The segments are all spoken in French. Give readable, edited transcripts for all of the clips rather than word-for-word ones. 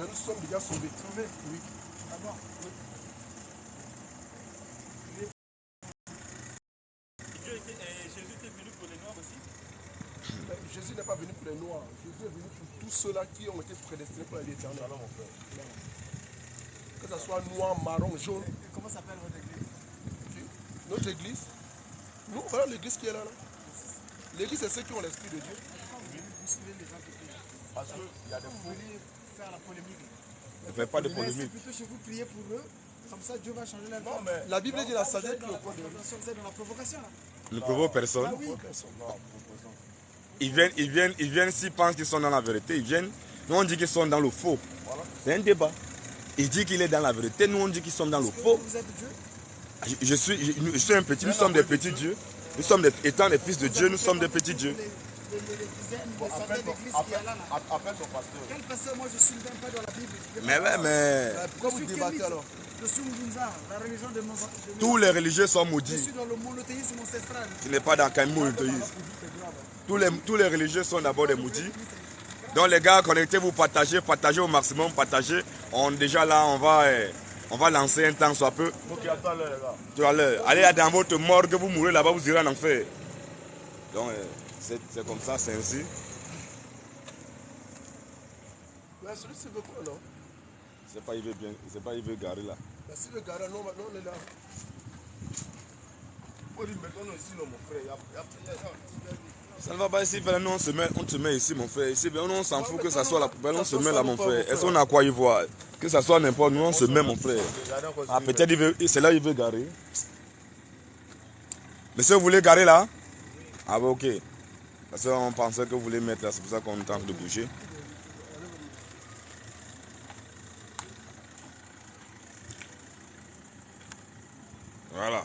Nous sommes déjà sauvés. Oui. D'abord, Jésus était venu pour les Noirs aussi. Jésus n'est pas venu pour les Noirs. Jésus est venu pour tous ceux-là qui ont été prédestinés pour l'éternel. Que ce soit noir, marron, jaune. Comment s'appelle votre église? Notre église. Nous, voilà l'église qui est là. L'église, c'est ceux qui ont l'esprit de Dieu. Vous suivez les gens qui prient. Parce qu'il y a des Vous voulez faire la polémique. Ne faites pas de Mais polémique. c'est plutôt chez vous prier pour eux. Comme ça, Dieu va changer leur vie. Non, mais la Bible dit la sagesse qui est au point de Vous êtes dans la provocation là. Ne provoque personne. Ah oui. Ils viennent s'ils pensent qu'ils sont dans la vérité. Ils viennent. Nous, on dit qu'ils sont dans le faux. C'est un débat. Il dit qu'il est dans la vérité. Nous, on dit qu'ils sont dans le faux. Vous êtes Dieu. Je suis un petit. Nous sommes des petits dieux. Nous sommes étant les fils de Dieu, nous sommes des petits dieux. appelle ton pasteur. Quel pasteur? Moi, je ne suis même pas dans la Bible. Mais Pourquoi vous débattez alors? Je suis Mbunza, la religion de mon... tous les religieux sont Je maudits. suis dans le monothéisme ancestral. Tu n'es pas dans quel monothéisme. Tous les religieux sont d'abord des maudits. Donc les gars, connectez-vous, partagez au maximum, partagez. Déjà là, on va lancer un temps soit peu. Ok, attends là, les gars. Tout à l'heure. Allez dans votre morgue, vous mourrez là-bas, vous irez en enfer. Donc c'est comme ça, c'est ainsi. Mais celui-ci veut quoi, non? C'est pas, il veut garer là. Mais s'il veut garer, non, maintenant on est là. On dit, mettons-nous ici, non, mon frère. Ça ne va pas ici, nous on se met ici, mon frère. Ici, on s'en fout que ça soit la poubelle, on se met là, mon frère. Est-ce qu'on a quoi y voir? Que ça soit n'importe, nous on se met, mon frère. Ah, peut-être c'est là il veut garer. Monsieur, vous voulez garer là? Ah, bah, ok. Parce qu'on pensait que vous voulez mettre là, c'est pour ça qu'on tente de bouger. Voilà.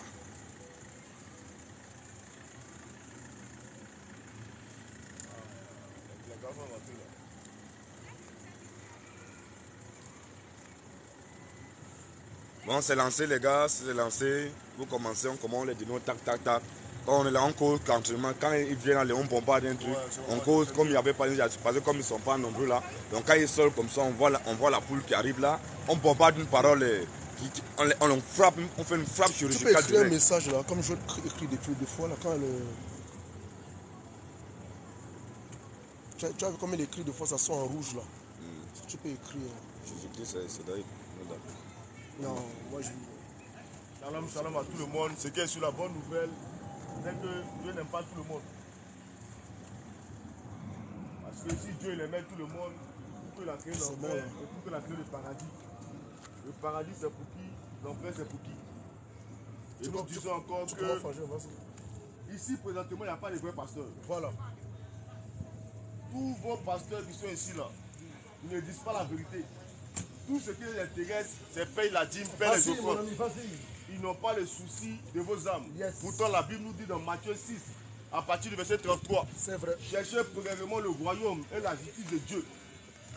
Bon, c'est lancé les gars, c'est lancé. Vous commencez, on commence les dinos, tac, tac, tac. Quand on est là, on cause tranquillement. Quand ils viennent là, on bombarde un truc. On cause comme il n'y avait pas parce que comme ils ne sont pas nombreux là. Donc quand ils sortent comme ça, on voit la foule qui arrive là. On bombarde une parole. On frappe, on fait une frappe chirurgicale. Tu peux écrire un message là, comme je écris depuis deux fois là, quand tu as vu comme il écrit deux fois, ça sort en rouge là. Tu peux écrire. Jésus-Christ, c'est d'ailleurs. Non, moi je... Shalom, shalom à tout le monde. Ce qui est sur la bonne nouvelle, c'est que Dieu n'aime pas tout le monde. Parce que si Dieu aimait tout le monde, pour que la clé l'enfer et pour que la clé du paradis. Le paradis c'est pour qui? L'enfer c'est pour qui? Et nous disons encore que ici présentement il n'y a pas de vrais pasteurs. Voilà. Tous vos pasteurs qui sont ici là, ils ne disent pas la vérité. Tout ce qui les intéresse, c'est payer la dîme, payer les offrandes. Ils n'ont pas le souci de vos âmes. Yes. Pourtant, la Bible nous dit dans Matthieu 6, à partir du verset 33, c'est vrai. cherchez premièrement le royaume et la justice de Dieu.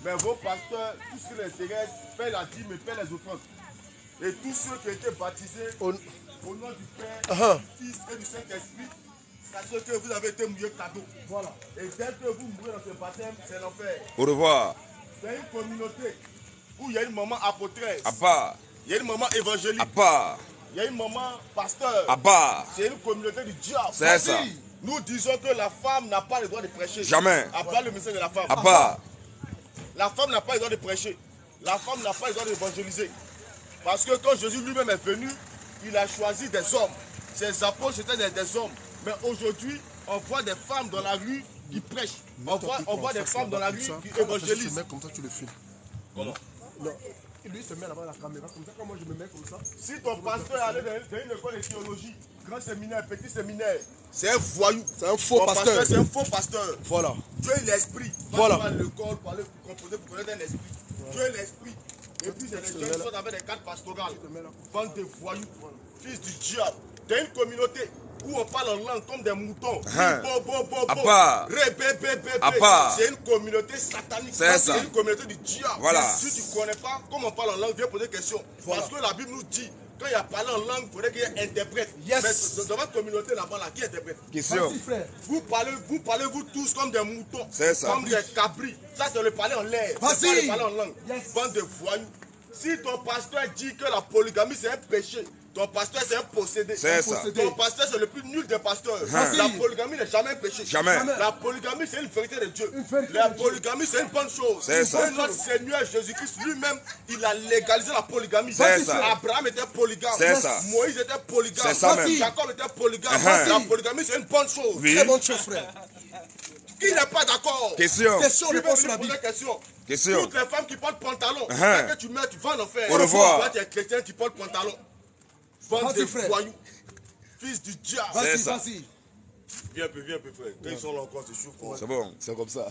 Mais vos pasteurs, tout ce qui les intéresse, paient la dîme et paient les offrandes. Et tous ceux qui ont été baptisés au nom du Père, du Fils et du Saint-Esprit, sachez que vous avez été mouillés cadeau. Voilà. Et dès que vous mourrez dans ce baptême, c'est l'enfer. Au revoir. C'est une communauté où il y a une maman apôtresse. À part. Il y a une maman évangélique. À part. Il y a une maman pasteur. À part. C'est une communauté du diable. C'est ça. Nous disons que la femme n'a pas le droit de prêcher. Jamais. À part le message de la femme. À part. La femme n'a pas le droit de prêcher. La femme n'a pas le droit d'évangéliser. Parce que quand Jésus lui-même est venu, il a choisi des hommes. Ses apôtres c'était des hommes. Mais aujourd'hui, on voit des femmes dans la rue qui prêchent. On voit des femmes dans la rue qui évangélisent. Comme ça, tu le filmes. Comment? Non. Lui se met là-bas la caméra comme ça, quand moi je me mets comme ça. Si ton pasteur allait dans une école de théologie, grand séminaire, petit séminaire, c'est un voyou. C'est un faux pasteur. C'est un faux pasteur. Voilà. Dieu est l'esprit. Voilà. Pas l'école pour aller composer pour connaître un esprit. Dieu est l'esprit. Et puis c'est les gens qui sont avec des cartes pastorales. Bande de voyous, fils du diable. T'as une communauté où on parle en langue comme des moutons. À part. À part. C'est une communauté satanique. C'est une communauté du diable. Voilà. Si tu ne connais pas comment on parle en langue, viens poser des questions. Voilà. Parce que la Bible nous dit quand il y a parlé en langue, il faudrait qu'il y ait interprète. Yes. Mais dans votre communauté là-bas, là, qui interprète? Question. Vas-y, frère. Vous parlez vous tous comme des moutons. C'est ça. Comme des cabris. Ça, c'est le parler en l'air. Vas-y. C'est pas le parler en langue. Yes. Bande de voyous. Si ton pasteur dit que la polygamie c'est un péché, ton pasteur c'est un possédé. C'est ça. Ton pasteur c'est le plus nul des pasteurs. Vas-y. La polygamie n'est jamais un péché. Jamais. La polygamie c'est une vérité de Dieu. Une vérité La de Dieu. polygamie c'est une bonne chose. C'est ça. Et notre Seigneur Jésus-Christ lui-même, il a légalisé la polygamie. C'est ça. Abraham était polygame. C'est ça. Moïse était polygame. C'est ça même. Jacob était polygame. Uh-huh. La polygamie c'est une bonne chose. Oui. Très bonne chose, frère. Qui n'est pas d'accord? Question. Question, Tu peux réponse me sur la poser Bible. question. Question. Toutes les femmes qui portent pantalon, Uh-huh. dès que tu meurs, tu vas en enfer. Au revoir. Toi, tu es chrétien qui porte pantalon. Bande Vas-y, de frère. voyous. Fils du diable. Vas-y, ça. vas-y. Viens un peu, frère. Quand ils sont là encore, c'est chaud. C'est bon, c'est comme ça.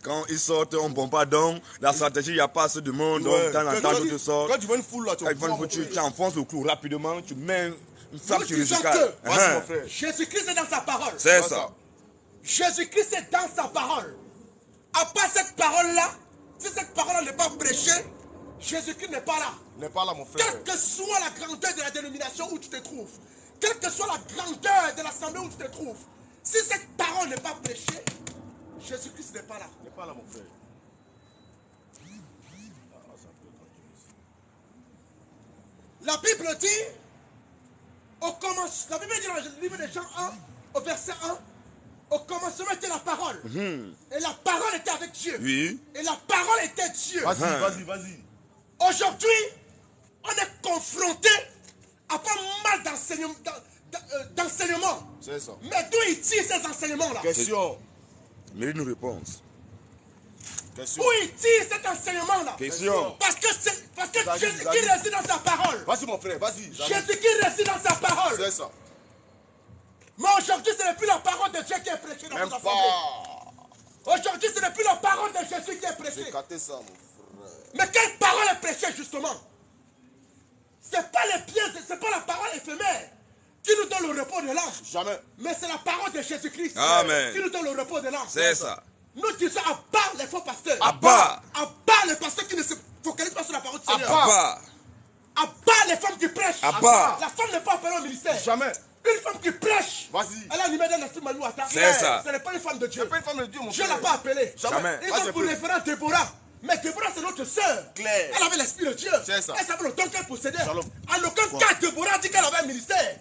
Quand ils sortent, on ne bombe pas donc. La stratégie, il n'y a pas assez de monde. Donc, dans la tente, tu sors. Quand tu vois une foule là, tu Quand ils vont, tu enfonces le clou rapidement, tu mets une frappe Donc, sur tu sens chirurgicale. que- Vas-y, mon frère. Jésus-Christ est dans sa parole. C'est ça. Jésus-Christ est dans sa parole. À part cette parole-là, si cette parole-là n'est pas prêchée, Jésus-Christ n'est pas là. N'est pas là, mon frère. Quelle que soit la grandeur de la dénomination où tu te trouves, quelle que soit la grandeur de l'assemblée où tu te trouves, si cette parole n'est pas prêchée, Jésus-Christ n'est pas là. N'est pas là, mon frère. La Bible dit, la Bible dit dans le livre de Jean 1, au verset 1, au commencement était la parole. Et la parole était avec Dieu. Oui. Et la parole était Dieu. Vas-y. Aujourd'hui, on est confronté à pas mal d'enseignements. C'est ça. Mais d'où ils tirent ces enseignements-là? Question. Mais une réponse. Question. Où ils tirent cet enseignement-là? Question. Parce que Vas-y, Jésus-Christ vas-y. réside dans sa parole. Vas-y, mon frère, vas-y. Jésus-Christ réside dans sa parole. C'est ça. Mais aujourd'hui, ce n'est plus la parole de Dieu qui est prêchée dans Même nos assemblées. pas. Aujourd'hui, ce n'est plus la parole de Jésus qui est prêchée. J'ai capté ça, mon frère. Mais quelle parole est prêchée, justement? C'est pas la parole éphémère qui nous donne le repos de l'âme. Jamais. Mais c'est la parole de Jésus-Christ Amen. qui nous donne le repos de l'âme. C'est ça. Nous disons à part les faux pasteurs. À part. À part les pasteurs qui ne se focalisent pas sur la parole du Seigneur. À part. À part les femmes qui prêchent. À part. La femme n'est pas appelée au ministère. Jamais. Une femme qui prêche. Vas-y. Elle est animée d'un esprit Malouata. C'est ça. Ce n'est pas une femme de Dieu. C'est pas une femme de Dieu, mon Dieu ne frère. l'a pas appelée. Jamais. Ils Vas-y, ont pour peu. référent Déborah. Mais Déborah, c'est notre sœur. Claire. Elle avait l'esprit de Dieu. C'est ça. Elle savait le don qu'elle possédait. Shalom. En aucun cas, Déborah dit qu'elle avait un ministère.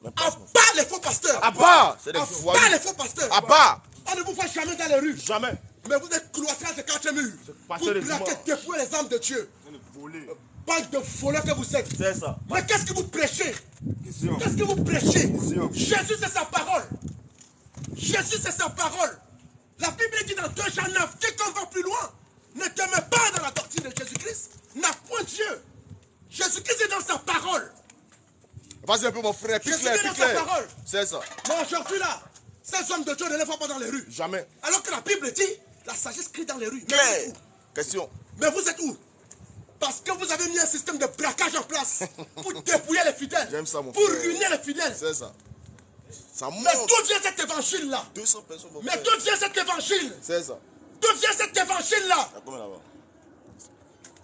À part les faux pasteurs. À part. C'est des À voyous. part les faux pasteurs. À part. On ne vous voit jamais dans les rues. Jamais. Mais vous êtes cloîtrés de quatre murs. pasteur Vous des plaquez, dimanches. dépouillez les âmes de Dieu. Volé. Bande de voleurs que vous êtes. C'est ça. Mais qu'est-ce que vous prêchez? Question. Qu'est-ce que vous prêchez? Question. Jésus, c'est sa parole. Jésus, c'est sa parole. La Bible dit dans 2 Jean 9, quiconque va plus loin, ne demeure pas dans la doctrine de Jésus-Christ, n'a point Dieu. Jésus-Christ est dans sa parole. Vas-y un peu, mon frère. Plus Jésus clair, est plus dans sa clair. parole. C'est ça. Mais aujourd'hui, là, ces hommes de Dieu ne les voient pas dans les rues. Jamais. Alors que la Bible dit, la sagesse crie dans les rues. Mais Clair. vous êtes où? Question. Mais vous êtes où? Parce que vous avez mis un système de braquage en place pour dépouiller les fidèles, J'aime ça, mon pour frère. ruiner les fidèles. C'est ça. Ça Mais monte. d'où vient cet évangile-là? 200 personnes, mon Mais frère. d'où vient cet évangile? C'est ça. D'où vient cet évangile-là? Il y a combien là-bas?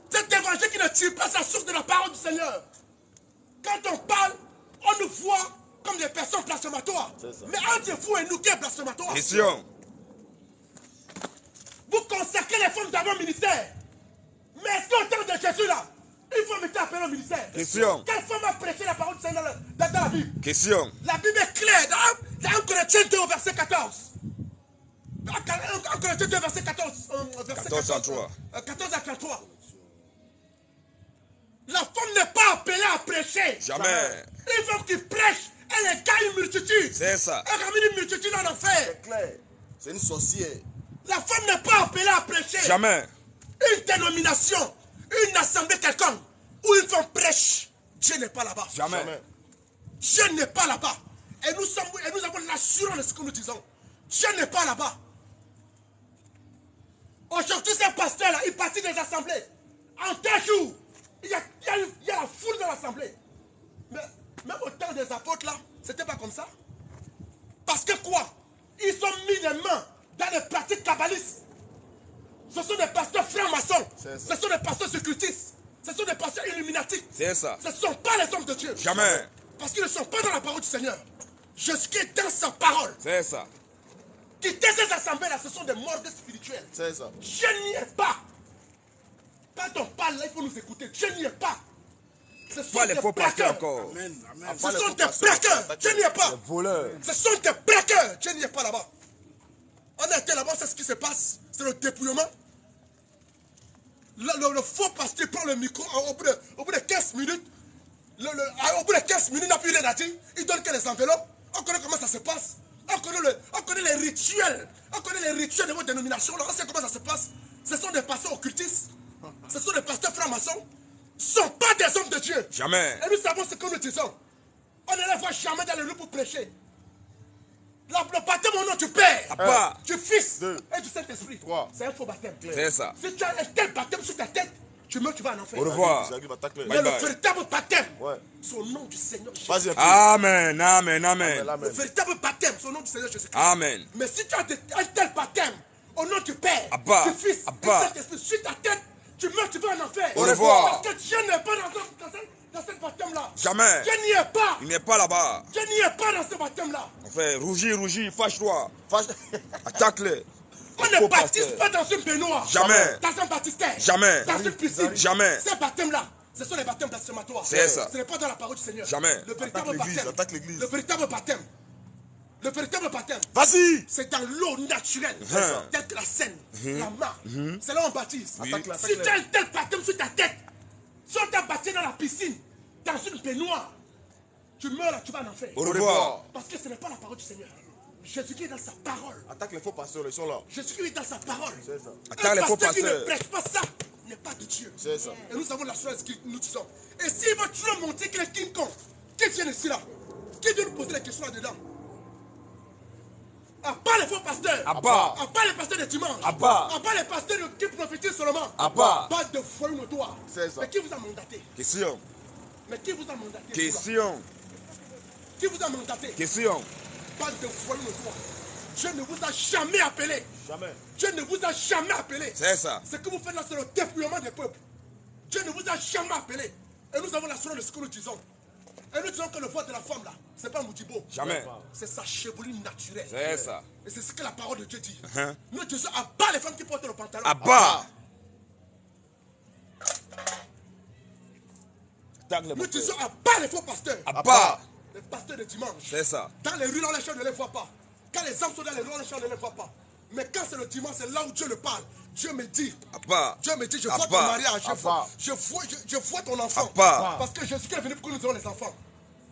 Cet évangile qui ne tire pas sa source de la parole du Seigneur. Quand on parle, on nous voit comme des personnes blasphématoires. C'est ça. Mais entre vous et nous qui est blasphématoire? Question. Vous consacrez les femmes d'abord au ministère. Mais est-ce qu'au temps de Jésus là, une femme était appelée au ministère? Question. Quelle femme a prêché la parole du Seigneur dans la Bible? Question. La Bible est claire dans 1 Corinthiens 2 au verset 14. 1 Corinthiens 2 verset 14. 14 à 3. 14 à 33. La femme n'est pas appelée à prêcher. Jamais. Une femme qui prêche, elle égagne une multitude. C'est ça. Elle ramène une multitude en enfer. C'est clair. C'est une sorcière. La femme n'est pas appelée à prêcher. Jamais. Une dénomination, une assemblée quelconque où une femme prêche, Dieu n'est pas là-bas. Jamais. Dieu n'est pas là-bas. Et nous avons l'assurance de ce que nous disons. Dieu n'est pas là-bas. Aujourd'hui, ces pasteurs-là, ils partent des assemblées. En 2 jours, il y a la foule dans l'assemblée. Mais même au temps des apôtres, là, c'était pas comme ça. Parce que quoi? Ils ont mis les mains dans les pratiques kabbalistes. Ce sont des pasteurs francs-maçons. C'est ça. Ce sont des pasteurs occultistes. Ce sont des pasteurs illuminatiques. C'est ça. Ce ne sont pas les hommes de Dieu. Jamais. Parce qu'ils ne sont pas dans la parole du Seigneur. Jésus-Christ est dans sa parole. C'est ça. Quitter ces assemblées-là, ce sont des morgues spirituelles. C'est ça. Dieu n'y est pas. Quand on parle là, il faut nous écouter. Dieu n'y est pas. Ce sont Pas les des faux pasteurs braqueurs. encore. Amen. Amen. Ce sont des braqueurs. Dieu n'y est pas. Les voleurs. Ce sont des braqueurs. Dieu n'y est pas là-bas. On a été là-bas, c'est ce qui se passe. C'est le dépouillement. Le faux pasteur prend le micro au bout de 15 minutes. Au bout de 15 minutes, il n'a plus rien à dire. Il donne que les enveloppes. On connaît comment ça se passe. On connaît les rituels. On connaît les rituels de vos dénominations. On sait comment ça se passe. Ce sont des pasteurs occultistes. Ce sont des pasteurs francs-maçons. Ce ne sont pas des hommes de Dieu. Jamais. Et nous savons ce que nous disons. On ne les voit jamais dans les rues pour prêcher. Le baptême au nom du Père, Abba. du Fils 2, et du Saint-Esprit. 3. C'est un faux baptême. C'est ça. Si tu as un tel baptême sur ta tête, tu meurs, tu vas en enfer. Au revoir. Mais le bye. véritable baptême, Ouais. c'est au nom du Seigneur Jésus. Vas-y un peu. Amen. Amen. Amen. Le Amen. véritable baptême, c'est au nom du Seigneur Jésus-Christ. Amen. Mais si tu as un tel baptême, au nom du Père, Abba. du Fils et du Abba. Saint-Esprit, sur ta tête, tu meurs, tu vas en enfer. Au revoir. Parce que Dieu n'est pas dans ce baptême-là. Jamais. Dieu n'y est pas. Il n'est pas là-bas. Dieu n'y est pas dans ce baptême-là. On fait rougir, fâche-toi. Attaque-les. On ne baptise pas dans une baignoire. Jamais. Dans un baptistère. Jamais. Dans une piscine. Jamais. Ces baptêmes-là, ce sont les baptêmes blasphématoires. C'est ça. Ce n'est pas dans la parole du Seigneur. Jamais. Le véritable l'église, baptême. attaque l'église. Le véritable baptême. Le véritable baptême. Vas-y. C'est dans l'eau naturelle. Hein. Telle que la Seine, la mare. C'est là où on baptise. Oui. Si tu as un tel baptême sur ta tête, si on t'a baptisé dans la piscine, dans une baignoire, tu meurs là, tu vas en enfer. Au revoir. Parce que ce n'est pas la parole du Seigneur. Jésus-Christ est dans sa parole. Attaque les faux pasteurs, ils sont là. Jésus-Christ est dans sa parole. C'est ça. Attaque les faux pasteur qui ne pasteurs. prêche pas ça n'est pas de Dieu. C'est ça. Et nous avons la chose que nous disons. Et s'il veut toujours montrer qu'il est King Kong, qui vient ici là? Qui vient nous poser les questions là-dedans? À part les faux pasteurs. Abba. À part les pasteurs de dimanche. Abba. À part les pasteurs qui prophétisent seulement. Abba. Pas de foi notoire. C'est ça. Mais qui vous a mandaté? Question. Mais qui vous a mandaté? Question. Qui vous a mandaté? Question. Pas de foi notoire. Dieu ne vous a jamais appelé. Jamais. Dieu ne vous a jamais appelé. C'est ça. Ce que vous faites là, c'est le dépouillement des peuples. Dieu ne vous a jamais appelé. Et nous avons l'assurance de ce que nous disons. Et nous disons que le voix de la femme là, c'est pas Moudibo. Jamais. C'est sa chevelure naturelle. C'est ça. Et c'est ce que la parole de Dieu dit. Hein? Nous disons à bas les femmes qui portent le pantalon. Abba. Attaque les Nous pasteurs. disons à bas les faux pasteurs. Abba. Les pasteurs de dimanche. C'est ça. Dans les rues, dans les champs, on ne les voit pas. Quand les hommes sont dans les rues, dans les champs, on ne les voit pas. Mais quand c'est le dimanche, c'est là où Dieu le parle. Dieu me dit, Abba. Dieu me dit, je vois ton Abba. mariage, Abba. je vois ton enfant. Abba. Parce que Jésus-Christ est venu pour que nous ayons les enfants.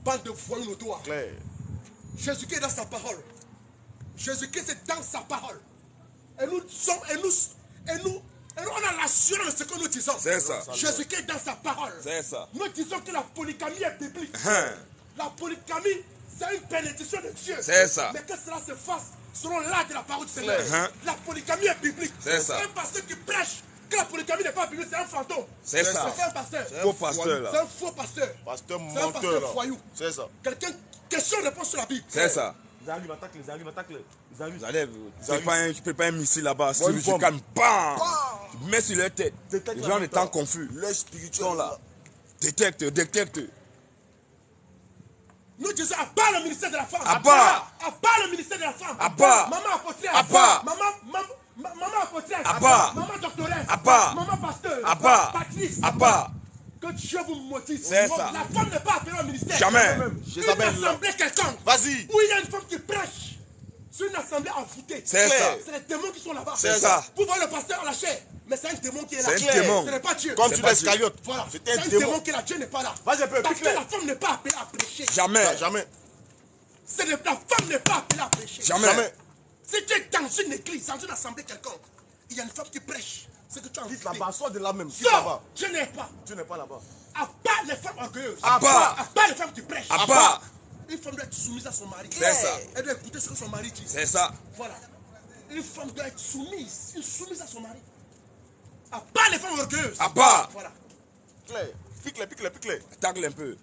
Bande de voyous notoires. Claire. Jésus-Christ est dans sa parole. Jésus-Christ est dans sa parole. Et nous sommes, on a l'assurance de ce que nous disons. C'est ça. Jésus-Christ est dans sa parole. C'est ça. Nous disons que la polygamie est biblique. Hein. La polygamie, c'est une bénédiction de Dieu. C'est ça. Mais que cela se fasse selon l'art de la parole du Seigneur. Hein. La polygamie est biblique. C'est ça. Un pasteur qui prêche que la polygamie n'est pas biblique, c'est un fantôme. C'est ça. C'est un pasteur. Faux pasteur C'est là. un faux pasteur. Pasteur C'est un menteur pasteur là. foyou. C'est ça. Quelqu'un, question-réponse sur la Bible. C'est ça. Ils arrivent, attaque-les, ils arrivent, attaque-les. Ils arrivent. Vous allez, tu prépares un missile là-bas. Si Ouais, tu veux, une tu bombe. calmes. Bam! Tu mets sur leur tête. Détecte Les la gens même de temps temps. confus. L'œil spirituel Sont là. Détecte. Nous disons à bas le ministère de la femme. Abba. À bas le ministère de la femme. Abba. Maman apôtresse. Abba. Maman apôtresse. Abba. Maman doctoresse. Abba. Maman pasteur. Abba. Patrice. Abba. Que Dieu vous maudisse. C'est ça. La femme n'est pas appelée au ministère. Jamais. Une Jézabel, là. assemblée quelconque. Vas-y. Où il y a une femme qui prêche. C'est une assemblée envoûtée. C'est ça. C'est les démons qui sont là-bas. C'est ça. Vous voyez le pasteur à la chair. Mais c'est un démon qui est là. C'est un démon. Ce n'est pas Dieu. Comme C'est sur pas l'Escariote. Voilà. C'était C'est un un démon. démon qui est là. Dieu n'est pas là. Vas-y un peu, Parce que pique-les. la femme n'est pas appelée à prêcher. Jamais. Jamais. La femme n'est pas appelée à prêcher. Jamais. Si tu es dans une église, dans une assemblée quelconque, il y a une femme qui prêche. C'est que tu as envie Quitte de là-bas, sois de là même. Quitte Sors. là-bas. Dieu n'est pas. Tu n'es pas là-bas. À part les femmes orgueilleuses. Abba. À part les femmes qui prêchent. Abba. Une femme doit être soumise à son mari. C'est ça. Elle doit écouter ce que son mari dit. C'est ça. Voilà. Une femme doit être soumise. Une soumise à son mari. À part les femmes orgueilleuses. Abba. Voilà. Claire. Pique-les. Attaque-les un peu.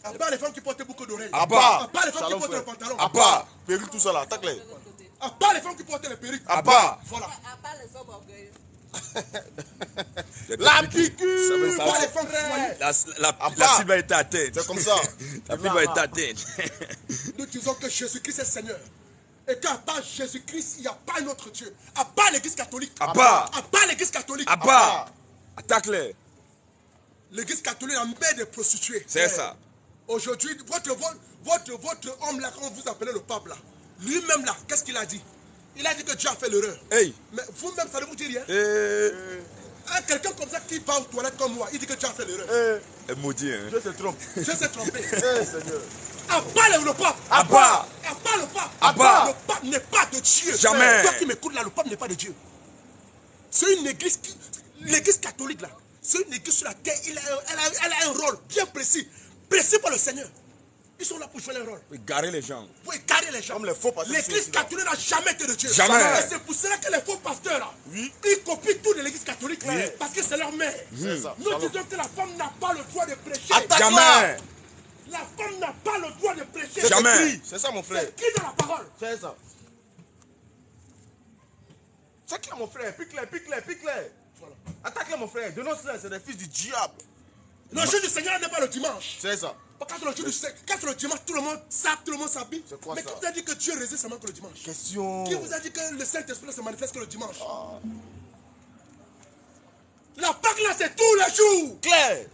À part les femmes qui portent beaucoup d'oreilles. Abba. À part les femmes Shalom, qui portent frère. le pantalon. Abba. Péril tout ça là, attaque-les. À part les femmes qui portent les perruques. Abba. Voilà. À part les hommes orgueilleux. La piqûre. Ça, Pas les femmes foyer. La cible a été atteinte. C'est comme ça. La cible a été atteinte. Nous disons que Jésus-Christ est Seigneur. Et qu'à part Jésus-Christ, il n'y a pas un autre Dieu. À part l'église catholique. À part l'église catholique. À part. Attaque-les. L'église catholique a mis des prostituées. C'est ça. Aujourd'hui, votre homme là, quand vous appelez le pape là, lui-même là, qu'est-ce qu'il a dit? Il a dit que Dieu a fait l'erreur. Hey. Mais vous-même, ça ne vous dit rien? Quelqu'un comme ça qui va aux toilettes comme moi, il dit que Dieu a fait l'erreur. Maudit, hein. Dieu se trompe. Dieu s'est trompé. Seigneur. À part le pape. À part. À part le pape. À part. Le pape n'est pas de Dieu. Jamais. Toi qui m'écoutes là, le pape n'est pas de Dieu. C'est une église qui... L'église catholique là, c'est une église sur la terre, elle a un rôle bien précis. Précis par le Seigneur. Ils sont là pour jouer leur rôle. Pour égarer les gens. Pour égarer les gens. Comme les faux pasteurs. L'église catholique n'a jamais été de Dieu. Jamais. Et c'est pour cela que les faux pasteurs là, Oui. ils copient tout de l'église catholique. Oui. Parce que c'est leur mère. C'est ça. Nous disons que la femme n'a pas le droit de prêcher. Attaque-la. Jamais. La femme n'a pas le droit de prêcher. Jamais. C'est ça mon frère. C'est qui dans la parole? C'est ça. C'est qui mon frère? Pique-les. Voilà. Attaque-les mon frère. Dénonce-les, c'est des fils du diable. Le jour du Seigneur n'est pas le dimanche. C'est ça. Quand c'est le dimanche, tout le monde sape, tout le monde s'habille. C'est quoi Mais ça? qui vous a dit que Dieu résiste seulement que le dimanche? Question. Qui vous a dit que le Saint-Esprit se manifeste que le dimanche? La Pâque là, c'est tous les jours. Claire.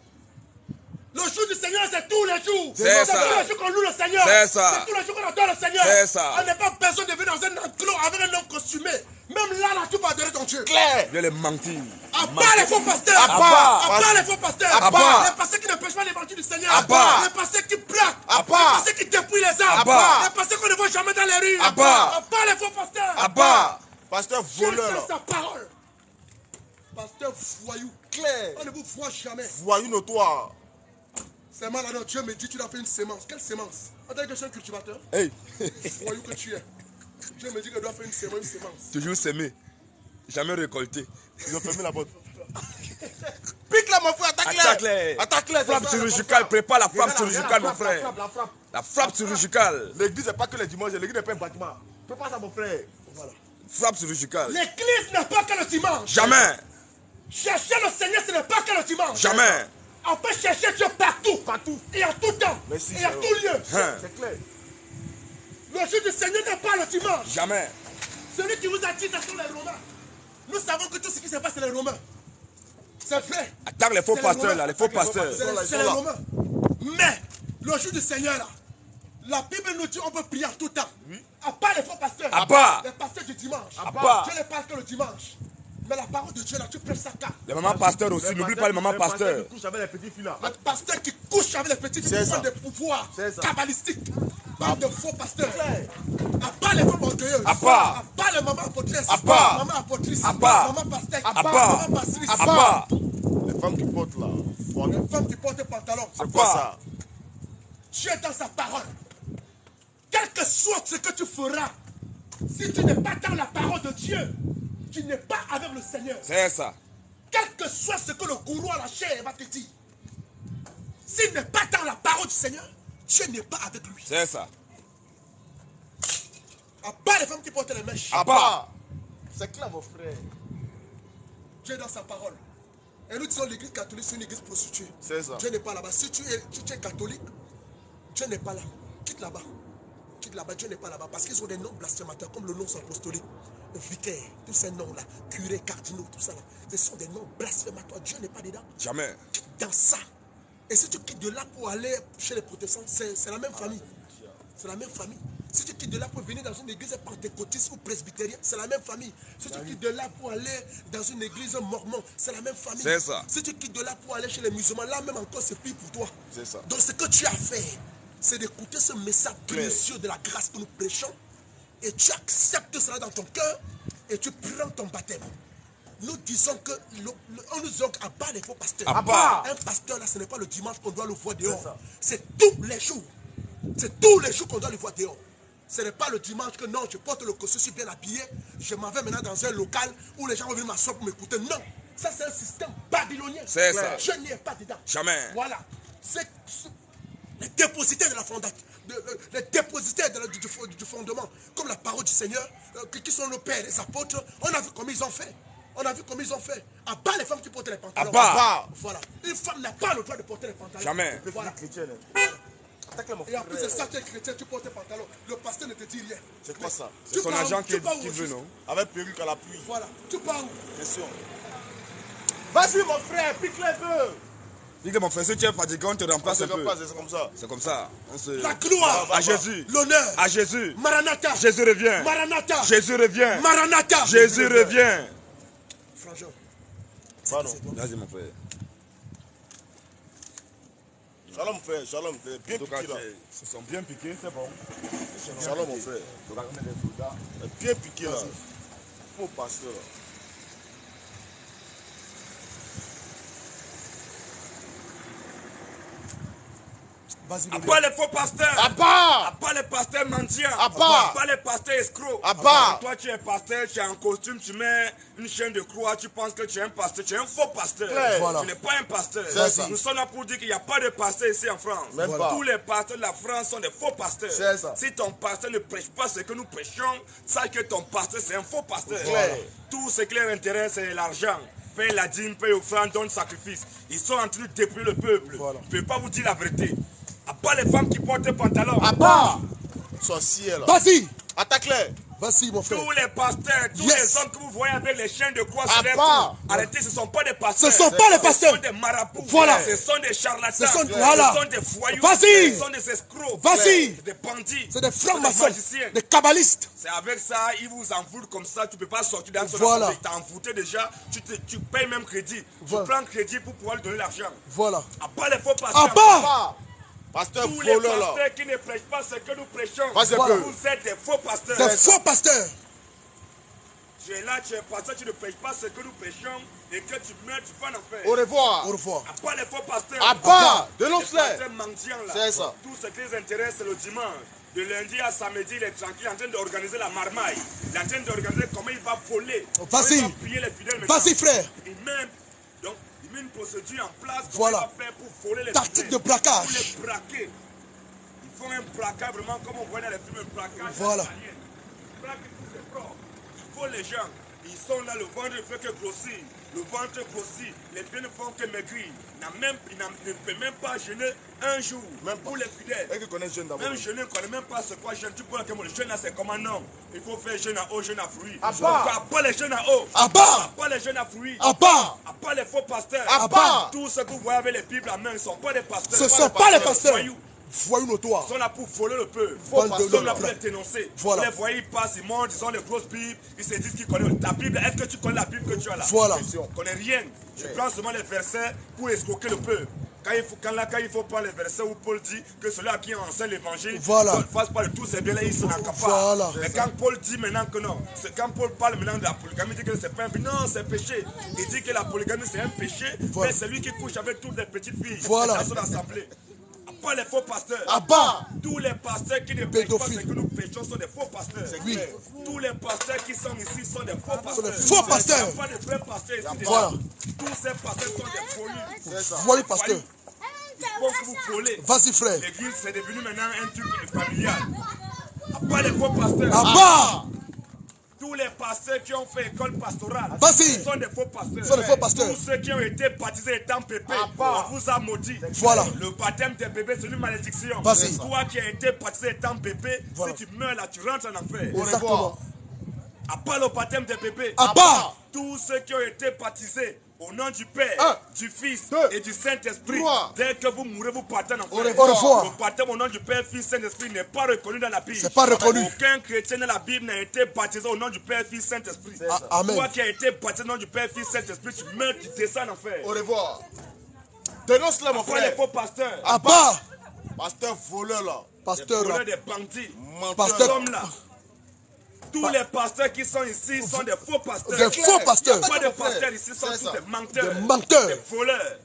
Le jour du Seigneur, c'est tous les jours. C'est ça. tous les jours qu'on loue le Seigneur. C'est ça. C'est tous les jours qu'on adore le Seigneur. C'est ça. On n'a pas besoin de venir dans un enclos avec un homme costumé. Même là, tu vas adorer ton Dieu. Claire. Je vais les mentir. À part les faux pasteurs. À part. À part les faux pasteurs. À part. Les pasteurs qui ne prêchent pas l'évangile du Seigneur. À part. Les pasteurs qui plaquent. À part. Les pasteurs qui dépouillent les âmes. À part. Les pasteurs qu'on ne voit jamais dans les rues. À part. À part les faux pasteurs. À part. Pasteur Dieu voleur. sait sa parole. Pasteur voyou. Claire. On ne vous voit jamais. Voyou notoire. C'est mal alors Dieu me dit tu dois faire une sémence. Quelle sémence? On dirait que je suis un cultivateur. Hey. Voyou que tu es. Dieu me dit que je dois faire une sémence. Toujours s'aimer. Jamais récolter. Ils ont fermé la porte. Pique-les mon frère, attaque-les. Attaque-les. Attaque-les. Frappe chirurgicale. Prépare la frappe chirurgicale, mon frère. La frappe. La frappe chirurgicale. L'église n'est pas que les dimanches, l'église n'est pas un bâtiment. Prépare ça mon frère. Voilà. Frappe chirurgicale. L'église n'est pas que le dimanche. Jamais. Chercher le Seigneur, ce n'est pas que le dimanche. Jamais. On peut chercher Dieu partout. Partout. Et en tout temps. Merci, et en Seigneur. tout lieu. Hein. C'est clair. Le jour du Seigneur n'est pas le dimanche. Jamais. Celui qui vous a dit, ce sont les Romains. Nous savons que tout ce qui se passe, c'est les Romains. C'est vrai. Attaque les faux C'est pasteurs Romains. là, les faux pasteurs. C'est les Romains. Mais, le jour du Seigneur, là, la Bible nous dit qu'on peut prier en tout temps. Oui. À part les faux pasteurs. À part. Les pasteurs du dimanche. À part. Dieu ne parle que le dimanche. Mais la parole de Dieu, là, tu prêches ça quand? Les mamans pasteurs aussi, n'oublie pas les mamans pasteurs. Qui couchent avec les petits filles là. Les pasteurs qui couchent avec les petits C'est qui ça. prennent des pouvoirs C'est ça. kabbalistiques. Parle de faux pasteurs. À part les femmes orgueilleuses. À part. les mamans apôtresses. À part. Maman apôtrice. À part. Maman pasteur. À part. Maman pastrice. À part. Les femmes qui portent là. Les femmes qui portent des pantalons. C'est quoi ça? Dieu est dans sa parole. Quel que soit ce que tu feras, si tu n'es pas dans la parole de Dieu, tu n'es pas avec le Seigneur. C'est ça. Quel que soit ce que le gourou à la chair va te dire, s'il n'est pas dans la parole du Seigneur, Dieu n'est pas avec lui. C'est ça. À part les femmes qui portent les mèches, À part. C'est clair mon frère. Dieu est dans sa parole. Et nous disons l'église catholique, c'est une église prostituée. C'est ça. Dieu n'est pas là-bas. Si tu es catholique, Dieu n'est pas là. Quitte là-bas. Quitte là-bas, Dieu n'est pas là-bas. Parce qu'ils ont des noms blasphémateurs, comme le nom apostolique, vicaire, tous ces noms-là, curés, cardinaux, tout ça là. Ce sont des noms blasphématoires. Dieu n'est pas dedans. Jamais. Quitte dans ça. Et si tu quittes de là pour aller chez les protestants, c'est la même famille. C'est la même famille. Si tu quittes de là pour venir dans une église pentecôtiste ou presbytérienne, c'est la même famille. Si tu quittes de là pour aller dans une église mormon, c'est la même famille. C'est ça. Si tu quittes de là pour aller chez les musulmans, là même encore c'est pire pour toi. C'est ça. Donc ce que tu as fait, c'est d'écouter ce message précieux de la grâce que nous prêchons. Et tu acceptes cela dans ton cœur et tu prends ton baptême. Nous disons que on nous dit à part les faux pasteurs. À part. Un pasteur là, ce n'est pas le dimanche qu'on doit le voir dehors. C'est tous les jours. C'est tous les jours qu'on doit le voir dehors. Ce n'est pas le dimanche que non, je porte le costume, je suis bien habillé, je m'en vais maintenant dans un local où les gens vont venir m'asseoir pour m'écouter. Non, ça c'est un système babylonien. C'est ça. Je n'y ai pas dedans. Jamais. Voilà. C'est les dépositaires de la fondation, les dépositaires du fondement, comme la parole du Seigneur, qui sont nos pères, les apôtres, on a vu comment ils ont fait. On a vu comment ils ont fait. À bas les femmes qui portent les pantalons. À bas. Voilà. Une femme n'a pas le droit de porter les pantalons. Jamais. Voilà. Et en plus de ça, tu es chrétien, tu portes tes pantalons. Le pasteur ne te dit rien. C'est quoi ça? C'est son agent qui veut, non? Avec perruque à la pluie. Voilà. Tu pars où? Bien sûr. Vas-y mon frère, pique-les un peu. Dis-le mon frère, si tu es fatigué, on te remplace un peu. C'est comme ça. C'est comme ça. La gloire à Jésus. L'honneur. À Jésus. Maranatha. Jésus revient. Maranatha. Jésus revient. Maranatha. Jésus revient. Franchement. Pardon. Vas-y mon frère. Shalom frère, shalom frère. Bien piqué là. Ils sont bien piqués, c'est bon. Shalom mon frère. Bien piqué là. Faux pasteur là. Vas-y, À part les faux pasteurs. À part. À part les pasteurs mendiants. À part. Les pasteurs escrocs. À part. Toi, tu es pasteur, tu es en costume, tu mets une chaîne de croix, tu penses que tu es un pasteur. Tu es un faux pasteur. Voilà. Tu n'es pas un pasteur. Ça. Nous sommes là pour dire qu'il n'y a pas de pasteur ici en France. Même pas. Tous les pasteurs de la France sont des faux pasteurs. C'est ça. Si ton pasteur ne prêche pas ce que nous prêchons, sache que ton pasteur, c'est un faux pasteur. Voilà. Tout ce qui leur intéresse, c'est l'argent. Paye la dîme, paye offrande, donne sacrifice. Ils sont en train de dépouiller le peuple. Voilà. Je ne peux pas vous dire la vérité. À part les femmes qui portent des pantalons. À part. Sorcière là. Vas-y. Attaque-les. Vas-y, mon frère. Tous les pasteurs, tous les hommes que vous voyez avec les chaînes de croix À sur les part. cous, arrêtez, ce ne sont pas des pasteurs. Ce sont pas les pasteurs. Ce sont des marabouts. Voilà. Ce sont des charlatans. Ce sont- voilà. Ce sont des voyous. Vas-y. Ce sont des escrocs. Vas-y. Des bandits. C'est des Ce sont francs-maçons. magiciens. Des kabbalistes. C'est avec ça, ils vous envoûtent comme ça, tu ne peux pas sortir dans son Voilà. assemblée. Tu t'as envoûté déjà, tu payes même crédit. Voilà. Tu prends crédit pour pouvoir lui donner l'argent. Voilà. À part les faux pasteurs. À part. Pasteur Tous les voleur là. pasteurs qui ne prêchent pas ce que nous prêchons, Vas-y un peu. vous êtes des faux pasteurs. Des faux pasteurs. Tu es là, tu es pasteur, tu ne prêches pas ce que nous prêchons et que tu meurs, tu vas en enfer. Au revoir. Au revoir. À part les faux pasteurs. À part. Les Dénonce-les. pasteurs mendiants là. C'est ça. Tout ce qui les intéresse, c'est le dimanche. De lundi à samedi, il est tranquille, il est en train d'organiser la marmaille. Il est en train d'organiser comment il va voler. Vas-y. Comment il va piller les fidèles maintenant. Vas-y, frère. Il met une procédure en place pour Voilà. faire pour voler les Tactique fidèles. de braquage. Pour les braquer. Ils font un braquage vraiment comme on voit dans les films, un braquage. Voilà. italien. Ils braquent tous ces propres. Ils volent les gens. Ils sont là, le ventre ne fait que grossir. Le ventre grossit. Les pieds ne font que maigrir. Il ne peut même pas jeûner un jour. Même pas. Pour les fidèles. Et qui connaît jeune d'abord. Même jeûner, on ne connaît même pas ce quoi jeûne. Tu peux dire que le jeûne là, c'est comme un homme. Il faut faire jeûne à eau, jeûne à fruits. À part. À part les jeûnes à eau. À part. À part les jeûnes à fruits. À part. À part les faux pasteurs. À part. Tous ceux que vous voyez avec les Bibles à main, ils ne sont pas des pasteurs. Ce ne sont pas les pasteurs. Voyous. Voyous notoires. Ils sont là pour voler le peuple. Bande de Ils sont là loups. pour les dénoncer. Voilà. Les voyous, ils passent, ils montent, ils ont les grosses Bibles. Ils se disent qu'ils connaissent ta Bible. Est-ce que tu connais la Bible que tu as là? Voilà. Tu ne connais rien. Tu prends seulement les versets pour escroquer le peuple. Quand il faut prendre les versets où Paul dit que celui-là qui enseigne l'évangile Voilà. ne fasse pas de tous ces biens-là, il s'en incapable. Voilà. Mais quand Paul dit maintenant que non, quand Paul parle maintenant de la polygamie, il dit que c'est pas un péché. Non, c'est péché. Il dit que la polygamie c'est un péché, Voilà. mais c'est lui qui couche avec toutes les petites filles Voilà. dans son assemblée. Pas les faux pasteurs. À part. Tous les pasteurs qui ne prêchent pas Pédophiles. ce que nous prêchons sont des faux pasteurs. Oui. Tous les pasteurs qui sont ici sont des faux pasteurs. des faux pasteurs. Il n'y a pas de vrais pasteurs ici. Voilà. Tous ces pasteurs sont des folis. Voyez, pasteur. Il faut que vous volez. Vas-y, frère. L'église, c'est devenu maintenant un truc familial. À part les faux pasteurs. À part. Tous les pasteurs qui ont fait école pastorale Vas-y. sont des faux pasteurs. Sont des faux pasteurs. Tous ceux qui ont été baptisés étant pépés, on vous a maudit. Voilà. Le baptême des bébés, c'est une malédiction. Vas-y. Toi qui as été baptisé étant bébé, Voilà. si tu meurs là, tu rentres en enfer. Exactement. À part le baptême des bébés, À part. tous ceux qui ont été baptisés au nom du Père, Un, du Fils deux, et du Saint-Esprit, trois. dès que vous mourrez, vous partez en enfer. Au revoir. Le baptême au nom du Père, Fils, Saint-Esprit n'est pas reconnu dans la Bible. C'est pas reconnu. Aucun chrétien dans la Bible n'a été baptisé au nom du Père, Fils, Saint-Esprit. Amen. Toi qui as été baptisé au nom du Père, Fils, Saint-Esprit, tu meurs, tu descends en enfer. Au revoir. Dénonce-le mon Après les frère. faux pasteurs, À part. Pasteur voleur là. Pasteur. voleurs des bandits, Menteur. Pasteur. hommes là. Tous les pasteurs qui sont ici sont des faux pasteurs. Des faux pasteurs. Pas de pasteurs ici sont C'est tous ça. des menteurs. Des menteurs. Des voleurs.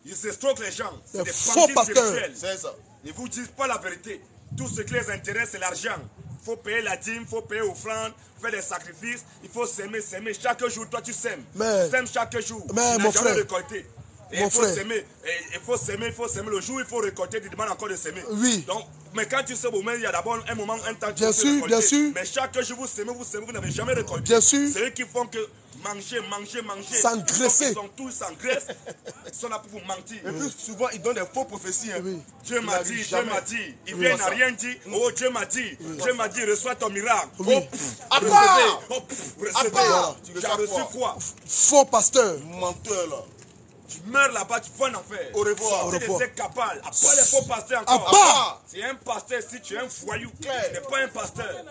Ils escroquent les gens. C'est Des des faux bandits pasteurs. spirituels. C'est ça. Ils ne vous disent pas la vérité. Tout ce qui les intéresse, c'est l'argent. Il faut payer la dîme, il faut payer offrande, faire des sacrifices. Il faut s'aimer. Chaque jour, toi, tu sèmes. Mais- Tu sèmes chaque jour. Mais, tu mon n'as jamais frère. récolté. Mon frère. Il faut s'aimer le jour où il faut récolter, tu demandes encore de s'aimer. Oui. Donc, mais quand tu sais, il y a d'abord un moment, un temps, bien sûr, bien sûr. Mais chaque jour vous s'aimez, vous n'avez jamais récolté. Bien sûr. C'est eux qui font que manger. S'engraisser. Ils sont tous s'engraissent. Ils sont là pour vous mentir. Et puis souvent, ils donnent des faux prophéties. Hein. Oui. Dieu m'a dit, Dieu m'a dit. Il vient, il n'a rien dit. Oh, Dieu m'a dit. Dieu m'a dit, reçois ton miracle. Oui. Oh, recevez. Tu as reçu quoi? Faux pasteur. Menteur là. Tu meurs là-bas, tu vas en enfer. Au revoir. Tu es capable. Après les faux pasteurs encore. Abba. Tu es un pasteur si tu es un foyou. Tu Claire. n'es pas un pasteur.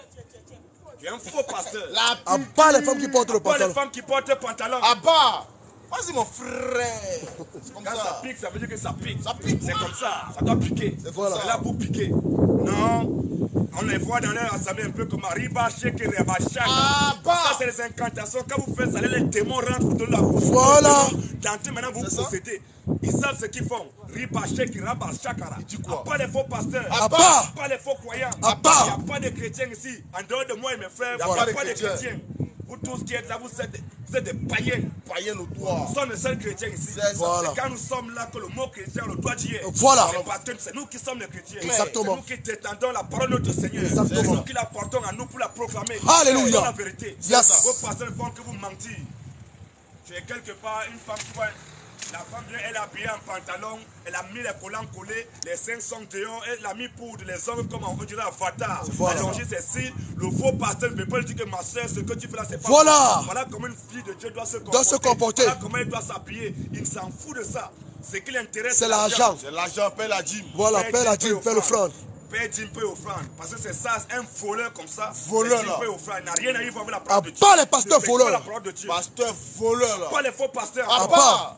Tu es un faux pasteur. Abba les femmes qui portent le Pas les pantalon. femmes qui portent le pantalon. Abba. Vas-y mon frère. C'est comme Quand ça ça. pique, ça veut dire que ça pique. Ça pique. C'est comme ça. Ça doit piquer. Voilà. C'est là pour piquer. Non. On les voit dans leur assemblée un peu comme Arriba, Sheke, Reba, Shaka. Abba. Ça, c'est les incantations. Quand vous faites ça, les démons rentrent de là. Voilà. D'entrée, maintenant, vous C'est ça. possédez. Ils savent ce qu'ils font. Riba, Sheke, Raba, Shakara. Il dit quoi? Pas les faux pasteurs. Abba. Pas les faux croyants. Abba. Il n'y a pas de chrétiens ici. En dehors de moi et mes frères, il n'y a pas de chrétiens. Vous tous qui êtes là, vous êtes des païens. Païen notoire. Nous sommes les seuls chrétiens ici. C'est Voilà. C'est quand nous sommes là que le mot chrétien, le doigt d'hier. Voilà. C'est nous qui sommes les chrétiens. Exactement. C'est nous qui détendons la parole de notre Seigneur. Exactement. C'est nous qui la portons à nous pour la proclamer. Alléluia. C'est la vérité. Yes. Vos pasteurs font que vous mentir. Tu es quelque part, une femme qui voit. La femme vient, elle est habillée en pantalon, elle a mis les collants collés, les seins sont dehors, elle a mis pour les hommes comme on dirait avatar. Voilà. Allonger ses cils. Le faux pasteur ne peut pas lui dire que ma soeur, ce que tu fais là, c'est pas Voilà. bon. Voilà comment une fille de Dieu doit se comporter. Doit se comporter. Voilà comment elle doit s'habiller. Il s'en fout de ça. Ce qui l'intéresse, C'est l'argent. C'est l'argent, paie la dîme. Voilà, paie la dîme, paie l'offrande. Paie dîme, paie offrande. Parce que c'est ça, un voleur comme ça. Voleur, paie dîme, là. paie offrande. Il n'a rien à y voir avec la parole de Dieu. Abba les pasteurs Ne respecte pas la voleurs. parole de Dieu. Pasteur voleur là. Pas les faux pasteurs. Abba.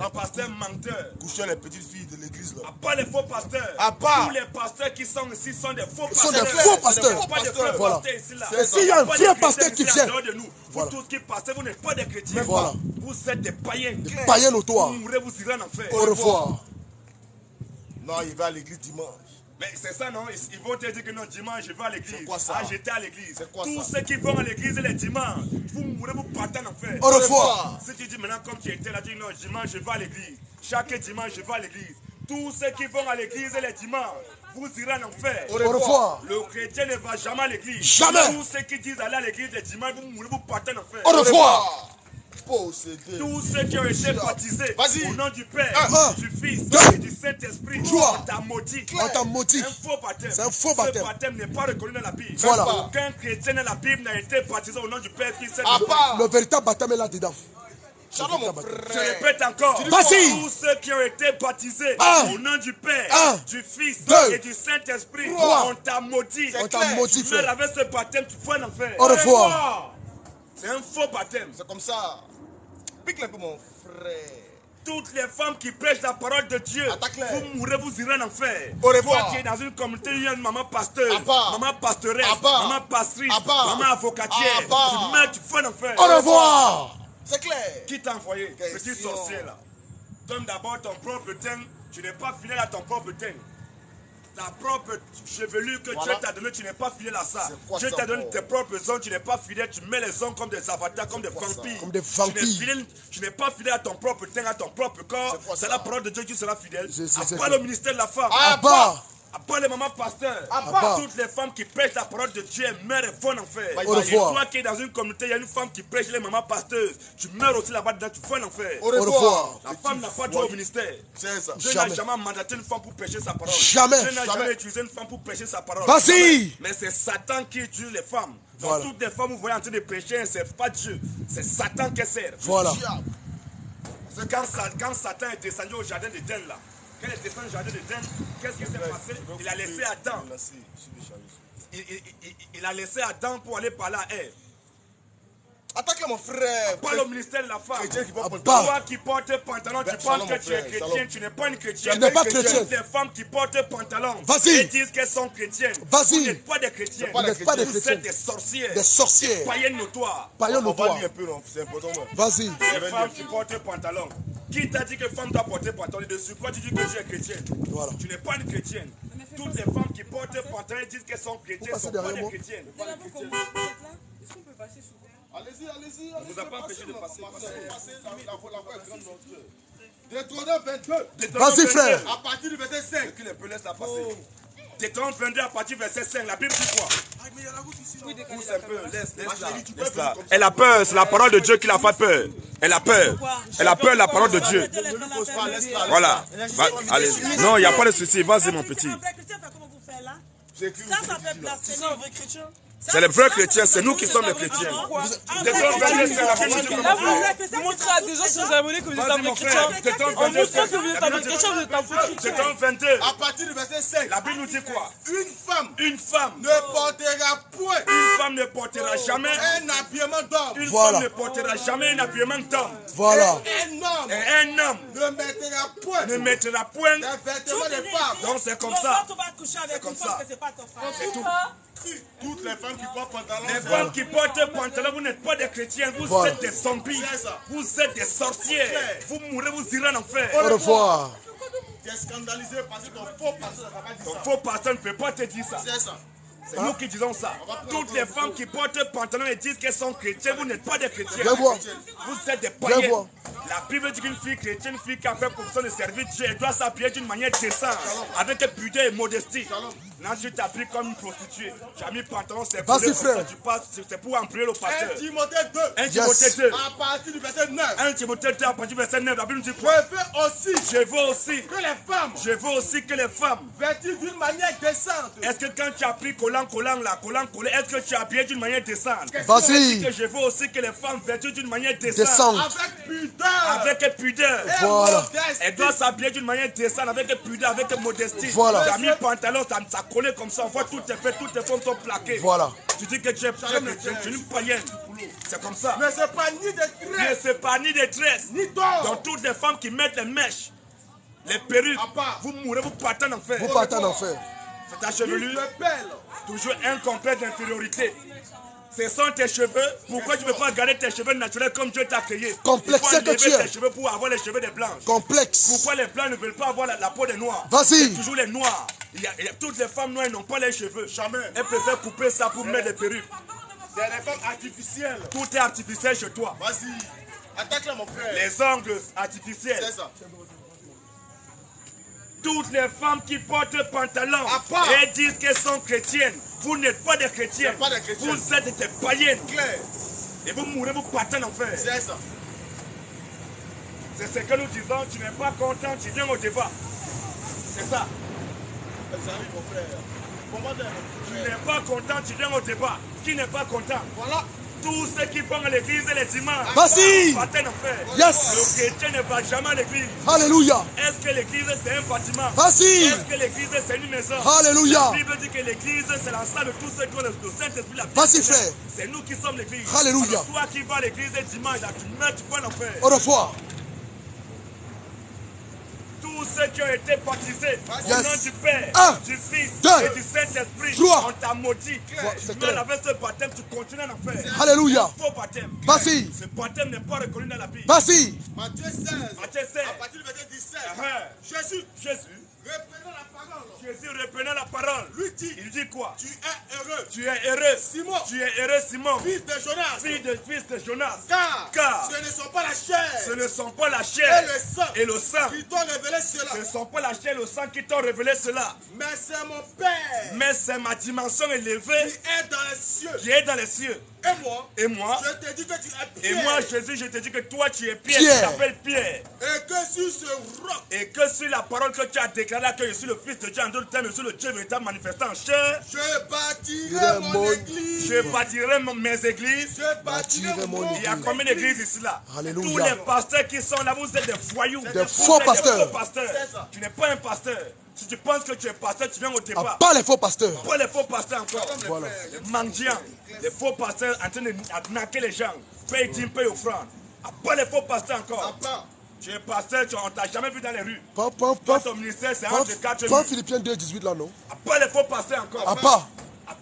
Un pasteur menteur. Coucher les petites filles de l'église là. Pas les faux pasteurs. Abba. Tous les pasteurs qui sont ici sont des faux sont pasteurs. des faux pasteurs. Pas des vrais Voilà. pasteurs ici là. Et s'il y a un Pas vrai des pasteur chrétiens qui ici vient. en dehors de nous. Vous Voilà. tous qui pasteurs, vous n'êtes pas des chrétiens. Voilà. Vous êtes des païens. Païens notoires. Vous mourrez, vous irez en enfer. Au revoir. Non, il va à l'église dimanche. Mais c'est ça, non? Ils vont te dire que non, dimanche, je vais à l'église. C'est quoi ça? Ah, j'étais à l'église. C'est quoi Tous ça? ceux qui vont à l'église les dimanches, vous mourrez, vous partez en enfer. Au revoir. Si tu dis maintenant, comme tu étais là, tu dis non, dimanche, je vais à l'église. Chaque dimanche, je vais à l'église. Tous ceux qui vont à l'église les dimanches, vous irez en enfer. Au revoir. Le chrétien ne va jamais à l'église. Jamais. Tous ceux qui disent aller à l'église les dimanches, vous mourrez, vous partez en enfer. Au revoir. Possédé. Tous ceux qui ont été baptisés Vas-y. au nom du Père, Un. du Fils Deux. et du Saint-Esprit, Trois. on t'a maudit. On t'a maudit. C'est un faux baptême. C'est un faux Ce baptême. baptême n'est pas reconnu dans la Bible. Voilà. Aucun chrétien dans la Bible n'a été baptisé au nom du Père, Fils et du Abba. Saint-Esprit. Le véritable baptême est là-dedans. Shalom mon Je frère. répète encore. Vas-y. Tous ceux qui ont été baptisés Un. au nom du Père, Un. du Fils Deux. et du Saint-Esprit, Trois. on t'a maudit. On t'a clair. maudit, Tu meurs frère. avec ce baptême, tu vas en enfer. Au revoir. C'est un faux baptême. C'est comme ça. Pique un peu mon frère. Toutes les femmes qui prêchent la parole de Dieu, Attaque-les. vous mourrez, vous irez en enfer. Au revoir. Toi qui es dans une communauté, il y a une maman pasteur, Abba. maman pastoresse, Abba. maman pastrice, Abba. maman avocatière. Abba. Tu meurs, tu vas en enfer. Au revoir. C'est clair. Qui t'a envoyé, petit Question. sorcier là? Donne d'abord ton propre teint. Tu n'es pas fidèle à ton propre teint. Ta propre chevelure que Voilà. Dieu t'a donnée, tu n'es pas fidèle à ça. C'est quoi Dieu ça t'a donné encore? tes propres ongles, tu n'es pas fidèle. Tu mets les ongles comme des avatars, comme des quoi ça? vampires. Comme des Tu n'es vampires. tu n'es pas fidèle à ton propre teint, à ton propre corps. C'est quoi C'est ça? la parole de Dieu qui sera fidèle. C'est Pas le ministère de la femme. Abba. Pas les mamans pasteurs. Abba. Toutes les femmes qui prêchent la parole de Dieu meurent et vont en enfer. Bye Au Et revoir. toi qui es dans une communauté, il y a une femme qui prêche les mamans pasteuses. Tu meurs aussi là-bas dedans, tu vas en enfer. Au revoir. revoir. La femme n'a pas droit au ministère. C'est ça. Dieu n'a Jamais. jamais mandaté une femme pour prêcher sa parole. Jamais. Dieu n'a Jamais. jamais utilisé une femme pour prêcher sa parole. Vas-y. Jamais. Mais c'est Satan qui utilise les femmes. Donc Voilà. toutes les femmes, vous voyez en train de prêcher, c'est pas Dieu. C'est Satan qui sert. Voilà. Diable. C'est quand Satan est descendu au jardin d'Éden là. Quand il est descendu au jardin d'Éden, qu'est-ce qui s'est passé? Il a laissé Adam. Il a laissé Adam pour aller parler à Ève. Attaque-le mon frère. Pas le ministère de la femme. Chrétien qui porte Abba. pantalon. Toi qui portes pantalon, tu Ben, penses shalom, que mon tu es frère, chrétien, shalom. tu n'es pas une chrétienne. Tu n'es pas chrétienne. Toutes les femmes qui portent pantalon, Vas-y. elles disent qu'elles sont chrétiennes. Vas-y. Vous n'êtes pas des chrétiennes. Vous n'êtes pas des Vous chrétiens. êtes des sorcières. Des sorcières. Païennes notoires. Païens On va notoires. lire un peu, non? C'est important. moi. Vas-y. Les femmes qui portent pantalon. Qui t'a dit que femme doit porter pantalon? Dessus, quoi tu dis que tu es chrétienne? Voilà. Tu n'es pas une chrétienne. Toutes les femmes qui portent pantalon disent qu'elles sont chrétiennes, Vous ne sont passez pas derrière des moi. chrétiennes. Voilà, vous, comme vous êtes là, est-ce qu'on peut passer sous terre? Allez-y, allez-y. On vous a pas empêché de passer. La voie est grande, non? Deutéronome 22. Vas-y, frère. À partir du verset 5. Qu'il peut laisser la passer. Deutéronome 22 à partir du verset 5. La Bible dit quoi? Pousse un peu, laisse-la. Elle a peur, c'est la parole de Dieu qui l'a fait peur. Elle a peur. Elle a peur de la parole de Dieu. Voilà. Allez. Non, il n'y a pas de souci. Vas-y, mon petit. Ça s'appelle blasphémie, un vrai chrétien. C'est les vrais chrétiens, c'est nous qui sommes les chrétiens. Là, vous montrez à des gens sur les abonnés que vous êtes un vrai chrétien. En montrant que vous êtes un vrai chrétien, vous êtes un vrai chrétien. Deutéronome 22. À partir du verset 5. La Bible nous dit quoi? Une femme ne portera point. Une femme ne portera jamais un habillement d'homme. Une femme ne portera jamais un habillement d'homme. Voilà. Un homme ne mettra point des vêtements de femme. Donc c'est comme ça. C'est comme ça. C'est tout. Toutes les femmes qui portent pantalon. Les femmes qui portent pantalon, vous n'êtes pas des chrétiens, vous êtes des zombies. Vous êtes des sorciers. Vous mourrez, vous irez en enfer. Au revoir. Tu es scandalisé parce que ton faux pasteur n'a pas dit ça. Ton faux pasteur ne peut pas te dire ça. C'est ça. C'est nous qui disons ça. Toutes les femmes qui portent pantalon et disent qu'elles sont chrétiennes, vous n'êtes pas des chrétiens. Viens voir. Vous êtes des païens. La Bible dit qu'une fille chrétienne, une fille qui a fait profession de servir Dieu, elle doit s'habiller d'une manière décente, avec pudeur et modestie. Non, je t'applique comme une prostituée. Tu as mis pantalon, c'est pour c'est pour employer le pasteur. 1 Timothée 2. 1 Timothée 2. À partir du verset 9. 1 Timothée 2 à partir du verset 9. La Bible nous dit quoi? Je veux aussi que les femmes vêtues d'une manière décente. Est-ce que quand tu as pris collant, est-ce que tu as habillé d'une manière décente? Vas-y. Je veux aussi que les femmes vêtues d'une manière décente. Avec pudeur. Voilà. Elle doit s'habiller d'une manière décente, avec pudeur, avec modestie. Voilà. Tu as mis le pantalon, ça collé comme ça. On voit toutes tes fesses, toutes tes femmes sont plaquées. Voilà. Tu dis que tu es une païenne. C'est comme ça. Mais c'est pas ni des tresses. Ni d'or. Donc toutes les femmes qui mettent les mèches, les perruques, vous mourrez, vous partez en enfer. Vous partez en enfer. C'est ta chevelure. Toujours un complexe d'infériorité. Ce sont tes cheveux. Pourquoi tu ne peux pas garder tes cheveux naturels comme Dieu t'a créé? Complexé que tu es. Tes cheveux pour avoir les cheveux des blanches. Complexe. Pourquoi les blancs ne veulent pas avoir la peau des noirs? Vas-y. C'est toujours les noirs. Toutes les femmes noires n'ont pas les cheveux. Jamais. Elles préfèrent couper ça pour mettre des perruques. C'est des femmes artificielles. Tout est artificiel chez toi. Vas-y. Attaque-la, mon frère. Les ongles artificiels. C'est ça. Toutes les femmes qui portent pantalon et disent qu'elles sont chrétiennes, vous n'êtes pas des chrétiennes. Vous êtes des païennes. Claire. Et vous mourrez, vous partez en enfer. C'est ça. C'est ce que nous disons. Tu n'es pas content, tu viens au débat. C'est ça. J'arrive, mon frère. Tu n'es pas content, tu viens au débat. Qui n'est pas content? Voilà. Tous ceux qui vont à l'église les dimanches. Vas-y. Partez en enfer. Yes. Le chrétien ne va jamais à l'église. Alléluia. Est-ce que l'église c'est un bâtiment? Vas-y. Est-ce que l'église c'est une maison? Alléluia. La Bible dit que l'église c'est l'ensemble de tous ceux qui ont le Saint-Esprit. Vas-y, frère. C'est nous qui sommes l'église. Alléluia. Alors, toi qui vas à l'église dimanche, là, tu meurs, tu vas en enfer. Au revoir. Tous ceux qui ont été baptisés au nom du Père, du Fils et du Saint-Esprit, on t'a maudit. Tu meurs avec ce baptême, tu continues en enfer. Alléluia. Faux baptême. Vas-y. Ce baptême n'est pas reconnu dans la Bible. Vas-y. Matthieu 16. Matthieu 16. À partir du verset 17. Jésus. Reprenons la parole. Jésus reprenant la parole. Lui dit. Il dit quoi? Tu es heureux. Tu es heureux. Simon. Tu es heureux, Simon. Fils de Jonas. Fils de Jonas. Car ce ne sont pas la chair. Ce ne sont pas la chair et le sang qui t'ont révélé cela. Ce ne sont pas la chair et le sang qui t'ont révélé cela. Mais c'est mon Père. Mais c'est ma dimension élevée qui est dans les cieux. Qui est dans les cieux. Et moi, je te dis que tu es Pierre. Et moi, Jésus, je te dis que toi, tu es Pierre. Tu t'appelles Pierre. Et que sur ce roc. Et que sur la parole que tu as déclarée, que je suis le Fils de Dieu, en d'autres termes, je suis le Dieu véritable manifesté en chair. Je bâtirai mon église. Je bâtirai mes églises. Je bâtirai mon église. Il y a combien d'églises ici là? Alléluia. Tous les pasteurs qui sont là, vous êtes des voyous. Des faux pasteurs. Tu n'es pas un pasteur. Si tu penses que tu es pasteur, tu viens au débat. Pas les faux pasteurs. Pas les faux pasteurs encore. Voilà. Les mendiants, les faux pasteurs en train de naquer les gens. Paye dîme, paye offrande. Pas les faux pasteurs encore. Tu es pasteur, on ne t'a jamais vu dans les rues. Ton ministère, c'est entre 4 pas Philippiens 2:18 là, non? Pas les faux pasteurs encore.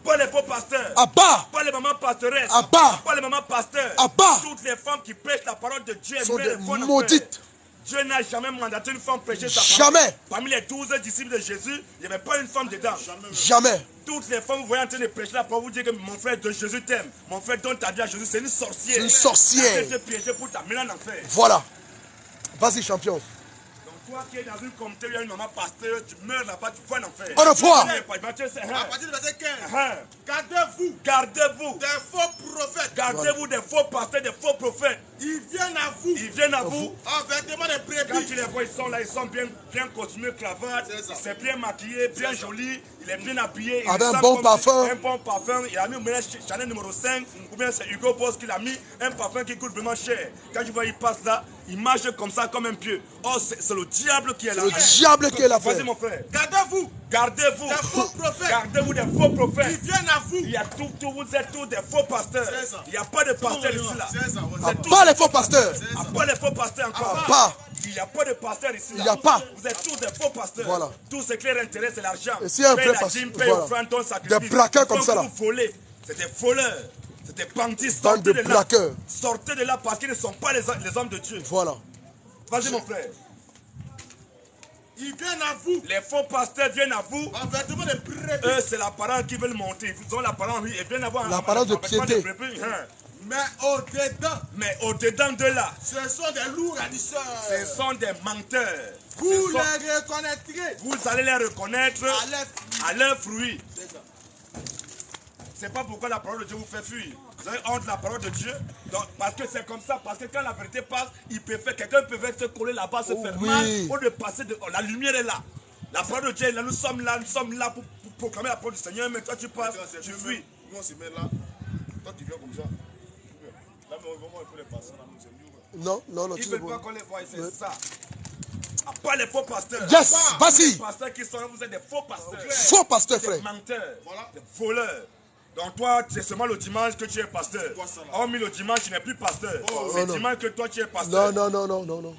Pas les faux pasteurs. Pas les mamans pastoresses. Pas les mamans pasteurs. Toutes les femmes qui prêchent la parole de Dieu sont des maudites. Dieu n'a jamais mandaté une femme prêcher sa parole. Jamais. Parmi les 12 disciples de Jésus, il n'y avait pas une femme dedans. Jamais. Toutes les femmes, vous voyez en train de prêcher la parole, vous dites que mon frère de Jésus t'aime. Mon frère donne ta vie à Jésus, c'est une sorcière. C'est une sorcière. Elle te piéger pour t'amener en enfer. Voilà. Vas-y, champion. Toi qui es dans une communauté où il y a une maman pasteur, tu meurs là-bas, tu vas en enfer. On le voit. À partir du verset 15. Gardez-vous. Des faux prophètes. Gardez-vous des faux pasteurs, des faux prophètes. Ils viennent à vous. Ils viennent à vous. En vêtements de Quand brebis. tu les vois, ils sont là, ils sont bien costumés, cravate, c'est bien maquillé, bien joli, il est bien habillé. Avec un bon parfum. Un bon parfum. Il a mis Chanel numéro 5, ou bien c'est Hugo Boss qui l'a mis, un parfum qui coûte vraiment cher. Quand tu vois, il passe là, il marche comme ça, comme un pieu. Oh, c'est le diable qui est là. Le diable qui est là. Vas-y, mon frère. Gardez-vous. Gardez-vous. Des faux prophètes. Gardez-vous des faux Ils prophètes. viennent à vous. Il y a vous êtes tous des faux pasteurs. C'est ça. Il n'y a pas de pasteur ici là. C'est ça. À part les faux pasteurs. À part les faux pasteurs encore. À part. Il n'y a pas de pasteur ici. Il n'y a pas. Vous êtes tous des faux pasteurs. Voilà. Tout ce qui leur intéresse, c'est l'argent. Et s'il y a un Paye vrai la pasteur, dîme, paye voilà. offrande, ton sacrifice. Des braqueurs comme Donc, ça, là. vous volez. C'est des voleurs. C'est des bandits. Bande Sortez de de là. braqueurs. Sortez de là parce qu'ils ne sont pas les hommes de Dieu. Voilà. Vas-y, mon frère. Ils viennent à vous. Les faux pasteurs viennent à vous. En vêtements de brebis. Eux, c'est l'apparence qu'ils veulent monter. Ils ont l'apparence, oui, et viennent avoir L'apparence de piété. Mais au-dedans, Mais au-dedans de là, ce sont des lourds radisseurs. ce sont des menteurs. Vous Ce sont- les reconnaîtrez Vous allez les reconnaître à l'air. à leurs fruits. C'est ça. C'est pas pourquoi la parole de Dieu vous fait fuir. Vous avez honte de la parole de Dieu. Donc, parce que c'est comme ça. Parce que quand la vérité passe, quelqu'un peut se coller là-bas, se faire oui. mal. Au lieu de passer, la lumière est là. La parole de Dieu est là. Nous sommes là pour proclamer la parole du Seigneur. Mais toi, tu passes, tu fuis. Nous, on se met là. Toi, tu viens comme ça. Là, mais vraiment, il faut les passer là. C'est mieux. Non, non, non. Ils Tu ne sais veulent pas pas. qu'on les voie. C'est ça. À part les faux pasteurs. Yes, À part vas-y. les pasteurs qui sont là, vous êtes des faux pasteurs. Faux pasteur, Des frère. menteurs, Voilà. des voleurs. Donc toi, c'est seulement le dimanche que tu es pasteur. quoi ça, là? Hormis le dimanche, tu n'es plus pasteur. Oh, c'est non. dimanche que toi, tu es pasteur. Non, non, non, non, non, non.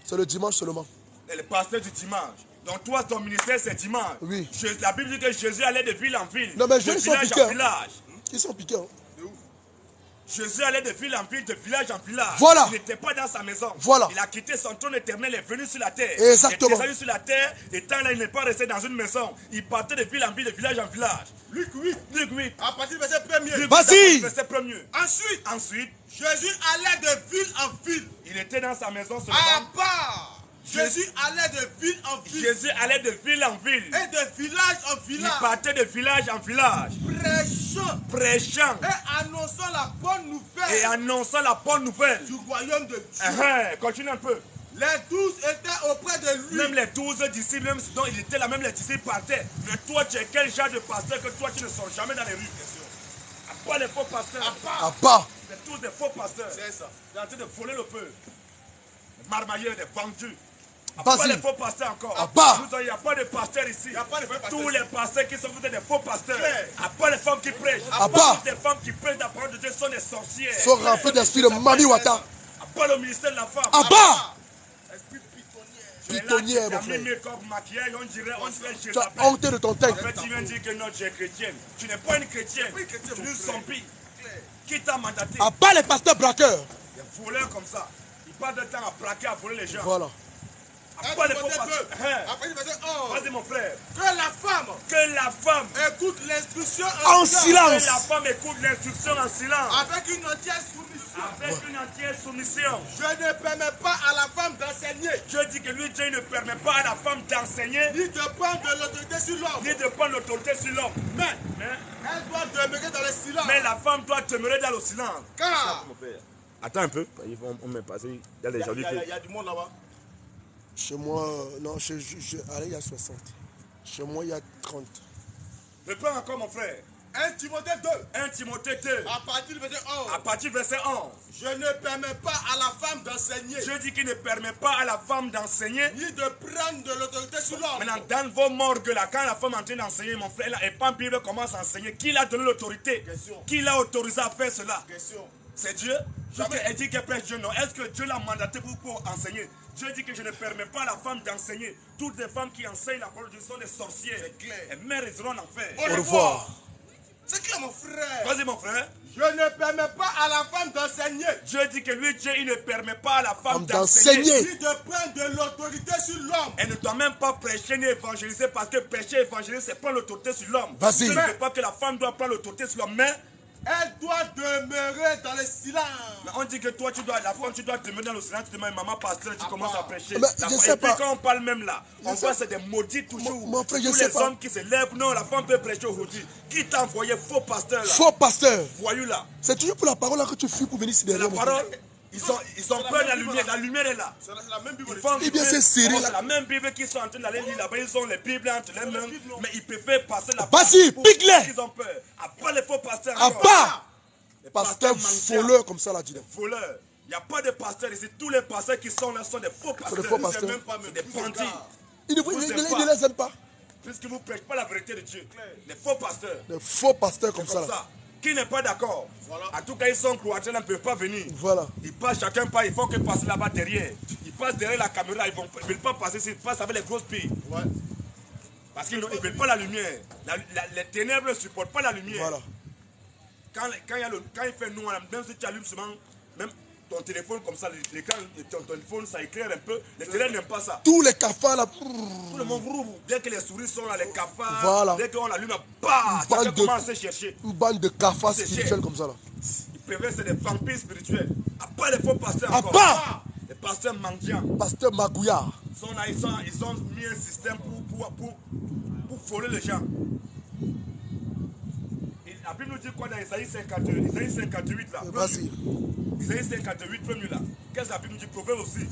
C'est le dimanche seulement. Et le pasteur du dimanche. Donc toi, ton ministère, c'est dimanche. Oui. La Bible dit que Jésus allait de ville en ville. Non, mais de Jésus sont village piqués, en hein. village. Ils sont piqués. Hein. Jésus allait de ville en ville, de village en village. Voilà. Il n'était pas dans sa maison. Voilà. Il a quitté son trône éternel, il est venu sur la terre. Exactement. Il est descendu sur la terre, étant là, il n'est pas resté dans une maison. Il partait de ville en ville, de village en village. Luc 8. Luc 8. À partir du verset 1er. Luc Vas-y. 8, verset 1er. Ensuite, Ensuite, Jésus allait de ville en ville. il était dans sa maison À seulement. part. Jésus allait de ville en ville. Jésus allait de ville en ville. Et de village en Il village. partait de village en village, Prêchant. prêchant Et annonçant la bonne nouvelle. et annonçant la bonne nouvelle. Du royaume de Dieu. Continue un peu. Les 12 étaient auprès de lui. Même les 12 disciples, même dont il était là, même les disciples partaient. Mais toi, tu es quel genre de pasteur que toi, tu ne sors jamais dans les rues? À part les faux pasteurs. À part. C'est tous des faux pasteurs. C'est ça. Tu es en train de voler le peuple. Des marmailleurs, des vendus. À Vas-y. part les faux pasteurs encore. À part. Il n'y a pas de pasteurs ici. a pas de vrais pasteurs Tous les pasteurs qui sont vous êtes des faux pasteurs. Claire. À part les femmes qui prêchent. À part. Toutes les femmes qui prêchent la parole de Dieu sont des sorcières. Ils sont remplis d'esprit de Mami Wata. À part le ministère de la femme. À part. Esprit pitonnier. Tu es là, Pitonnière, tu as mon mis frère. make-up, maquillage, on dirait je Tu as t'appelle. honte de ton texte. En fait, tu viens dire que non, tu es chrétienne. Tu n'es pas une chrétienne. pas une chrétienne, Tu es mon une frère. zombie. Qui t'a mandaté? À part les pasteurs braqueurs. Des voleurs comme ça. Ils passent de temps à plaquer, à voler les gens. Voilà. À part les faux Verset pasteurs. 2. Après, verset 11. Vas-y, mon frère. Que la femme Que la femme, écoute l'instruction En que silence. la femme écoute l'instruction en silence. avec une entière soumission. Avec une entière soumission. Je ne permets pas à la femme d'enseigner, Dieu dit que lui, Dieu ne permet pas à la femme d'enseigner, ni de prendre de l'autorité sur l'homme. ni de prendre l'autorité sur l'homme. Mais Mais, elle doit demeurer dans le silence. mais la femme doit demeurer dans le silence. Car Attends un peu. On met passer. Il y a des gens il y a du monde là-bas. Chez moi, non, allez, il y a 60. Chez moi, il y a 30. Reprends encore, mon frère. 1 Timothée 2. 1 Timothée 2. À partir du verset 11. À partir du verset 11. Je ne permets pas à la femme d'enseigner, Dieu dit qu'il ne permet pas à la femme d'enseigner. ni de prendre de l'autorité sur l'homme. Maintenant, dans vos morgues, là, quand la femme est en train d'enseigner, mon frère, là, et pas en Bible commence à enseigner, qui l'a donné l'autorité? Question. Qui l'a autorisé à faire cela? Question. C'est Dieu? Jamais. Elle dit qu'elle prêche Dieu, non. Est-ce que Dieu l'a mandaté pour enseigner? Dieu dit que je ne permets pas à la femme d'enseigner. Toutes les femmes qui enseignent la parole de Dieu sont des sorcières. C'est clair. Elles méritent en enfer. Au revoir. C'est clair, mon frère. Vas-y, mon frère. Je ne permets pas à la femme d'enseigner, Dieu dit que lui, Dieu, il ne permet pas à la femme Femme d'enseigner. d'enseigner. ni de prendre de l'autorité sur l'homme. Elle ne doit même pas prêcher ni évangéliser parce que prêcher et évangéliser, c'est prendre l'autorité sur l'homme. Vas-y. Je ne veux pas que la femme doit prendre l'autorité sur l'homme, mais Elle doit demeurer dans le silence. Mais on dit que toi, la femme, tu dois demeurer dans le silence. Tu demandes, maman pasteur, tu commences à prêcher. Mais je sais pas. Quand on parle même là, on voit c'est des maudits toujours. Mon frère, je tous sais les pas. hommes qui se lèvent, non, la femme peut prêcher aujourd'hui. Qui t'a envoyé faux pasteur là? Faux pasteur. Voyou là. C'est toujours pour la parole là que tu fuis pour venir ici C'est derrière. la parole. Ils ont peur de la lumière. La lumière est là. C'est la même Bible. Eh bien, c'est serré, là. C'est la même Bible qu'ils sont en train d'aller lire là-bas. Ils ont les Bibles entre les mains. Mais ils préfèrent passer la Vas-y, pique-les. Ils ont peur. À part les faux pasteurs. À encore. part Les pasteur mendiants, voleur comme ça là, dis-le. voleurs. Il n'y a pas de pasteurs ici. Tous les pasteurs qui sont là sont des faux pasteurs. des faux pasteurs. C'est des bandits. Il ne les aime pas. Puisqu'ils ne vous prêchent pas la vérité de Dieu. Les faux pasteurs. Des faux pasteurs comme ça Comme là. ça. Qui n'est pas d'accord? En tout cas, ils sont cloîtrés, ils ne peuvent pas venir. Voilà. Ils passent, chacun passe, il faut qu'ils passent là-bas derrière. Ils passent derrière la caméra, ils ne veulent pas passer ici, ils passent avec les grosses billes. Ouais. Parce qu'ils ne veulent pas la lumière. Les ténèbres ne supportent pas la lumière. Voilà. Quand il fait noir, même si tu allumes seulement, même ton téléphone comme ça, l'écran de ton téléphone, ça éclaire un peu. Les ténèbres n'aiment pas ça. Tous les cafards là. Tout le monde roule. Dès que les souris sont là, les cafards, Voilà. dès qu'on allume, bah, Une bande chacun de- commence à se chercher. Une bande de cafards C'est spirituels cher. comme ça là. Ils préfèrent, c'est des vampires spirituels. À part les faux pasteurs À encore. part Les pasteurs mendiants. pasteur Magouya. Sont là, ils ont mis un système pour voler les gens. Et la Bible nous dit quoi dans Isaïe 58 là? Vas-y. Isaïe 58 premier là. Qu'est-ce que la Bible nous dit? Proverbe aussi.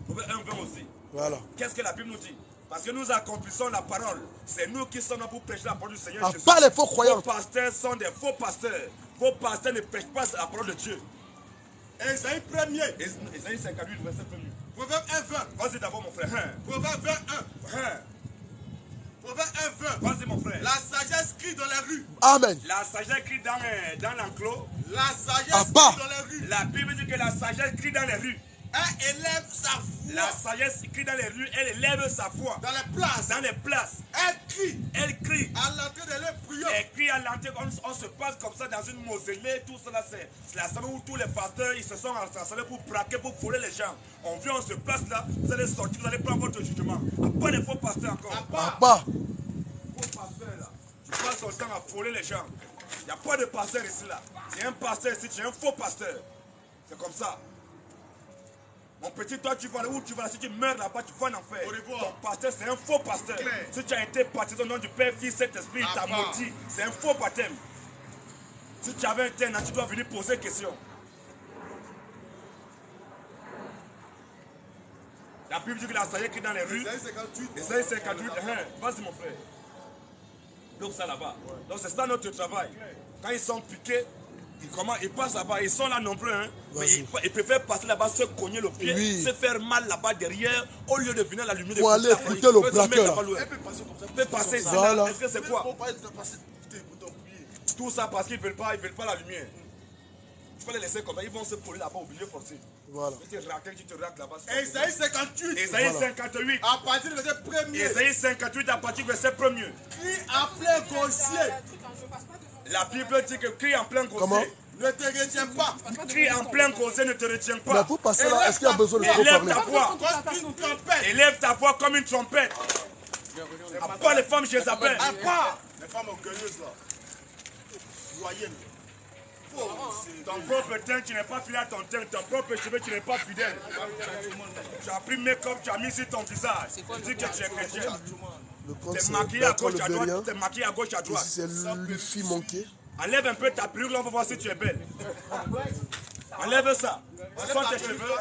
Proverbe 1, 20 aussi. Voilà. Qu'est-ce que la Bible nous dit? Parce que nous accomplissons la parole. C'est nous qui sommes là pour prêcher la parole du Seigneur À Jésus. part les faux croyants. Vos pasteurs sont des faux pasteurs. Vos pasteurs ne prêchent pas la parole de Dieu. Esaïe 1er. Isaïe 58, verset 1. Proverbe 1, 20. Vas-y d'abord mon frère. Proverbe 21. Proverbe 1, 20. Vas-y mon frère. La sagesse crie dans les rues. Amen. La sagesse crie dans l'enclos. La sagesse À crie part. dans les rues. La Bible dit que la sagesse crie dans les rues. Elle élève sa voix La sagesse crie dans les rues, elle élève sa voix. dans les places. Dans les places, Elle crie elle crie. à l'entrée de leur prière. Elle crie à l'entrée, on se passe comme ça dans une mausolée, tout cela c'est la salle où tous les pasteurs ils se sont rassemblés pour braquer, pour voler les gens. On vient, on se place là, vous allez sortir, vous allez prendre votre jugement. À part les faux pasteurs encore. À part. Faux pasteurs là, tu passes ton temps à voler les gens. Il n'y a pas de pasteur ici là. Tu es un pasteur ici, tu es un faux pasteur. C'est comme ça. Mon petit, toi, tu vas là où tu vas là. Si tu meurs là-bas, tu vas en enfer. Ton pasteur, c'est un faux pasteur. Si tu as été baptisé au nom du Père, Fils, Saint-Esprit, il t'a maudit. C'est un faux baptême. Si tu avais un terrain, tu dois venir poser question. La Bible dit que la sagesse crie dans les rues. Esaïe 58. Esaïe 58. Vas-y, mon frère. Donc, ça là-bas. Donc, c'est ça notre travail. Quand ils sont piqués, ils passent là-bas, ils sont là nombreux, hein, mais ils préfèrent passer là-bas, se cogner le pied, Oui. se faire mal là-bas derrière, au lieu de venir à la lumière de Pour aller Christ. écouter le Ils peuvent se mettre braqueur, là-bas là. loin. Ils peuvent passer ici, Voilà. là. Est-ce que c'est quoi? Faut pas être passé pour ton prier. Tout ça parce qu'ils ne veulent pas la lumière. Il faut les laisser comme ça, ils vont se coller là-bas, obligés forcer. Voilà. Tu te raques, tu te raques là-bas. Esaïe 58. Esaïe Voilà. 58. À partir du verset 1er. Esaïe 58 à partir du verset 1er. Crie à plein gosier. La Bible dit que crie en plein Comment? gosier. Ne te retiens pas. Crie en plein gosier, ne te retiens Mais pas. pour passer là, est-ce qu'il y a besoin de trop Élève parler? ta voix. Comme une trompette. Élève ta voix comme une trompette. À part les femmes Jézabel. À part les femmes orgueilleuses là. Voyez. Ton propre teint, tu n'es pas fidèle à ton teint. Ton propre cheveu, tu n'es pas fidèle. Tu as pris make-up, tu as mis sur ton visage. Tu dis que tu es chrétien. Le compte Tu es c'est maquillé à Bertrand gauche, le à droite. Bérien. Tu es maquillé à gauche, à droite. Ici c'est Luffy manqué. Enlève un peu ta perruque, là, on va voir si tu es belle. Enlève ça. Ce sont tes cheveux.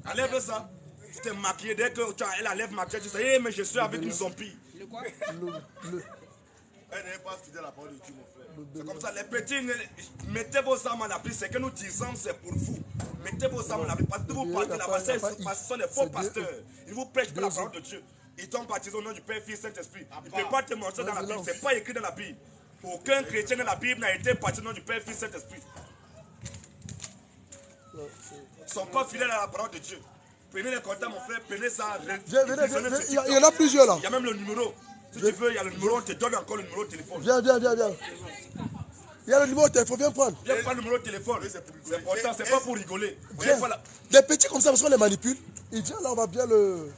Enlève ça. Tu t'es maquillé. Dès que elle enlève maquillage, tu dis, hey, mais je suis avec une zombie. Le- Elle n'est pas fidèle à la parole de Dieu, mon frère. C'est comme ça, les petits, mettez vos âmes en appui. Ce que nous disons, c'est pour vous. Mettez vos âmes en appui. Parce que vous partez là-bas, ce sont des faux pasteurs. Ils vous prêchent pas la parole de Dieu. Ils t'ont baptisé au nom du Père, Fils, Saint-Esprit. Ils ne peuvent pas te montrer dans la Bible. Ce n'est pas écrit dans la Bible. Aucun chrétien dans la Bible n'a été baptisé au nom du Père, Fils, Saint-Esprit. Ils ne sont pas fidèles à la parole de Dieu. Prenez les contacts, mon frère, prenez ça. Viens, il y en a plusieurs là. Il y a même le numéro. Si tu veux, il y a le numéro, on te donne encore le numéro de téléphone. Viens. Il y a le numéro de téléphone, viens prendre. Il n'y a pas le numéro de téléphone. C'est important, c'est pas pour rigoler. Viens. Des petits comme ça, parce qu'on les manipule. Il vient là, on va bien le.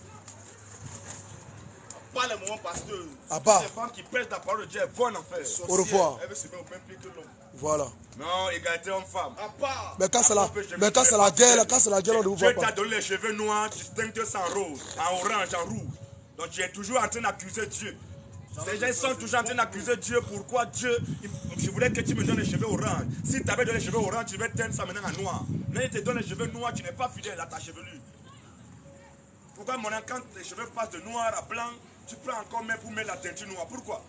pas les moments pasteur. À part. Les femmes qui prêchent la parole de Dieu vont en enfer. Au revoir. Elle veut se mettre au même pied que l'homme. Voilà. Non, égalité homme-femme. À part. Mais quand c'est la guerre, on ne vous voit Dieu pas. t'a donné les cheveux noirs, tu teins ça en rose, en orange, en rouge. Donc tu es toujours en train d'accuser Dieu. Ces gens sont toujours en train d'accuser Dieu. Pourquoi Dieu, je voulais que tu me donnes les cheveux orange. Si tu avais donné les cheveux orange, tu devais teindre ça maintenant en noir. Mais il te donne les cheveux noirs, tu n'es pas fidèle à ta chevelure. Pourquoi mon enfant, quand les cheveux passent de noir à blanc, tu prends encore même pour mettre la teinture noire? Pourquoi?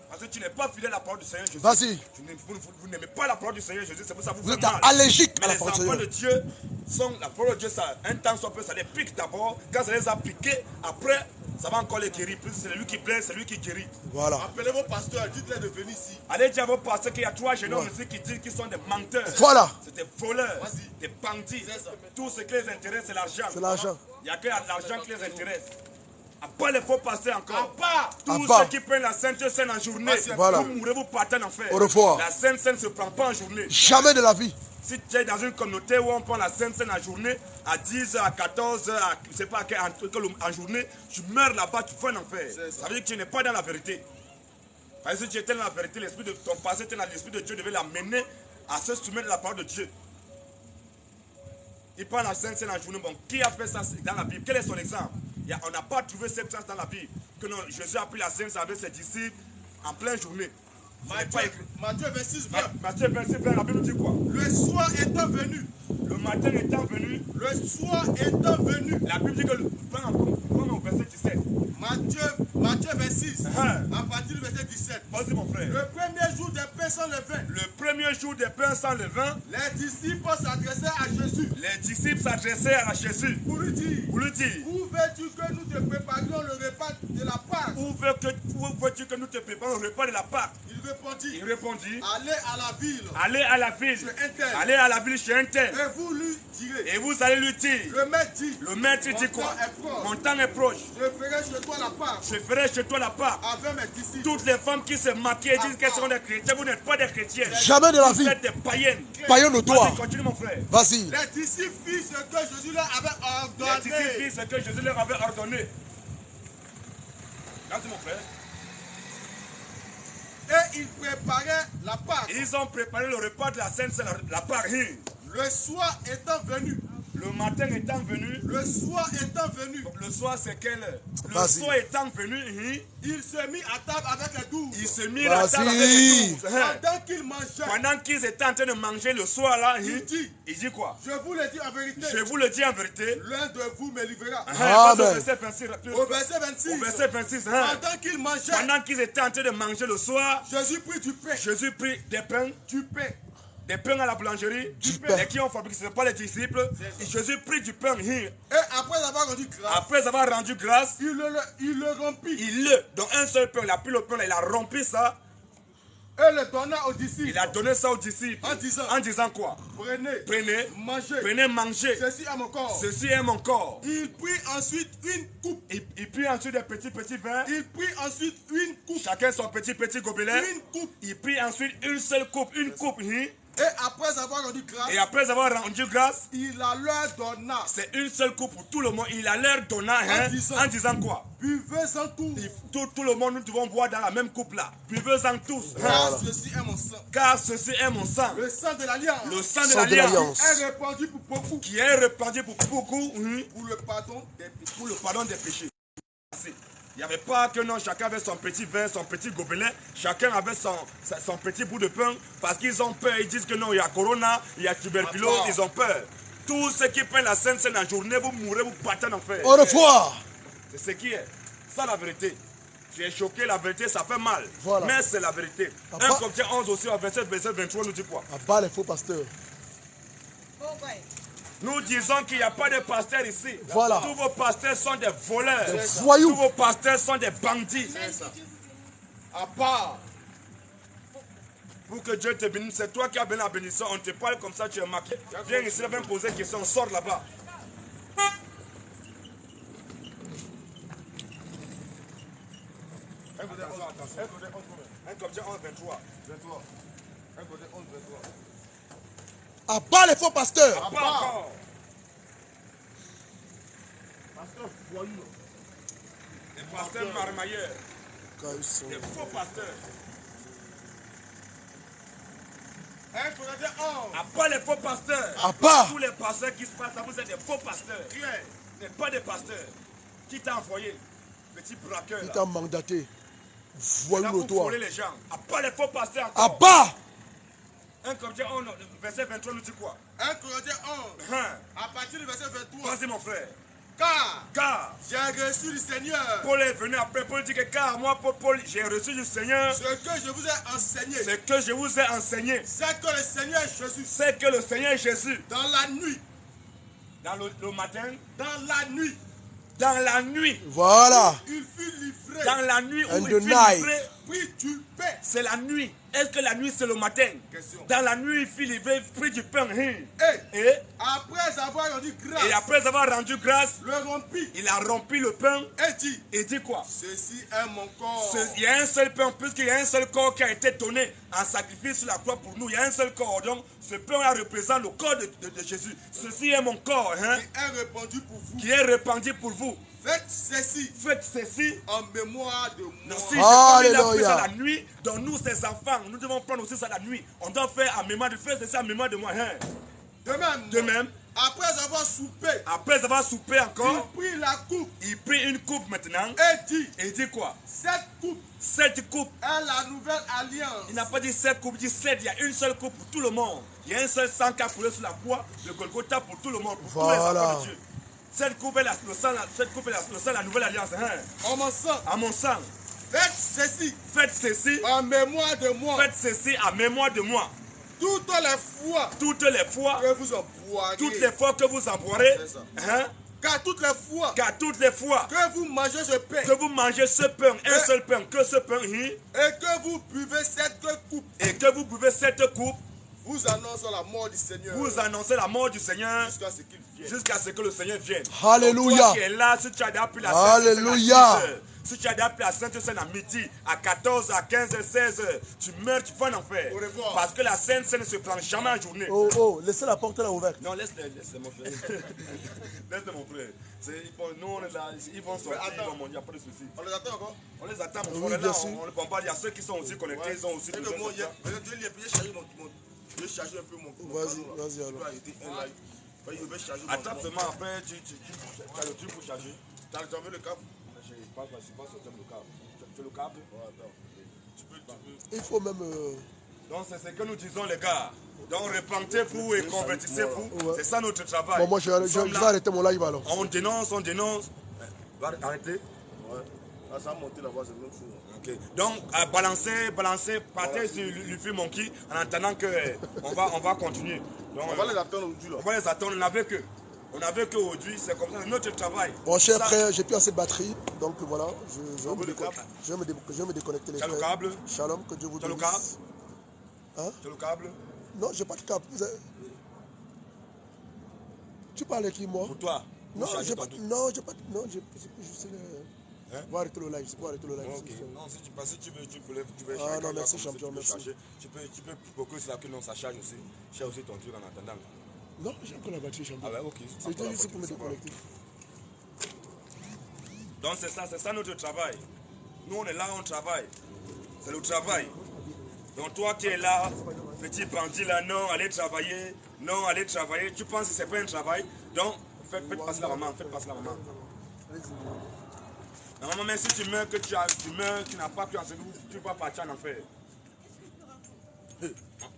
Parce que tu n'es pas fidèle à la parole du Seigneur Jésus. Vas-y. Vous n'aimez pas la parole du Seigneur Jésus, c'est pour ça que vous Vous faites êtes mal. allergique à Mais la les parole du enfants de Seigneur. Dieu sont la parole de Dieu, ça, un temps soit peu, ça les pique d'abord. Quand ça les a piqués, après, ça va encore les guérir. Plus c'est lui qui plaît, c'est lui qui guérit. Voilà. Appelez vos pasteurs, dites-leur de venir ici. Allez dire à vos pasteurs qu'il y a 3 jeunes hommes ici qui disent qu'ils sont des menteurs. Voilà. C'est des voleurs, des bandits. Tout ce qui les intéresse, c'est l'argent. C'est l'argent. Il n'y a que l'argent qui les intéresse. À part les faux pasteurs encore. À part. Tous À part. ceux qui prennent la sainte scène en journée, Voilà. vous mourrez, vous partez en enfer. Au revoir. La sainte scène ne se prend pas en journée. Jamais de la vie. Si tu es dans une communauté où on prend la sainte scène en journée, à 10h, à 14h, à, je ne sais pas, en journée, tu meurs là-bas, tu fais un enfer. Ça veut dire que tu n'es pas dans la vérité. Parce que si tu étais dans la vérité, l'esprit de ton passé était dans l'esprit de Dieu, devait l'amener à se soumettre à la parole de Dieu. Il prend la sainte scène en journée. Bon, qui a fait ça dans la Bible? Quel est son exemple? On n'a pas trouvé cette chose dans la Bible. Que non, Jésus a pris la sainte scène avec ses disciples en pleine journée. Matthieu 26, 20. Matthieu 26, 20, la Bible dit quoi? Le soir étant venu. Le matin étant venu. Le soir étant venu. La Bible dit que prends au verset 17. Matthieu 26, Hein? à partir du verset 17. Vas-y mon frère. Le premier jour des pains sans levain, Le premier jour des pains sans levain, les disciples s'adressaient à Jésus les disciples s'adressaient à Jésus pour lui dire, pour lui dire, où veux-tu que nous te préparions le repas de la Pâque? où veux-tu que nous te préparions le repas de la Pâque? Il répondit, Il répondit, allez à la ville, allez à la ville, chez un tel, allez à la ville chez un tel, et vous lui direz, et vous allez lui dire, le maître dit, le maître dit quoi? Mon temps est proche, je ferai chez toi la Pâque je ferai chez toi la Pâque. avec mes disciples. Toutes les femmes qui se maquillent et disent qu'elles sont des chrétiens, vous n'êtes pas des chrétiens. Jamais de la Vous vie. êtes des païennes. Païen notoire. Vas-y, continue mon frère. Vas-y. Les disciples firent ce que Jésus leur avait Les disciples ordonné. firent ce que Jésus leur avait ordonné. Vas-y mon frère. Et ils préparaient la Pâque. Ils ont préparé le repas de la Sainte Seine, la Pâque. Le soir étant venu, Le matin étant venu, le soir étant venu, le soir c'est quelle heure? Le Vas-y. soir étant venu, il se mit à table avec les 12. ils se mirent à table avec Vas-y. les 12. Pendant qu'ils mangeaient, Pendant qu'ils étaient en train de manger le soir là, il dit, il dit quoi? je vous le dis en vérité, Je vous le dis en vérité. l'un de vous me livrera. Passe au Amen. verset 26. Au verset 26, Au verset 26. pendant qu'ils mangeaient, Pendant qu'ils étaient en train de manger le soir, Jésus prit du pain, Jésus prit des pains, des pains à la boulangerie, pain. et qui ont fabriqué, ce n'est pas les disciples. Et Jésus prit du pain, et après avoir rendu grâce, après avoir rendu grâce, il le rompit donc un seul pain, il a pris le pain, il a rompu ça, et le donna aux disciples il a donné ça aux disciples. en disant, Quoi? prenez, Prenez, mangez. ceci est mon corps. Ceci est mon corps. Il prit ensuite une coupe. Il prit ensuite des petits verres. Il prit ensuite une coupe. Chacun son petit gobelet. Une coupe. Il prit ensuite une seule coupe, Et après avoir rendu grâce, Et après avoir rendu grâce, il la leur donna. c'est une seule coupe pour tout le monde. Il a leur donné en disant quoi? Buvez-en tous. Tout le monde, nous devons boire dans la même coupe là. Buvez-en tous. Car ceci est mon sang. Car ceci est mon sang. Le sang de l'alliance. Le sang Sang de de l'alliance. l'alliance. Est répandu pour beaucoup. Qui est répandu pour beaucoup. Pour le pardon des péchés. Pour le pardon des péchés. Il n'y avait pas que non, chacun avait son petit verre, son petit gobelet, chacun avait son petit bout de pain, parce qu'ils ont peur, ils disent que non, il y a corona, il y a tuberculose, ils ont peur. Tous ceux qui prennent la Sainte Seine en journée, vous mourrez, vous partez en enfer. Au revoir. C'est ce qui est. Ça la vérité. Tu es choqué, la vérité, ça fait mal. Voilà. Mais c'est la vérité. Papa. 1 Corinthiens 11 aussi, au verset 23, nous dit quoi? À bas les faux pasteurs. Nous disons qu'il n'y a pas de pasteurs ici. Voilà. Tous vos pasteurs sont des voleurs. Des voyous. Tous vos pasteurs sont des bandits. À part. Pour que Dieu te bénisse, c'est toi qui as béni la bénédiction. On te parle comme ça, tu es marqué. Viens ici, viens me poser une question, sors là-bas. Attention. 1 Corinthiens 11, 23. À bas les faux pasteurs. Pas encore. Pasteur voyou. Les pasteurs marmailleurs. Des faux pasteurs. À part les faux pasteurs. À part. Tous les pasteurs qui se passent, vous êtes des faux pasteurs. Mais pas des pasteurs. Qui t'a envoyé? Petit braqueur. Qui t'a mandaté? Là pour voler les gens. À part les faux pasteurs encore. À part. 1 Corinthiens 11, verset 23 nous dit quoi? 1 Corinthiens 11, à partir du verset 23. Vas-y mon frère. Car j'ai reçu du Seigneur. Paul est venu après Paul dit que car moi, Paul, j'ai reçu du Seigneur. Ce que je vous ai enseigné. Ce que je vous ai enseigné. C'est que le Seigneur Jésus. C'est que le Seigneur Jésus. Dans la nuit. Dans le matin. Dans la nuit. Dans la nuit. Voilà. Il fut livré. Dans la nuit où And il the fut night. livré. Pris du pain. C'est la nuit. Est-ce que la nuit c'est le matin? Question. Dans la nuit il fut livré, pris du pain. Et après avoir rendu grâce. Et après avoir rendu grâce. Le rompit. Il a rompu le pain. Et dit quoi? Ceci est mon corps. Il y a un seul pain, puisqu'il y a un seul corps qui a été donné en sacrifice sur la croix pour nous. Il y a un seul corps. Donc, ce pain représente le corps de Jésus. Ceci est mon corps. Qui est répandu pour vous. Qui est répandu pour vous. Faites ceci en mémoire de moi. Donc, si il a pris ça la nuit, donc nous, ses enfants, nous devons prendre aussi ça la nuit. On doit faire en mémoire de faire ceci en mémoire de moi. De même, après avoir soupé encore, il prit la coupe. Il prit une coupe maintenant. Et dit quoi? Cette coupe est la nouvelle alliance. Il n'a pas dit cette coupe, il dit cette. Il y a une seule coupe pour tout le monde. Il y a un seul sang qui a coulé sur la croix, le Golgotha pour tout le monde, pour tous les enfants de Dieu. Cette coupe est le sang de la nouvelle alliance. À mon sang. Faites ceci. En mémoire de moi. Faites ceci en mémoire de moi. Toutes les fois que vous en boirez. Toutes les fois que vous en boirez. Car toutes les fois que vous mangez ce pain. Que vous mangez ce pain. Un seul pain. Que ce pain. Et que vous buvez cette coupe. Vous annoncez la mort du Seigneur. Vous annoncez la mort du Seigneur. Jusqu'à ce qu'il vienne. Jusqu'à ce que le Seigneur vienne. Alléluia. Toi qui es là, si tu as appelé la Alléluia. Si tu as appelé la Sainte Seine à midi, à 14, à 15, 16 heures, tu meurs, tu vas en enfer. Parce que la Sainte Seine ne se prend jamais en journée. Oh, laissez la porte là ouverte. Non, laisse mon frère. Laisse mon frère. Nous, on est là, ils vont sortir, ils vont manger, il n'y a pas de souci. On les attend encore? On les attend, mon frère. Là, on les bombarde. Il y a ceux qui sont aussi connectés, ils ont aussi besoin de ça. Je vais charger un peu mon Vas-y alors. Je vais charger mon attends seulement après, tu as le truc pour charger. Tu as enlevé le câble? Je ne sais pas sortir le câble. Tu as le câble? Il faut même... Donc c'est ce que nous disons les gars. Donc repentez-vous et convertissez-vous. C'est ça notre travail. Bon, moi je vais arrêter mon live alors. On dénonce. Va arrêter. Ouais. Ah, ça a monté là-bas, c'est même fou. Okay. Donc balancez, partez sur l'Ufi Monkey en attendant que on va continuer. Donc, on va les attendre aujourd'hui là. On va les attendre, on n'avait qu'aujourd'hui, c'est comme ça notre travail. Bon cher frère, j'ai plus assez de batterie, donc voilà, je vais me déconnecter les frères. Tu as le câble? Shalom, que Dieu vous bénisse. Tu as le câble? Hein? Tu as le câble? Non, j'ai pas de câble. Tu parles avec qui, moi? Pour toi? Non, j'ai pas. Non, j'ai pas. Non, j'ai juste. On va arrêter le live. C'est pour arrêter le live. Ok. Non, si tu veux, tu peux charger. Ah non, merci champion, merci. Tu peux beaucoup cela que non, ça charge aussi. Charge aussi ton truc en attendant. Non, j'ai encore la batterie champion. Ah ouais, ok. C'était juste pour me déconnecter. Donc c'est ça notre travail. Nous on est là, on travaille. C'est le travail. Donc toi qui es là, petit bandit là, non, allez travailler. Non, allez travailler. Tu penses que c'est pas un travail? Donc faites passer la maman, faites passer la maman. Maman, même si tu meurs, tu n'as pas pu enseigner, tu vas partir en enfer.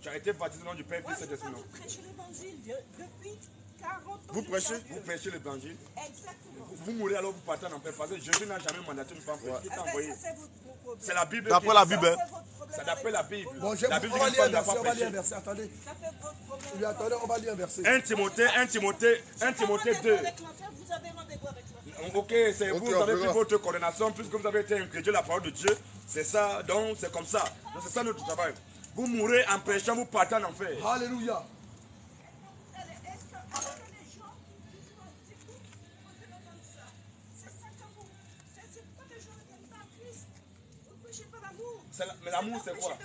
Tu as été baptisé dans du Père, Fils et Saint-Esprit. Vous prêchez l'évangile depuis 40 ans. Vous prêchez l'évangile. Exactement. Vous mourrez alors vous partez en enfer. Parce que Jésus n'a jamais mandaté une femme. Qui t'a envoyé? C'est la Bible. D'après la Bible. C'est d'après la Bible. Bon, la Bible on va dit lire n'a pas on va lire un prêché. verset. Attendez. Attendez, on va lire un verset. 1 Timothée 2. Vous avez rendez-vous avec la Ok, c'est vous avez pris votre condamnation puisque vous avez été incrédule à la parole de Dieu. C'est ça, donc c'est comme ça. Donc c'est ça notre travail. Vous mourrez en péchant, vous partez en enfer. Alléluia. Mais l'amour c'est quoi?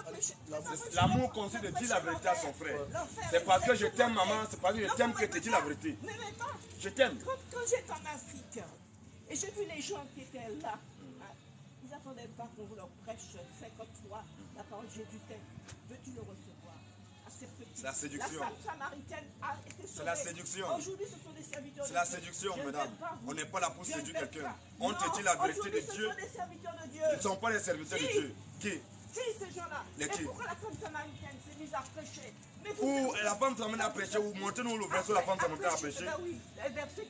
L'amour consiste de dire la vérité à son frère. C'est parce que je t'aime maman, c'est parce que je t'aime que tu dis la vérité. Je t'aime. Quand j'étais en Afrique, et j'ai vu les gens qui étaient là, n'attendaient pas qu'on leur prêche 50 fois la parole de Jésus t'aime. Veux-tu le recevoir? Accepte-tu? C'est la séduction. La femme samaritaine a été sauvée. C'est la séduction. Aujourd'hui, ce sont des serviteurs de C'est la Dieu. séduction, Je ne madame. vais pas vous- On n'est pas là pour je ne séduire vais quelqu'un. pas. On te Non, dit la vérité de aujourd'hui, Dieu. Ce sont des serviteurs de Dieu. Ils ne sont pas les serviteurs de Si. Dieu. Qui? Si, ces gens-là. Les Mais qui? pourquoi la femme samaritaine s'est mise à prêcher? Mais vous Ou savez- la femme s'amène à prêcher, ou montez-nous le verset, la femme s'amène à prêcher. Ben oui, le verset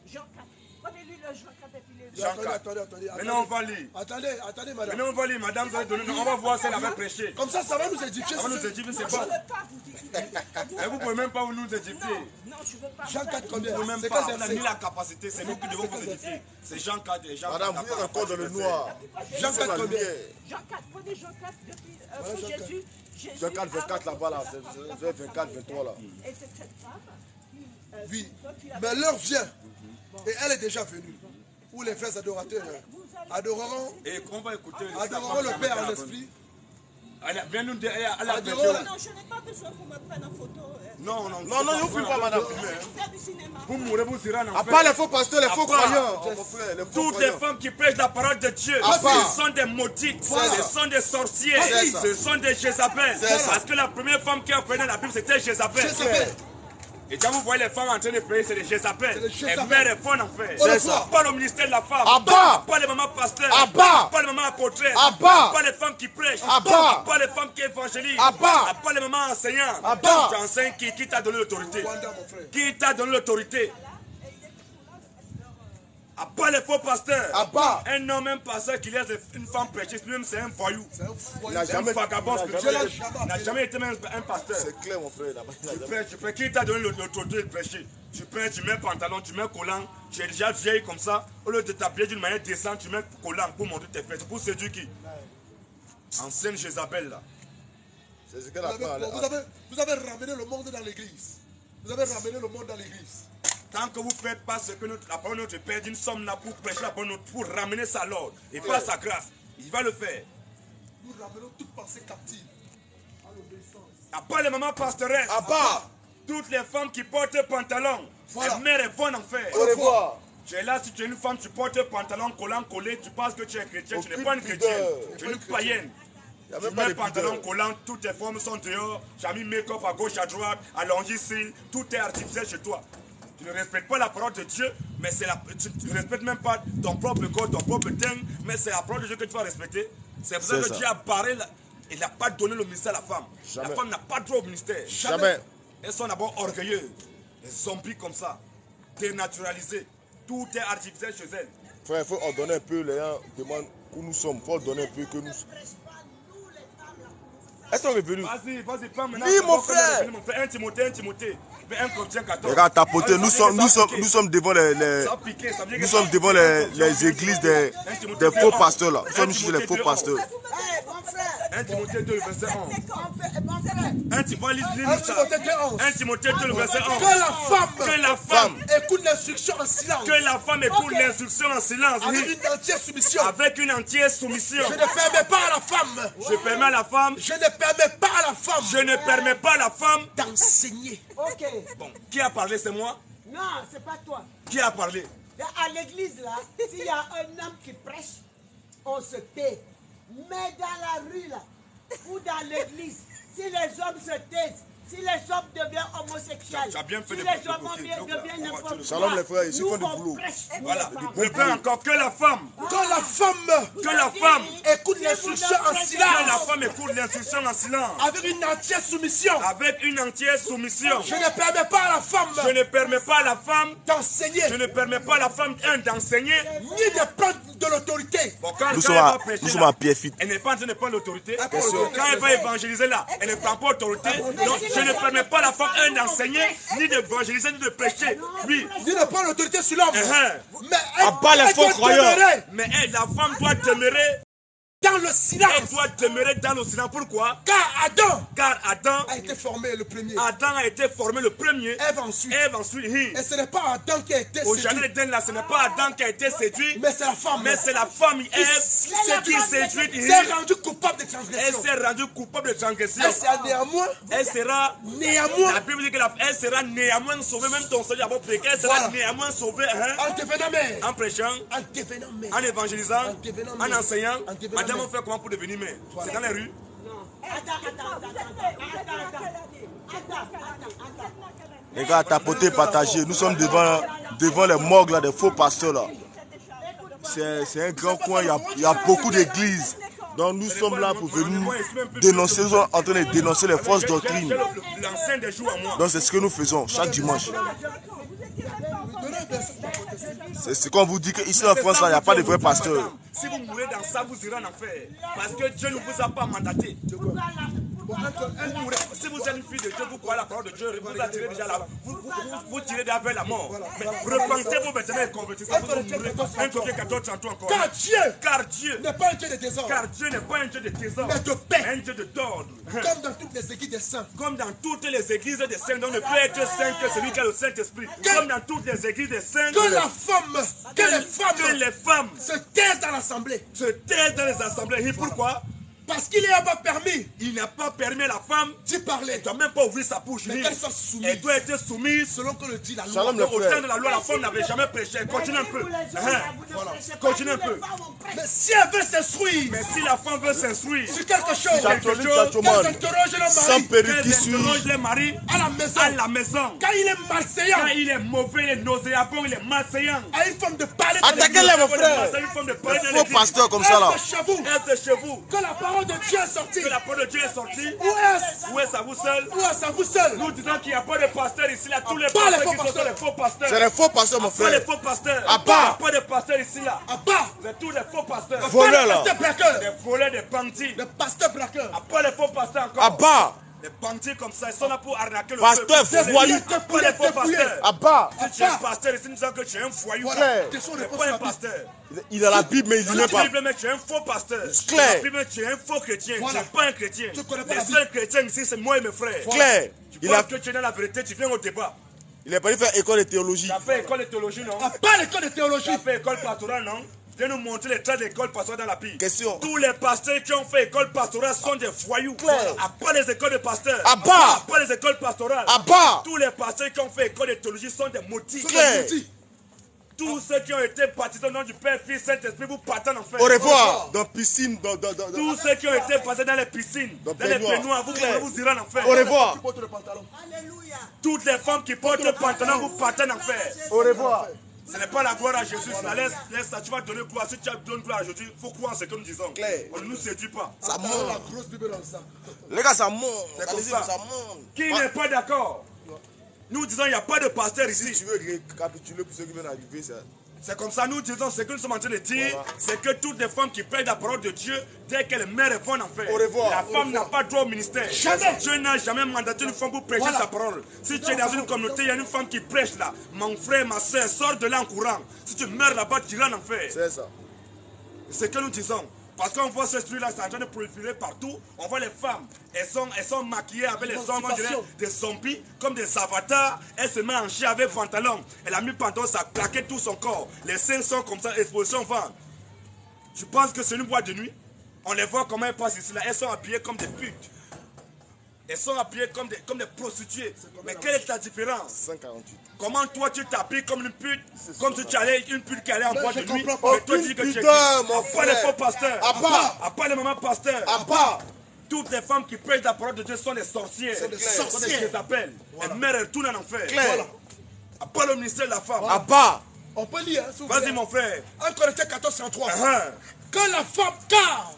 Jean 4. Prenez-lui le Jean 4 et puis les Jean Attendez, 4. attendez. Maintenant, on va lire. Attendez, madame. Maintenant, on va lire. Madame, vous allez donner. On va voir si elle avait prêché. Comme ça va nous édifier. Ça va nous édifier, c'est Non, bon. je ne veux pas vous dire. Et vous ne pouvez même pas nous édifier. Non, je ne veux pas. Jean 4 combien? Vous ne pouvez même C'est pas. quel On a verset? ni la capacité. C'est nous qui devons vous édifier. C'est Jean 4 et Jean 4. Madame, vous êtes encore dans le noir. Jean 4 la combien? lumière. Jean 4, prenez Jean 4 depuis Voilà, pour Jean 4. Jésus. Jésus Jean 4, 24 a là-bas, là. rencontré C'est la femme 24, 23 là. Et c'est cette femme qui. Oui. toi, tu l'as- Mais l'heure vient. Et elle est déjà venue. Où les frères adorateurs adoreront, Et on va écouter. adoreront le Père en esprit. Viens nous dire. Elle a Adorons prêché. la- Non, je n'ai pas besoin qu'on me prenne en photo. Non, non, Non, ne vous pas, madame. Je vais faire du cinéma. Vous mourrez, vous irez en À enfer. part les faux pasteurs, les faux À part- croyants. Oh, mon frère, les faux Toutes les croyants. femmes qui prêchent la parole de Dieu, À part- ce sont des maudites, Voilà. ce sont des sorcières, C'est ça. ce sont des Jézabel. C'est ça. Parce que la première femme qui a prêché dans la Bible, c'était Jézabel. Jézabel. Et quand vous voyez les femmes en train de prier, c'est des Jézabel. C'est des Jézabel. Et mère est bonne en fait. C'est ça. Pas le ministère de la femme. À part- Pas les mamans pasteurs. À part- Pas les mamans apôtresses. À part- Pas les femmes qui prêchent. À part- Pas les femmes qui évangélisent. À part- Pas les mamans enseignantes. À part- Tu enseignes qui t'a donné l'autorité? Wanda, mon frère. Qui t'a donné l'autorité? À part les faux pasteurs. À part- Un homme, un pasteur qui laisse une femme prêcher, lui-même c'est un voyou. C'est un Il foyer. n'a C'est un jamais- vagabond il n'a spirituel. jamais- Il n'a jamais été même un pasteur. C'est clair, mon frère. Tu prêches. Qui t'a donné l'autorité de prêcher? Tu prêches, tu mets pantalon, tu mets collant. Tu es déjà vieille comme ça. Au lieu de t'habiller d'une manière décente, tu mets collant pour montrer tes fesses. Pour séduire qui? Ancienne Jézabel là. C'est ce qu'elle Vous a avez, vous avez ramené le monde dans l'église. Vous avez ramené le monde dans l'église. Tant que vous ne faites pas ce que la parole de notre Père dit, nous sommes là pour prêcher la parole de notre, pour ramener sa l'ordre et pas sa grâce. Il va le faire. Nous ramenons toute pensée captive à l'obéissance. À part les mamans pastoresses. À part- Toutes les femmes qui portent pantalon. Voilà. Les mères vont en faire. Au revoir. Tu es là, si tu es une femme, tu portes pantalon collant collé, tu penses que tu es chrétien, tu n'es Aucune pas une chrétienne, pudeur. tu es une païenne. Il y a Tu même pas mets de pantalon pudeur. collant, toutes tes formes sont dehors, tu as mis make-up à gauche, à droite, allongé cils, tout est artificiel chez toi. Tu ne respectes pas la parole de Dieu, mais tu ne respectes même pas ton propre corps, ton propre teint, mais c'est la parole de Dieu que tu vas respecter. C'est pour ça C'est que ça. Dieu a barré, il n'a pas donné le ministère à la femme. Jamais. La femme n'a pas droit au ministère. Jamais. Elles sont d'abord orgueilleuses, des zombies comme ça, dénaturalisées. Tout est artificiel chez elles. Frère, il faut ordonner un peu, les gens demandent où nous sommes. Il faut ordonner un peu que nous. Est-ce qu'on est venu? Vas-y, parle maintenant. Oui, C'est mon bon, frère. mon frère. 1 Timothée. 1 Corinthiens 14. Regarde, tapoter. Ça Nous veut sommes, dire nous sommes devant les, Ça a piqué, ça veut dire nous que sommes ça- devant les églises des faux pasteurs là. Nous sommes chez les faux pasteurs. Mon frère, 1 Timothée 2, verset 11. mon frère, 1 Timothée 2, 1 Timothée 2:11. 1 Timothée 2, verset 11. Que la femme Que la femme, écoute l'instruction en silence. que la femme écoute l'instruction en silence. Avec Oui. une entière soumission. Avec une entière soumission. Je ne permets pas à la femme. Je permets à la femme, Je ne permets pas à la femme je ne permets pas à la femme. d'enseigner. ok. Bon, qui a parlé, c'est moi? Non, c'est pas toi. Qui a parlé? À l'église, là, s'il y a un homme qui prêche, on se tait. Mais dans la rue, là, ou dans l'église, si les hommes se taisent, si les hommes deviennent homosexuels, Tu as bien fait si de les bloquer. hommes Donc, deviennent on va- n'importe quoi, Shalom, les frères, ici, nous, font du on boulot. prêche pour Voilà. les femmes. Reprends encore. Que la femme, Que la femme que la femme, écoute l'instruction en que la silence. femme écoute l'instruction en silence. Avec une entière soumission. Avec une entière soumission. Je ne permets pas à la femme Je ne permets pas à la femme, d'enseigner, je ne permets pas à la femme, d'enseigner. ni de prendre de l'autorité. Bon, quand Nous elle va sommes prêcher à là, Pierrefitte. elle n'est pas en train de prendre l'autorité. Bien sûr. Quand elle va évangéliser là, elle ne prend pas l'autorité. Donc, je ne permets pas à la femme, d'enseigner, ni d'évangéliser, ni de prêcher. Oui. Ni de prendre l'autorité sur l'homme. Uh-huh. Mais À part les elle faux doit croyants. demeurer Mais elle, la femme doit demeurer dans le silence. Elle doit demeurer dans le silence. Pourquoi? Car Adam a été formé le premier. Adam a été formé le premier. Ève ensuite. Et ce n'est pas Adam qui a été au séduit. jardin d'Éden, là, ce n'est pas Adam qui a été séduit. Mais c'est la femme. Mais c'est la femme Ève qui séduit. Elle s'est rendue coupable de transgression. Elle s'est rendue coupable de transgression. Elle sera néanmoins. La Bible dit qu'elle sera néanmoins sauvée. Même ton Seigneur a prédit qu'elle sera néanmoins sauvée. En devenant mère. En prêchant. En devenant mère. En évangélisant. En enseignant. En Madame, on fait comment pour devenir mère? C'est dans les rues. Les gars, tapoter, partager. Nous sommes devant les morgues là, des faux pasteurs là. C'est un grand coin, il y a beaucoup d'églises. Donc nous sommes là pour venir dénoncer, nous sommes en train de dénoncer les fausses doctrines. Donc c'est ce que nous faisons chaque dimanche. C'est ce qu'on vous dit qu'ici en France, il n'y a pas de vrais pasteurs. Si vous mourrez dans ça, vous irez en enfer. Parce que Dieu ne vous a pas mandaté. Si vous êtes une fille de Dieu, vous croyez la parole de Dieu, vous attirez déjà là. Vous tirez déjà vers la mort. Mais repentez-vous maintenant et convertissez. Vous mourrez. 1 Corinthiens 14, 32 encore. Car Dieu n'est pas un Dieu de désordre. Car Dieu n'est pas un Dieu de désordre. Mais de paix. Un Dieu d'ordre. Comme dans toutes les églises des saints. Comme dans toutes les églises des saints, dont ne peut être saint que celui qui a le Saint-Esprit. Comme dans toutes les églises des saints. Que les femmes se taisent dans l'assemblée. Se taisent dans les assemblées. Et pourquoi? Parce qu'il n'a pas permis. Il n'a pas permis à la femme d'y parler. Elle ne doit même pas ouvrir sa bouche. Mais qu'elle soit soumise. Elle doit être soumise. Selon que le dit la loi. Shalom, au temps de la loi, la femme n'avait jamais prêché. Continue un peu. Continue un peu. Mais si elle veut s'instruire. Mais si la femme veut s'instruire. Sur quelque chose. Qu'elle s'interroge le mari. À la maison. Quand il est malséant. Quand il est mauvais, il est nauséabond, il est malséant. À une femme de parler. Attaquez-les, mon frère. Faux pasteur comme ça là. Reste chez vous. Que la parole de Dieu est sortie. Que la parole de Dieu est sortie. Où est-ce à vous seul? Où est-ce à vous seul? Nous disons qu'il n'y a pas de pasteur ici là. Tous les pasteurs qui sont les faux pasteurs. C'est les faux pasteurs, mon frère. Pas les faux pasteurs. À part. Pas de pasteurs ici là. À part. C'est tous les faux pasteurs. Voleurs là. Des voleurs, des bandits. Des pasteurs braqueurs. À part les faux pasteurs encore. À part. Les bandits comme ça, ils sont là pour arnaquer le pasteur voyou. Pas les faux pasteurs. À part. Si tu es un pasteur ici, nous disons que tu es un voyou. Tu pas un pasteur. Il a la Bible, mais il dit même pas. Mais tu es un faux pasteur. Claire. La Bible, tu es un faux chrétien. Tu n'es pas un chrétien. Les seuls chrétiens ici, c'est moi et mes frères. Claire. Tu penses que tu es dans la vérité, tu viens au débat. Il n'est pas allé faire école de théologie. Tu as fait école de théologie, non? Pas l'école de théologie. Tu as fait école pastorale, non? Viens nous montrer les traits d'école pastorale dans la Bible. Question. Tous les pasteurs qui ont fait école pastorale sont des voyous. À part les écoles de pasteurs. À part. À part les écoles pastorales. À part. Tous les pasteurs qui ont fait école de théologie sont des maudits. Tous ceux qui ont été baptisés au nom du Père, Fils, Saint-Esprit, vous partez en enfer. Au revoir. Dans piscine, tous ceux qui ont été baptisés dans les piscines, dans les baignoires, vous irez en enfer. Au revoir. Alléluia. Toutes les femmes qui portent le pantalon, vous partez en enfer. Au revoir. Ce n'est pas la gloire à Jésus, laisse ça, tu vas donner gloire. Si tu donnes gloire à Jésus, il faut croire en ce que nous disons. On ne nous séduit pas. Ça monte. La grosse Bible dans ça. Les gars, ça monte. C'est comme ça. Qui n'est pas d'accord? Nous disons qu'il n'y a pas de pasteur ici. Si tu veux récapituler pour ceux qui viennent arriver, c'est comme ça, nous disons ce que nous sommes en train de dire, c'est que toutes les femmes qui prêchent la parole de Dieu, dès qu'elles meurent, elles vont en enfer. La femme n'a pas droit au ministère. Dieu n'a jamais mandaté une femme pour prêcher sa parole. Si tu es dans une communauté, il y a une femme qui prêche là. Mon frère, ma soeur, sors de là en courant. Si tu meurs là-bas, tu iras en enfer. C'est ça. C'est ce que nous disons. Parce qu'on voit ce esprit-là, c'est en train de proliférer partout. On voit les femmes, elles sont maquillées avec les ongles, on dirait des zombies, comme des avatars. Elle se met en chien avec pantalon. Elle a mis pantalon, ça a claqué tout son corps. Les seins sont comme ça, exposition ventre. Tu penses que c'est une boîte de nuit? On les voit comment elles passent ici, là. Elles sont habillées comme des putes. Elles sont habillées comme des prostituées. Mais quelle est la différence? 148. Comment toi tu t'habilles comme une pute, comme si tu allais une pute qui allait en boîte de nuit, mais toi tu dis que tu es pas les faux pasteurs, à part les mamans pasteurs, toutes les femmes qui prêchent la parole de Dieu sont des sorcières, sont des appellent. Elles meurent, elles tournent en enfer. À part le ministère de la femme. On peut lire, vas-y mon frère. 1 Corinthiens 14, 103. Que la femme, car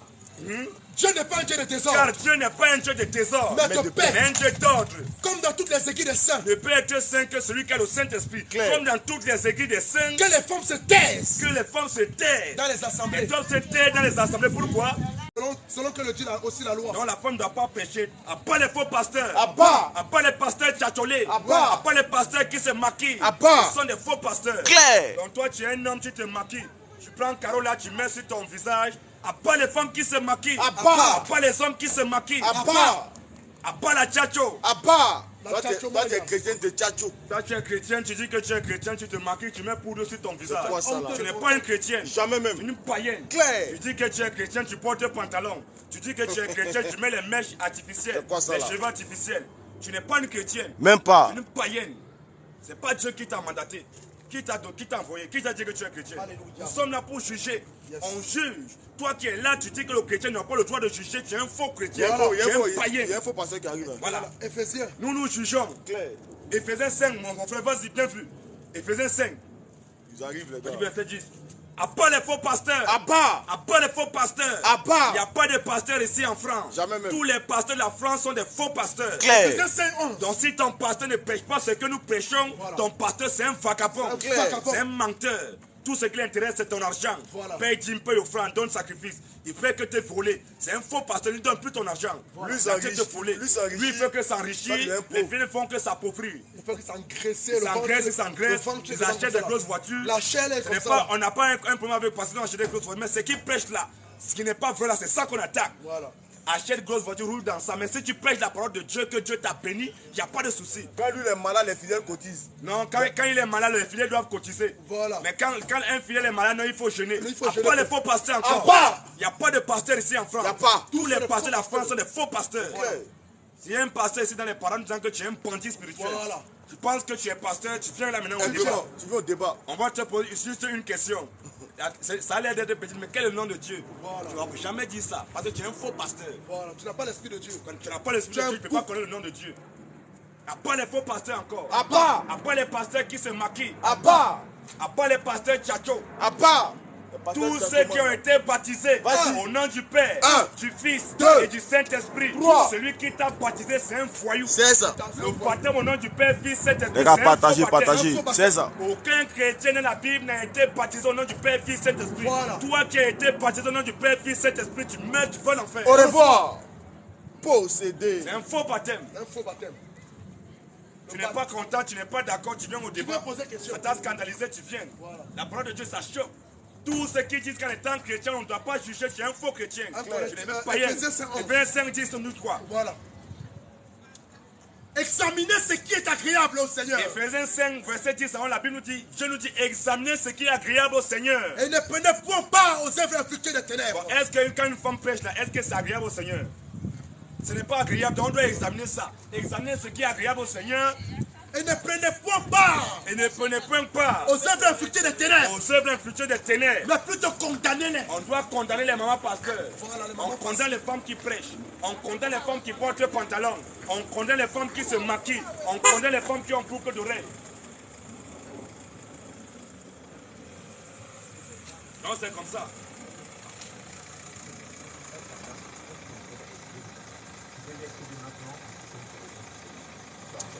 Dieu n'est pas un Dieu de désordre. Car Dieu n'est pas un Dieu de désordre, mais de paix. Mais un Dieu d'ordre. Comme dans toutes les églises des saints. Ne peut être saint que celui qui a le Saint-Esprit. Comme dans toutes les églises des saints. Que les femmes se taisent. Que les femmes se taisent. Dans les assemblées. Elles doivent se taire dans les assemblées. Pourquoi? Selon que le dit aussi la loi. Non, la femme ne doit pas pécher. À part les faux pasteurs. À part les pasteurs tchatcholés. À part les pasteurs qui se maquillent. À part. Ce sont des faux pasteurs. Claire. Donc toi, tu es un homme, tu te maquilles. Tu prends Caro là, tu mets sur ton visage. À part les femmes qui se maquillent. À part les hommes qui se maquillent. À part la tchatcho. À part. Toi, tu es chrétien de tchatcho. Toi, tu es chrétien, tu dis que tu es chrétien, tu te maquilles, tu mets poudre sur ton visage. Quoi, ça, là? Tu n'es pas une chrétienne. Jamais même. Tu es une païenne. Claire. Tu dis que tu es chrétien, tu portes un pantalon. Tu dis que tu es chrétien, tu mets les mèches artificielles. Quoi, ça, les là? cheveux artificiels. Tu n'es pas une chrétienne. Même pas. Tu es une païenne. C'est pas Dieu qui t'a mandaté. Qui t'a envoyé? Qui t'a dit que tu es chrétien? Nous sommes là pour juger. On juge. Toi qui es là, tu dis que le chrétien n'a pas le droit de juger. Tu es un faux chrétien. Tu es un païen. Il y a un faux pasteur qui arrive. Voilà. Éphésiens. Nous jugeons. Claire. Éphésiens 5, mon frère, vas-y, bien vu. Éphésiens 5. Ils arrivent, les gars. Verset 10. À part les faux pasteurs. À part. À part les faux pasteurs. À part. Il n'y a pas de pasteurs ici en France. Jamais même. Tous les pasteurs de la France sont des faux pasteurs. Claire. Éphésiens 5, 11. Donc si ton pasteur ne prêche pas ce que nous prêchons, ton pasteur c'est un vagabond. C'est un menteur. Tout ce qui l'intéresse, c'est ton argent. Paye dîme, paye offrande, donne sacrifice. Il fait que te voler. C'est un faux pasteur, il ne donne plus ton argent. Lui, il fait que s'enrichir. Les filles ne font que s'appauvrir. Il faut que s'engraisser. Il s'engraisse. Ils achètent des grosses voitures. La chaîne est comme ça. On n'a pas un problème avec le pasteur d'acheter des grosses voitures. Mais ce qui prêche là, ce qui n'est pas vrai là, c'est ça qu'on attaque. Voilà. Achète grosse voiture, roule dans ça. Mais si tu prêches la parole de Dieu, que Dieu t'a béni, il n'y a pas de souci. Quand lui il est malade, les fidèles cotisent. Non, quand il est malade, les fidèles doivent cotiser. Voilà. Mais quand un fidèle est malade, non, il faut jeûner. Il faut à jeûner. part les faux pasteurs encore. À part. Il n'y a pas de pasteur ici en France. Il n'y a pas. Tous les pasteurs de la France sont des faux pasteurs. Voilà. S'il y a un pasteur ici dans les parents disant que tu es un bandit spirituel, Voilà. tu penses que tu es pasteur, tu viens là maintenant au Tu débat. veux au débat. On va te poser juste une question. Ça a l'air d'être petit, mais quel est le nom de Dieu? Voilà. Tu ne vas jamais dire ça, parce que tu es un faux pasteur. Voilà. Tu n'as pas l'esprit de Dieu. Quand tu n'as pas l'esprit de Dieu, tu ne peux pas connaître le nom de Dieu. À part les faux pasteurs encore. À part. À part les pasteurs qui se maquillent. À part. À part les pasteurs tchatcho. À part. Tous ceux qui ont été baptisés Vas-y. au nom du Père, Un. du Fils Deux. et du Saint-Esprit. Trois. Celui qui t'a baptisé, c'est un voyou. C'est ça. Le baptême au nom du Père, Fils, Saint-Esprit. Les gars, c'est un faux partagez. baptême. C'est ça. Aucun chrétien dans la Bible n'a été baptisé au nom du Père, Fils, Saint-Esprit. Voilà. Toi qui as été baptisé au nom du Père, Fils, Saint-Esprit, tu meurs, tu vas en enfer. Au revoir. Possédé. C'est un faux baptême. Un faux baptême. Tu n'es pas content, tu n'es pas d'accord, tu viens au débat. viens poser question. Ça t'a scandalisé, tu viens. Voilà. La parole de Dieu, ça choque. Tous ceux qui disent qu'en étant chrétien, on ne doit pas juger, tu es un faux chrétien. Tu n'es même païen. Éphésiens 5, 11. Éphésiens 5, 10, nous quoi? Voilà. Examinez ce qui est agréable au Seigneur. Éphésiens 5, verset 10, la Bible nous dit, Dieu nous dit, examinez ce qui est agréable au Seigneur. Et ne prenez point part aux œuvres infructueuses des ténèbres. Bon, est-ce que quand une femme prêche là, est-ce que c'est agréable au Seigneur? Ce n'est pas agréable, donc on doit examiner ça. Examiner ce qui est agréable au Seigneur. Et ne prenez point part Et ne prenez point part aux œuvres infructueuses des ténèbres. aux œuvres infructueuses des ténèbres. Mais plutôt condamnez-les. On doit condamner les mamans pasteurs. Voilà, les On mamans condamne les femmes qui prêchent. On condamne les femmes qui portent le pantalon. On condamne les femmes qui se maquillent. On condamne les femmes qui ont boucle d'oreilles. Non, c'est comme ça.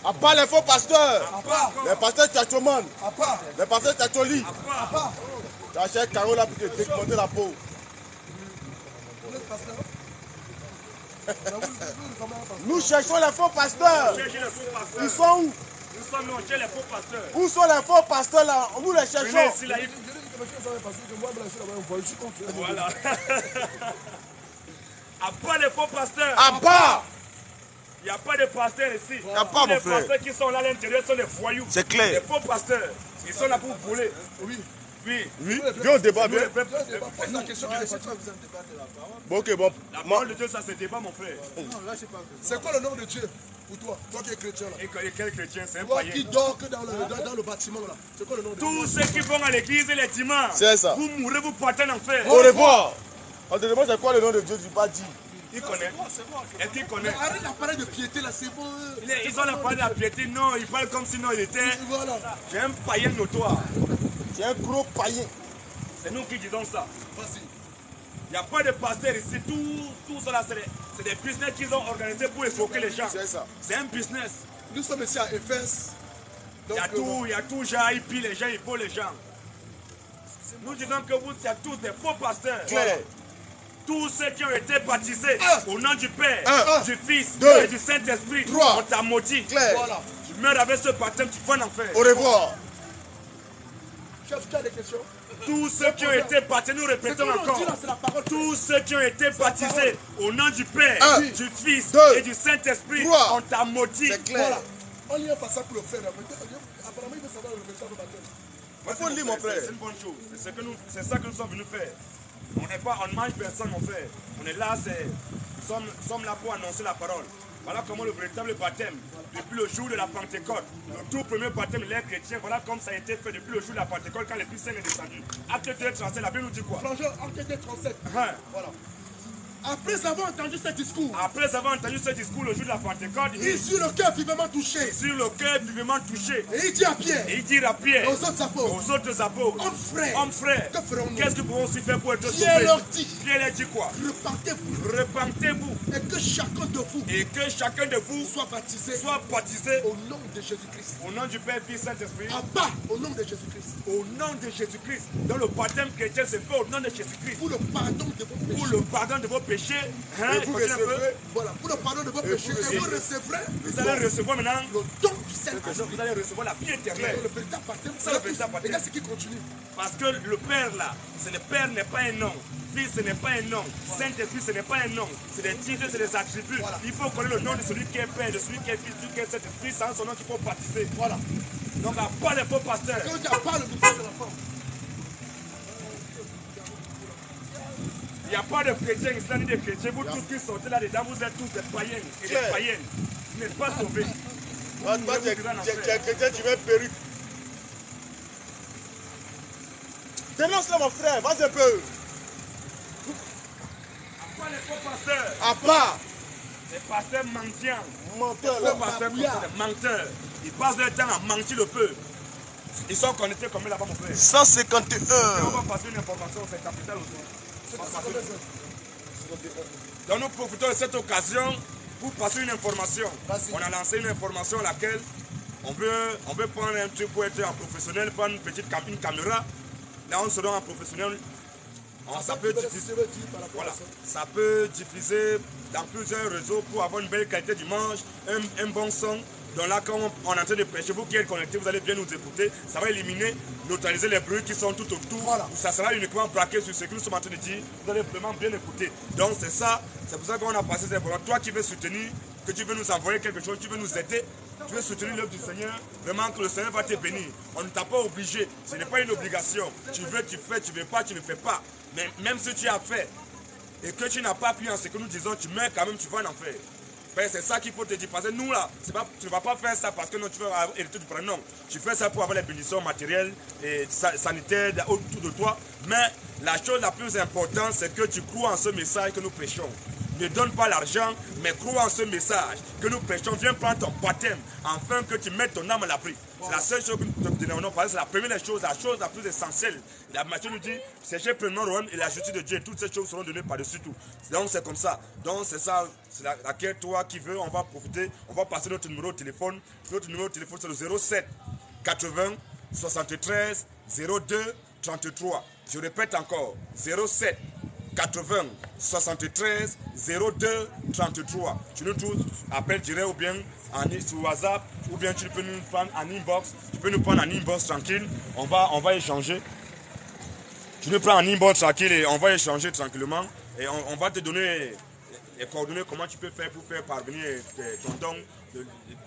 À part les faux pasteurs. À part. Les pasteurs tchatchoman. À part. Les pasteurs tchatcholi. À part. Tu achètes Caro là pour te démonter la peau. Vous êtes pasteur? Nous cherchons les faux pasteurs. Cherchez les faux pasteurs. Ils sont où? Nous sommes non, chez les faux pasteurs. Où sont les faux pasteurs là? Nous les Venez cherchons. ici, là, il- Voilà. À part les faux pasteurs. À part. Il n'y a pas de pasteurs ici. Y a pas, Tous les mon frère. pasteurs qui sont là à l'intérieur sont des voyous. C'est clair. Les faux pasteurs, ils sont là pour voler. Oui. Oui. Oui. Viens au débat, viens. Pose la question. Bon, ok, bon. La parole de Dieu, ça se débat, mon frère. C'est quoi le nom de Dieu pour toi? Toi qui es chrétien là. Et quel chrétien, c'est un Toi païen. qui dors que dans le bâtiment là. C'est quoi le nom de Dieu? Tous ceux qui vont à l'église les dimanches, C'est ça. vous mourrez, vous partez en enfer. Au revoir. On te demande c'est quoi le nom de Dieu, tu pas dit. Il connaît. Est-ce qu'il connaît? Arrête d'appareil de piété là, c'est bon. Ils ont la parole de la piété. Non, ils parlent comme sinon il était. Voilà. J'ai un païen notoire. Tu es un gros païen. C'est nous qui disons ça. Vas-y. Il n'y a pas de pasteur ici. Tout cela, c'est des business qu'ils ont organisés pour escroquer les gens. C'est ça. C'est un business. Nous sommes ici à Éphèse. Il y a tout genre, ils pillent les gens, ils volent les gens. Nous disons que vous êtes tous des faux pasteurs. Claire. Tous ceux qui ont été baptisés au nom du Père, Un. du Fils Deux. et du Saint-Esprit, Trois. on t'a maudit. Claire. Voilà. Tu meurs avec ce baptême, tu vas en enfer. Au revoir. Chef, tu as des questions? Tous ceux qui ont été baptisés, nous répétons encore. Tous ceux qui ont été baptisés au nom du Père, du Fils et du Saint-Esprit, on t'a maudit. C'est clair. Voilà. On lit un passage pour le frère. Apparemment, il veut savoir le message de baptême. Il faut le lire, mon frère. C'est une bonne chose. C'est ça que nous sommes venus faire. On ne mange personne, mon frère. On est là, nous sommes là pour annoncer la parole. Voilà comment le véritable baptême, depuis le jour de la Pentecôte, le tout premier baptême de l'ère chrétien, voilà comme ça a été fait depuis le jour de la Pentecôte quand l'Esprit Saint est descendu. Acte 2, 37, la Bible nous dit quoi? Frangeur, Acte 2, 37. Voilà. Après avoir entendu ce discours, le jour de la Pentecôte, il eut le cœur vivement touché. Et il dit à Pierre, et aux autres apôtres, hommes frères, que ferons-nous? Qu'est-ce que nous pouvons aussi faire pour être sauvés? Pierre leur dit quoi? Repentez-vous. Et que chacun de vous soit baptisé au nom de Jésus-Christ. Au nom du Père, Fils, Saint-Esprit. Au nom de Jésus-Christ. Au nom de Jésus-Christ. Dans le baptême chrétien, c'est fait au nom de Jésus-Christ. Pour le pardon de vos péchés. Pour le pardon de vos péchés. Et vous recevrez, voilà, pour le pardon de vos péchés. Et vous recevrez. Vous allez recevoir maintenant le don du Saint-Esprit. Vous allez recevoir la vie éternelle. Le véritable baptême. C'est le véritable baptême. Regarde ce qui continue. Parce que le Père là, le Père n'est pas un nom. Fils, ce n'est pas un nom. Saint-Esprit, ce n'est pas un nom. C'est des titres, c'est des attributs. Voilà. Il faut connaître le nom de celui qui est Père, de celui qui est Fils, de celui qui est Saint-Esprit. C'est en son nom qu'il faut baptiser. Voilà. Donc, il n'y a pas de faux pasteurs. Quand il n'y a pas le bouton de la femme. Il n'y a pas de chrétiens islamiques, des chrétiens. Vous tous qui sortez là-dedans, vous êtes tous des païens et des païennes. Vous n'êtes pas sauvés. Toi, tu es chrétien, tu veux perruque. Dénonce-le, mon frère, vas-y un peu. À part les faux pasteurs. À part. Les pasteurs mendiants. Menteurs, les pasteurs menteurs. Ils passent leur temps à mentir le peuple. Ils sont connectés comme là-bas, mon frère. 151. Et on va passer une information, c'est capital aussi. Donc nous profitons de cette occasion pour passer une information. On a lancé une information à laquelle on veut prendre un truc pour être un professionnel, prendre une caméra. Là on se donne en professionnel. Ça peut diffuser dans plusieurs réseaux pour avoir une belle qualité d'image, un bon son. Donc là, quand on est en train de prêcher, vous qui êtes connectés, vous allez bien nous écouter. Ça va éliminer, neutraliser les bruits qui sont tout autour. Voilà. Ça sera uniquement braqué sur ce que nous sommes en train de dire. Vous allez vraiment bien écouter. Donc c'est ça, c'est pour ça qu'on a passé ces informations. Toi qui veux soutenir, que tu veux nous envoyer quelque chose, tu veux nous aider, tu veux soutenir l'œuvre du Seigneur, vraiment que le Seigneur va te bénir. On ne t'a pas obligé, ce n'est pas une obligation. Tu veux, tu fais, tu ne veux pas, tu ne fais pas. Mais même si tu as fait et que tu n'as pas pu en ce que nous disons, tu meurs quand même, tu vas en faire. C'est ça qu'il faut te dire. Parce que nous là, tu ne vas pas faire ça parce que non, tu veux hériter du prénom. Tu fais ça pour avoir les bénédictions matérielles et sanitaires autour de toi. Mais la chose la plus importante, c'est que tu crois en ce message que nous prêchons. Ne donne pas l'argent, mais crois en ce message que nous prêchons. Viens prendre ton baptême afin que tu mettes ton âme à l'abri. C'est la seule chose que nous te demandons. C'est la première des choses, la chose la plus essentielle. La Matthieu nous dit, cherchez premièrement le royaume et la justice de Dieu. Toutes ces choses seront données par-dessus tout. Donc c'est comme ça. Donc c'est ça, c'est laquelle toi qui veux, on va profiter. On va passer notre numéro de téléphone. Notre numéro de téléphone c'est le 07 80 73 02 33. Je répète encore, 07 80 73 02 33. Tu nous trouves, appelle direct ou bien sur WhatsApp, ou bien tu peux nous prendre en inbox. Tu peux nous prendre en inbox tranquille. On va échanger. Tu nous prends en inbox tranquille et on va échanger tranquillement. Et on va te donner les coordonnées, comment tu peux faire pour faire parvenir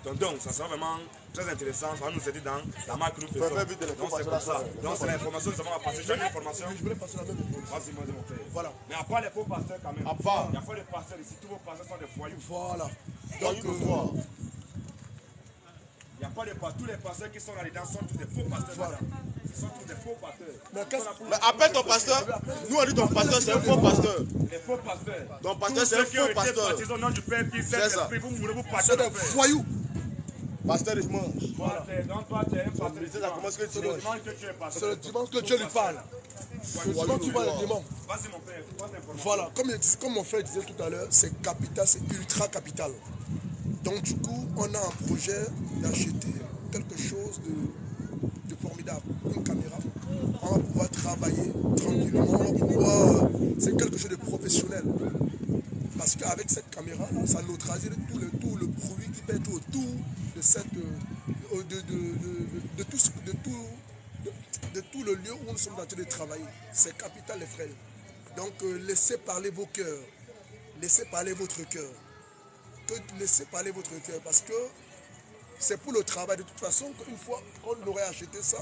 ton don. Ça sera vraiment très intéressant. Ça va nous aider dans la marque que nous faisons. Donc c'est comme ça. Donc c'est l'information que nous avons à passer. J'ai une information. Je voulais passer la même information. Vas-y, mon frère. Voilà. Mais à part les faux pasteurs quand même. À part. Il n'y a pas de pasteurs ici. Tous vos pasteurs sont des foyous. Voilà. Donc, il n'y a pas de pasteurs. Tous les pasteurs qui sont là-dedans sont tous des faux pasteurs. Voilà. Ils sont tous des faux pasteurs. Mais appelle ton pasteur. Nous on dit ton pasteur c'est un faux pasteur. Les faux pasteurs. Ton pasteur c'est un faux pasteur. Au nom du Père, Fils, Saint-Esprit, vous mourrez, vous partez. C'est des foyous. Pasteur du dimanche. Voilà. Donc toi tu es un pasteur. C'est le dimanche que tu es pasteur. C'est le dimanche que Dieu lui parle. Le dimanche tu parles le dimanche. Vas-y mon frère, voilà, comme mon frère disait tout à l'heure, c'est capital, c'est ultra capital. Donc du coup, on a un projet d'acheter quelque chose de formidable, une caméra. On va pouvoir travailler tranquillement, on va pouvoir, c'est quelque chose de professionnel. Parce qu'avec cette caméra, ça neutralise tout le bruit qui peut être autour de cette, de tout le lieu où nous sommes en train de travailler. C'est capital, les frères. Donc, laissez parler vos cœurs. Laissez parler votre cœur. Laissez parler votre cœur parce que c'est pour le travail. De toute façon, une fois qu'on aurait acheté ça,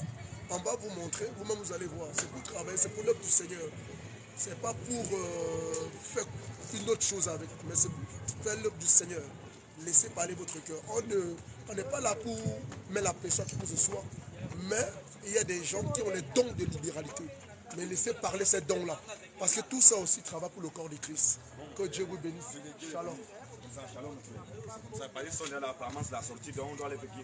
on va vous montrer, vous-même vous allez voir. C'est pour travailler, c'est pour l'œuvre du Seigneur. C'est pas pour faire une autre chose avec, mais c'est pour faire l'œuvre du Seigneur. Laissez parler votre cœur. On n'est pas là pour mettre la pression à qui que ce soit, mais il y a des gens qui ont les dons de libéralité. Mais laissez parler ces dons-là. Parce que tout ça aussi travaille pour le corps de Christ. Que Dieu vous bénisse. Shalom. Shalom. Ça n'a pas dit sonner là, apparemment c'est la sortie, donc on doit les vécu.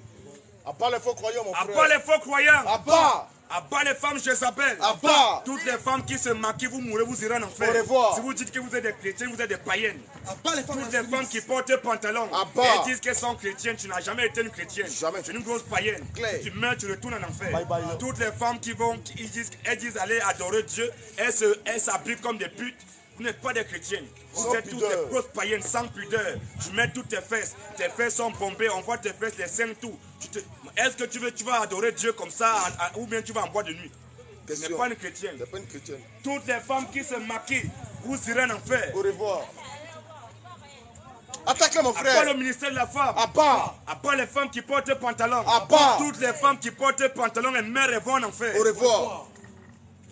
À part les faux croyants, mon frère. À part les faux croyants. À part. À part les femmes, je s'appelle. À part. Toutes les femmes qui se maquillent, vous mourrez, vous irez en enfer. Au revoir. Si vous dites que vous êtes des chrétiens, vous êtes des païennes. À part les femmes, toutes les femmes qui portent pantalon et disent qu'elles sont chrétiennes, tu n'as jamais été une chrétienne. Jamais. Tu es une grosse païenne. Claire. Tu meurs, tu retournes en enfer. Bye bye. Toutes les femmes qui disent aller adorer Dieu, elles s'habillent comme des putes. Vous n'êtes pas des chrétiennes. Vous êtes toutes des grosses païennes sans pudeur. Tu mets toutes tes fesses sont bombées, on voit tes fesses, les seins, tout. Est-ce que tu vas adorer Dieu comme ça ou bien tu vas en boîte de nuit? Tu n'es pas une chrétienne. Pas une chrétienne. Toutes les femmes qui se maquillent, vous irez en enfer. Au revoir. Attaque-le, mon frère. À part le ministère de la femme. À part. À part les femmes qui portent pantalon. À part. Toutes les femmes qui portent pantalon, elles meurent et vont en enfer. Au revoir.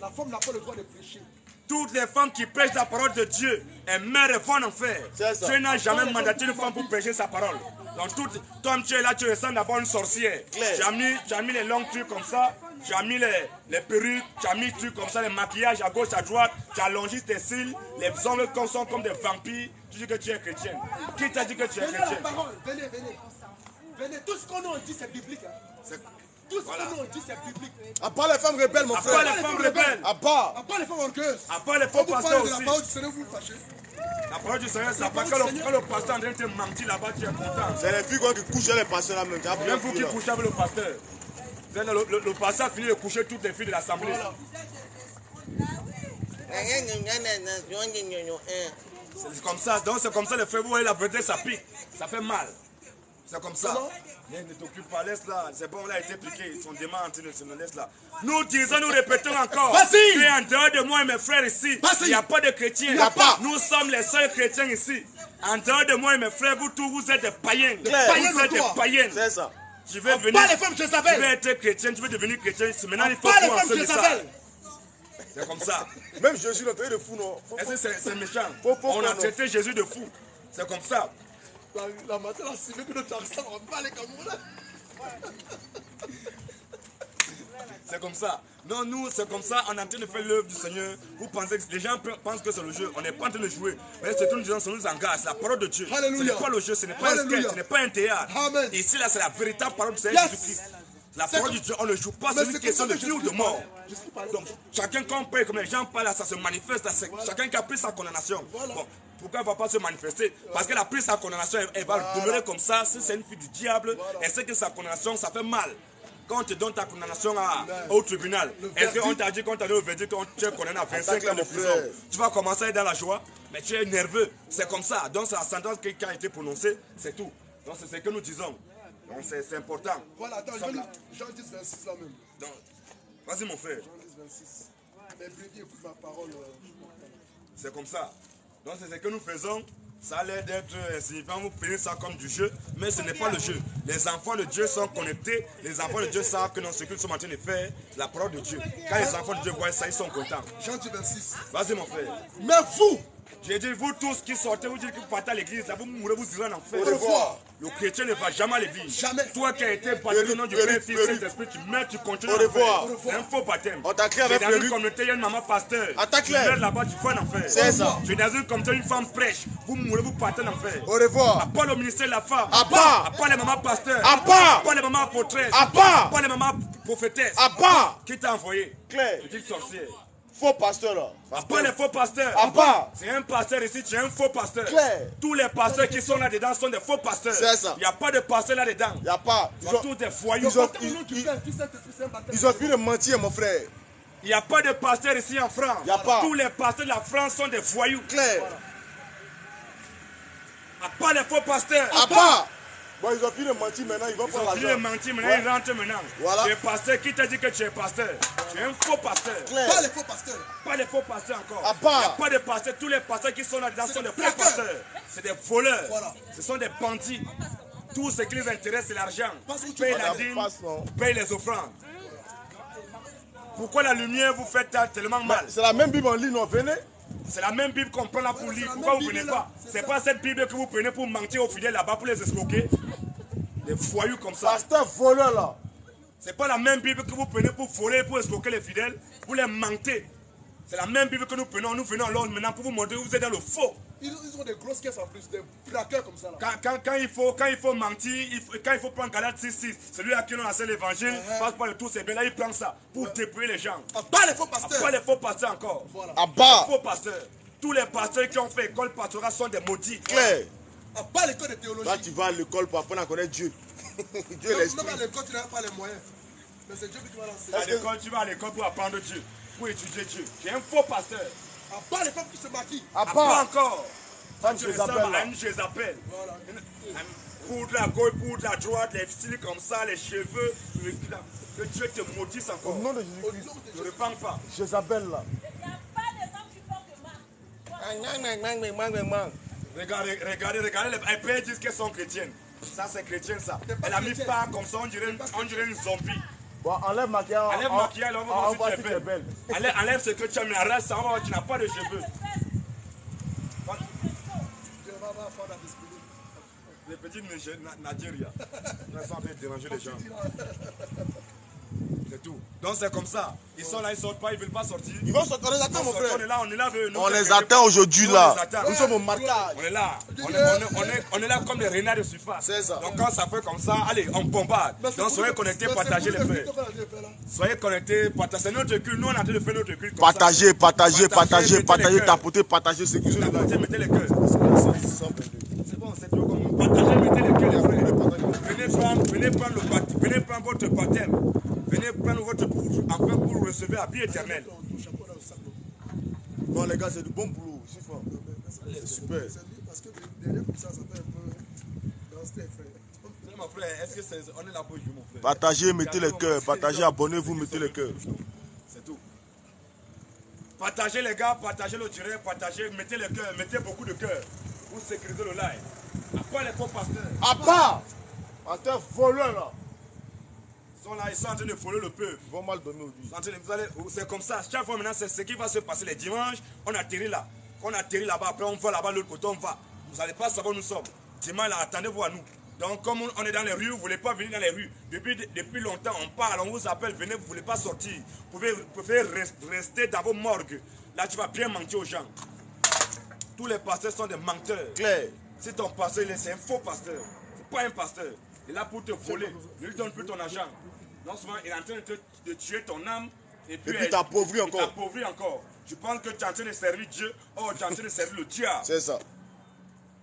La femme n'a pas le droit de prêcher. Toutes les femmes qui prêchent la parole de Dieu, elles meurent et vont en enfer. Dieu n'a jamais mandaté une femme pour prêcher sa parole. Donc, toi, tu es là, tu ressembles d'avoir une sorcière. Tu as mis les longs trucs comme ça, tu as mis les perruques, tu as mis les trucs comme ça, les maquillages à gauche, à droite, tu as allongé tes cils, les ongles sont comme des vampires. Tu dis que tu es chrétienne. Qui t'a dit que tu es chrétienne? Venez la parole, venez. Venez, tout ce qu'on nous dit, c'est biblique. Hein. Tout ce qu'on nous dit, c'est biblique. À part les femmes rebelles, mon frère. À part les femmes rebelles. À part les femmes orgueilleuses. À part les faux pasteurs aussi. La parole du Seigneur, vous fâchez. La parole du Seigneur, c'est pas quand le pasteur est en train de te mentir là-bas, tu es content. C'est les filles qui couchent avec les pasteurs là même. Même vous qui couchez avec le pasteur. Le pasteur a fini de coucher toutes les filles de l'assemblée. C'est comme ça. Donc c'est comme ça les frères, vous voyez la vérité, ça pique. Ça fait mal. C'est comme ça. Ne t'occupe pas, laisse là. C'est bon, on a été piqué. Ils sont démons en train de se laisse là. Nous disons, nous répétons encore. Que en dehors de moi et mes frères ici, il n'y a pas de chrétiens. Il n'y a pas. Nous sommes les seuls chrétiens ici. En dehors de moi et mes frères, vous tous, vous êtes des païens. Vous êtes des païennes. C'est ça. Tu veux venir. Pas les femmes, je savais. Tu veux être chrétien, tu veux devenir chrétien. Maintenant, il faut commencer de ça. C'est comme ça. Même Jésus l'a traité de fou, non? Est-ce que c'est méchant? On a traité Jésus de fou. C'est comme ça. La matin, la civile que notre accent, on va aller comme ça. C'est comme ça. Non, nous, c'est comme ça. On est en train de faire l'œuvre du Seigneur. Vous pensez que les gens pensent que c'est le jeu. On n'est pas en train de jouer. Mais ce que nous disons, ça nous engage. C'est la parole de Dieu. Alléluia. Ce n'est pas le jeu, ce n'est pas un sketch, ce n'est pas un théâtre. Amen. Ici, là, c'est la véritable parole du Seigneur Jésus-Christ. La parole de Dieu, on ne joue pas, c'est une question de vie ou de mort. Donc, chacun quand paye, comme les gens parlent, ça se manifeste. Chacun qui a pris sa condamnation. Bon, pourquoi elle ne va pas se manifester? Parce qu'elle a pris sa condamnation, elle va demeurer comme ça. Si c'est une fille du diable, elle sait que sa condamnation, ça fait mal. Quand on te donne ta condamnation au tribunal, est-ce qu'on t'a dit, quand tu as donné le verdict, qu'on tu es condamné à 25 ans de prison, tu vas commencer à être dans la joie, mais tu es nerveux. C'est comme ça. Donc, c'est la sentence qui a été prononcée, c'est tout. Donc, c'est ce que nous disons. Donc, c'est important. Voilà, attends, Jean 10, 26 là même. Donc, vas-y, mon frère. Jean 10, 26. Mais brebis, écoute ma parole. C'est comme ça. Donc, c'est ce que nous faisons. Ça a l'air d'être insignifiant, vous prenez ça comme du jeu, mais ce n'est pas le jeu. Les enfants de Dieu sont connectés, les enfants de Dieu savent que dans ce qu'ils sont en train de faire, la parole de Dieu. Quand les enfants de Dieu voient ça, ils sont contents. Jean 10, 26. Vas-y, mon frère. Mais vous, j'ai dit, vous tous qui sortez, vous dites que vous partez à l'église, là, vous mourrez, vous irez en enfer. au revoir. Le chrétien ne va jamais à l'église. Jamais. Toi qui as été baptisé au nom du Père, Fils et Saint-Esprit, tu meurs, tu continues Au à revoir. faire. C'est un faux baptême. On t'a créé Tu es avec dans le une luc. communauté, il y a une maman pasteur. Attaque-les. Tu meurs là-bas, tu vas en enfer. C'est ça. Tu es dans une communauté, une femme prêche. Vous mourrez, vous partez en enfer. Au revoir. À part le ministère de la femme. À part. À part les mamans pasteurs. À part. À part les mamans apôtresses. À part. À part les mamans prophétesses. À part. Qui t'a envoyé? Claire. Petite sorcière. Faux pasteur là. À part les faux pasteurs. À part. C'est un pasteur ici, tu es un faux pasteur. Claire. Tous les pasteurs qui sont là-dedans sont des faux pasteurs. C'est ça. Il n'y a pas de pasteur là-dedans. Il n'y a pas. Ils sont tous des foyers. Ils ont fini de mentir, mon frère. Il n'y a pas de pasteur ici en France. Il y a pas. Tous les pasteurs de la France sont des voyous. Claire. À part les faux pasteurs. À part. Bon, ils ont fini de mentir maintenant, ils vont prendre Ils ont fini de l'argent. mentir, maintenant ils rentrent maintenant. Voilà. Tu es pasteur, qui t'a dit que tu es pasteur? Tu es un faux pasteur. Pas les faux pasteurs. Pas les faux pasteurs encore. À part. Il n'y a pas de pasteurs. Tous les pasteurs qui sont là-dedans sont des faux pasteurs. C'est des voleurs. Voilà. Ce sont des bandits. Tout ce qui les intéresse, c'est l'argent. Paye la Madame, dîme, passe, non. paye les offrandes. Pourquoi la lumière vous fait tellement mal? C'est la même Bible en ligne, non? Venez. C'est la même Bible qu'on prend là pour lire. Pourquoi vous ne venez pas? C'est pas cette Bible que vous prenez pour mentir aux fidèles là-bas, pour les escroquer. Des voyous comme ça. Pasteur voleur là. C'est pas la même Bible que vous prenez pour voler, pour escroquer les fidèles, pour les mentir. C'est la même Bible que nous prenons. Nous venons alors maintenant pour vous montrer que vous êtes dans le faux. Ils ont des grosses caisses en plus, des braqueurs comme ça. Là. Quand il faut mentir, quand il faut prendre Galates 6:6, celui à qui on a lancé l'évangile, passe par le tout, c'est bien là, il prend ça pour dépouiller les gens. Pas les faux pasteurs. Pas les faux pasteurs encore. Voilà. À bas. Les faux pasteurs. Tous les pasteurs qui ont fait école pastorale sont des maudits. Claire. Pas l'école de théologie. Là, tu vas à l'école pour apprendre à connaître Dieu. Dieu est Même l'esprit. à l'école, tu n'as pas les moyens. Mais c'est Dieu qui va lancer. À l'école, tu vas à l'école pour apprendre Dieu, pour étudier Dieu. Tu es un faux pasteur. Pas les femmes qui se maquillent. À Pas part. encore. Femme Tu Jézabel, ressembles là. à une Jézabel. Voilà. Pour de la gauche, pour de la droite, les styles comme ça, les cheveux. Que Dieu te maudisse Au encore. nom de Au Jésus-Christ. nom de Ne Jésus. répands pas. Jézabel là. Il n'y a pas de femmes qui portent de marque. Regardez, les pères disent qu'elles sont chrétiennes. Ça, c'est chrétien, ça. Elle a mis pas comme ça, on dirait une zombie. Bon, enlève maquillage. Enlève maquillage, on va voir voir si tu es belle. Enlève ce que tu as mis, arrête ça, on va voir que tu n'as pas de cheveux. Dieu va faire la discipline. Les petits Nigeria. Ils sont en train de déranger les gens. C'est tout. Donc c'est comme ça. Ils sont là, ils sortent pas, ils veulent pas sortir. Ils vont sortir, on les attend, mon frère. On est là, On les attend aujourd'hui là. Nous Nous sommes au marquage. On est là. On est là comme des renards de surface. C'est ça. Donc quand ça fait comme ça, allez, on bombarde. Donc soyez connectés, partagez les frères. Soyez connectés, partagez. C'est notre culte. Nous on est en train de faire notre culte. comme ça. Partagez, partagez, partagez, mettez les partagez, cœurs. tapoter, partagez, c'est que Partagez, mettez les cœurs. C'est bon, c'est tout comme partagez, mettez les cœurs, les frères. Venez prendre votre baptême. Venez prendre votre bouche afin pour recevoir la vie éternelle. Non, les gars, c'est du bon boulot. C'est super. Parce que derrière comme ça fait un peu dans ce frère. Mon frère, est-ce que on est là pour jouer, mon frère? Partagez, mettez les cœurs. Partagez, abonnez-vous, mettez les cœurs. C'est tout. Partagez les gars, partagez le direct, partagez, mettez les cœurs, mettez beaucoup de cœurs pour sécuriser le live. Après les faux pasteurs, À part. Pasteur voleur là. ils sont en train de voler le peuple. Ils vont mal donner aujourd'hui. C'est comme ça. Chaque fois maintenant, c'est ce qui va se passer les dimanches. On atterrit là. Quand on atterrit là-bas, après on va là-bas, l'autre côté, on va. Vous n'allez pas savoir où nous sommes. Dimanche, là, attendez-vous à nous. Donc, comme on est dans les rues, vous ne voulez pas venir dans les rues. Depuis longtemps, on parle, on vous appelle, venez, vous ne voulez pas sortir. Vous pouvez rester dans vos morgues. Là, tu vas bien mentir aux gens. Tous les pasteurs sont des menteurs. Claire. Si ton pasteur, c'est un faux pasteur. C'est pas un pasteur. Il est là pour te voler. Ne lui donne plus ton argent. Non seulement il est en train de tuer ton âme. Et puis t'appauvrir encore. T'appauvrir encore. Tu penses que tu es en train de servir Dieu. Oh, tu es en train de servir le diable. C'est ça.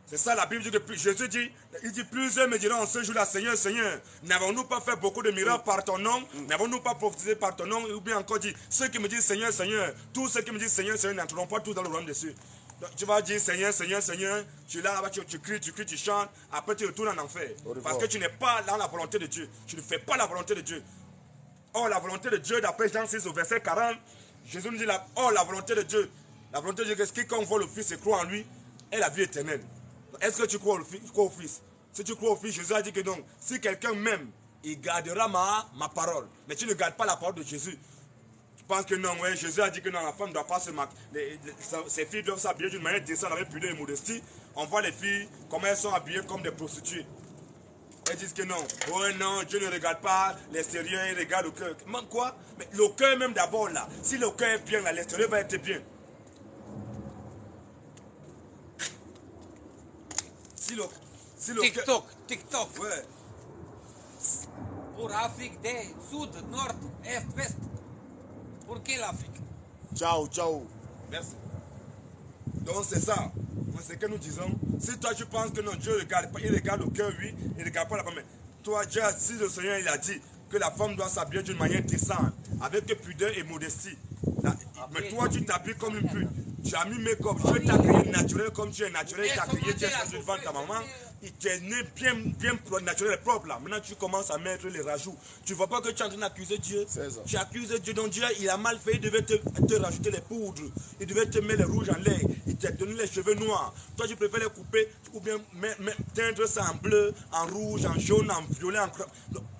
C'est ça la Bible dit. Jésus dit, il dit, plusieurs me diront en ce jour-là, Seigneur, Seigneur, n'avons-nous pas fait beaucoup de miracles par ton nom? N'avons-nous pas prophétisé par ton nom? Ou bien encore dit, ceux qui me disent Seigneur, Seigneur, tous ceux qui me disent Seigneur, Seigneur, n'entreront pas tous dans le royaume des cieux. Donc, tu vas dire Seigneur, Seigneur, Seigneur, tu es là-bas, tu cries, tu chantes, après tu retournes en enfer. Parce que tu n'es pas dans la volonté de Dieu. Tu ne fais pas la volonté de Dieu. Or, la volonté de Dieu, d'après Jean 6 au verset 40, Jésus nous dit, la volonté de Dieu, c'est que quiconque voit le Fils et croit en lui, est la vie éternelle. Est-ce que tu crois au Fils? Si tu crois au Fils, Jésus a dit que donc, si quelqu'un m'aime, il gardera ma parole. Mais tu ne gardes pas la parole de Jésus. Tu penses que non, ouais, Jésus a dit que non, la femme ne doit pas se maquiller. Ses filles doivent s'habiller d'une manière décente avec pudeur et modestie. On voit les filles, comment elles sont habillées comme des prostituées. Elles disent que non, ouais, non, Dieu ne regarde pas l'extérieur, il regarde le cœur. Mais quoi? Mais le cœur même d'abord là, si le cœur est bien là, l'extérieur va être bien. Si le TikTok. Ouais. Pour Afrique de Sud, Nord, Est, Ouest. Pour quelle Afrique? Ciao, ciao. Merci. Donc c'est ça. C'est ce que nous disons. Si toi tu penses que non, Dieu regarde pas, il regarde le cœur, oui, il ne regarde pas la femme. Mais toi, Dieu, si le Seigneur il a dit que la femme doit s'habiller d'une manière décente, avec pudeur et modestie. Mais toi, tu t'habilles comme une pute. Tu as mis make-up. Dieu t'a créé naturel comme tu es naturel. Il t'a créé, tu es censé devant ta maman. tu es né bien naturel et propre là. Maintenant tu commences à mettre les rajouts. Tu ne vois pas que tu es en train d'accuser Dieu. Tu accuses Dieu, donc Dieu il a mal fait, il devait te rajouter les poudres. Il devait te mettre les rouges en lait. Il t'a donné les cheveux noirs. Toi tu préfères les couper ou bien teindre ça en bleu, en rouge, en jaune, en violet, en croix.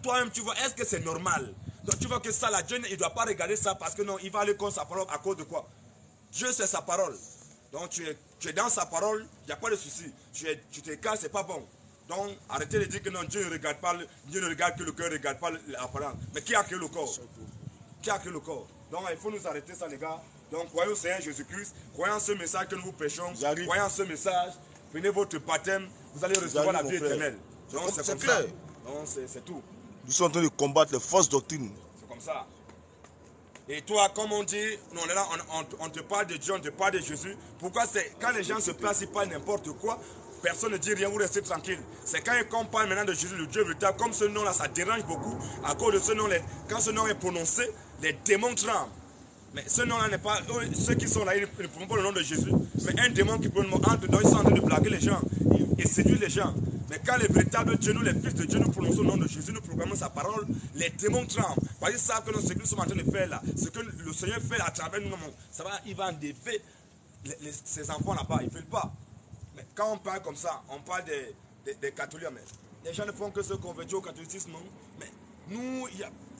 Toi-même tu vois, est-ce que c'est normal? Donc tu vois que ça là, Dieu il ne doit pas regarder ça parce que non, il va aller contre sa parole à cause de quoi? Dieu c'est sa parole. Donc tu es dans sa parole, il n'y a pas de souci. Tu t'écartes, c'est pas bon. Donc arrêtez de dire que non, Dieu ne regarde pas, Dieu ne regarde que le cœur, ne regarde pas l'apparence. Mais qui a créé le corps? Qui a créé le corps? Donc il faut nous arrêter ça les gars. Donc croyez au Seigneur Jésus-Christ, croyez en ce message que nous vous prêchons, croyez en ce message, prenez votre baptême, vous allez recevoir la vie éternelle. Donc c'est clair. Donc c'est tout. Nous sommes en train de combattre les fausses doctrines. C'est comme ça. Et toi, comme on dit, on est là, on te parle de Dieu, on te parle de Jésus. Pourquoi c'est quand les gens se placent, ils parlent n'importe quoi, personne ne dit rien, vous restez tranquille. C'est quand on parle maintenant de Jésus, le Dieu véritable, comme ce nom-là, ça dérange beaucoup. À cause de ce nom, quand ce nom est prononcé, les démons tremblent. Mais ce nom-là n'est pas, ceux qui sont là, ils ne prononcent pas le nom de Jésus. Mais un démon qui prononce, ils sont en train de blaguer les gens et séduire les gens. Mais quand les véritables Dieu, nous les fils de Dieu, nous prononçons le nom de Jésus, nous proclamons sa parole, les démons tremblent. Parce qu'ils savent que ce que nous sommes en train de faire là, ce que le Seigneur fait à travers nous, ça va, il va enlever ces enfants là-bas, ils ne veulent pas. Mais quand on parle comme ça, on parle des catholiques, mais les gens ne font que se convertir au catholicisme. Mais nous,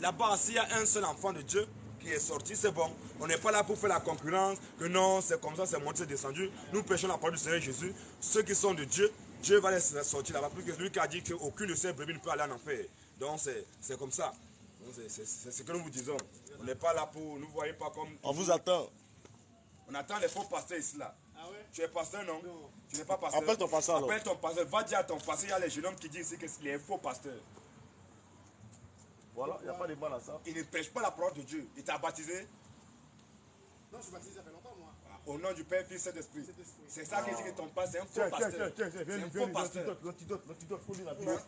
là-bas, s'il y a un seul enfant de Dieu qui est sorti, c'est bon. On n'est pas là pour faire la concurrence, que non, c'est comme ça, c'est monté, c'est descendu. Nous prêchons la parole du Seigneur Jésus. Ceux qui sont de Dieu, Dieu va les sortir là-bas. Plus que celui qui a dit qu'aucune de ces brebis ne peut aller en enfer. Donc c'est comme ça. C'est ce que nous vous disons. On n'est pas là pour, nous ne voyez pas comme... On vous attend. On attend les faux pasteurs ici là. Ah ouais? Tu es pasteur, non? Tu n'es pas pasteur. Appelle ton pasteur. Appelle ton pasteur. Va dire à ton pasteur, il y a les jeunes hommes qui disent ici qu'il est faux pasteur. Voilà, il n'y a pas de mal à ça. Il ne prêche pas la parole de Dieu. Il t'a baptisé? Non, je suis baptisé, ça fait longtemps, moi. Au nom du Père, Fils et Saint-Esprit. C'est ça qui dit que ton pasteur, c'est un faux pasteur. C'est un faux pasteur. L'antidote, faut lire la Bible.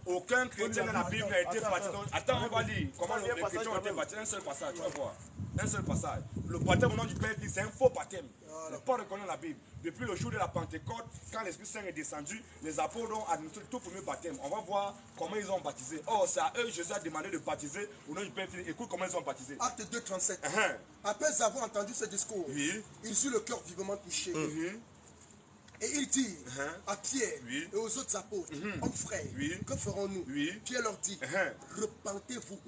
Aucun chrétien dans la Bible n'a été baptisé. Attends, on va lire comment les chrétiens ont été baptisés. Un seul passage, tu vas voir. Un seul passage. Le baptême au nom du Père, Fils, c'est un faux baptême. Ne pas reconnaître la Bible. Depuis le jour de la Pentecôte, quand l'Esprit Saint est descendu, les apôtres ont administré le tout premier baptême. On va voir comment ils ont baptisé. Oh, c'est à eux Jésus a demandé de baptiser au nom du Père. Écoute comment ils ont baptisé. Acte 2, 37. Après avoir entendu ce discours, ils eurent le cœur vivement touché. Et il dit à Pierre et aux autres apôtres, hommes frères, que ferons-nous? Pierre leur dit, repentez-vous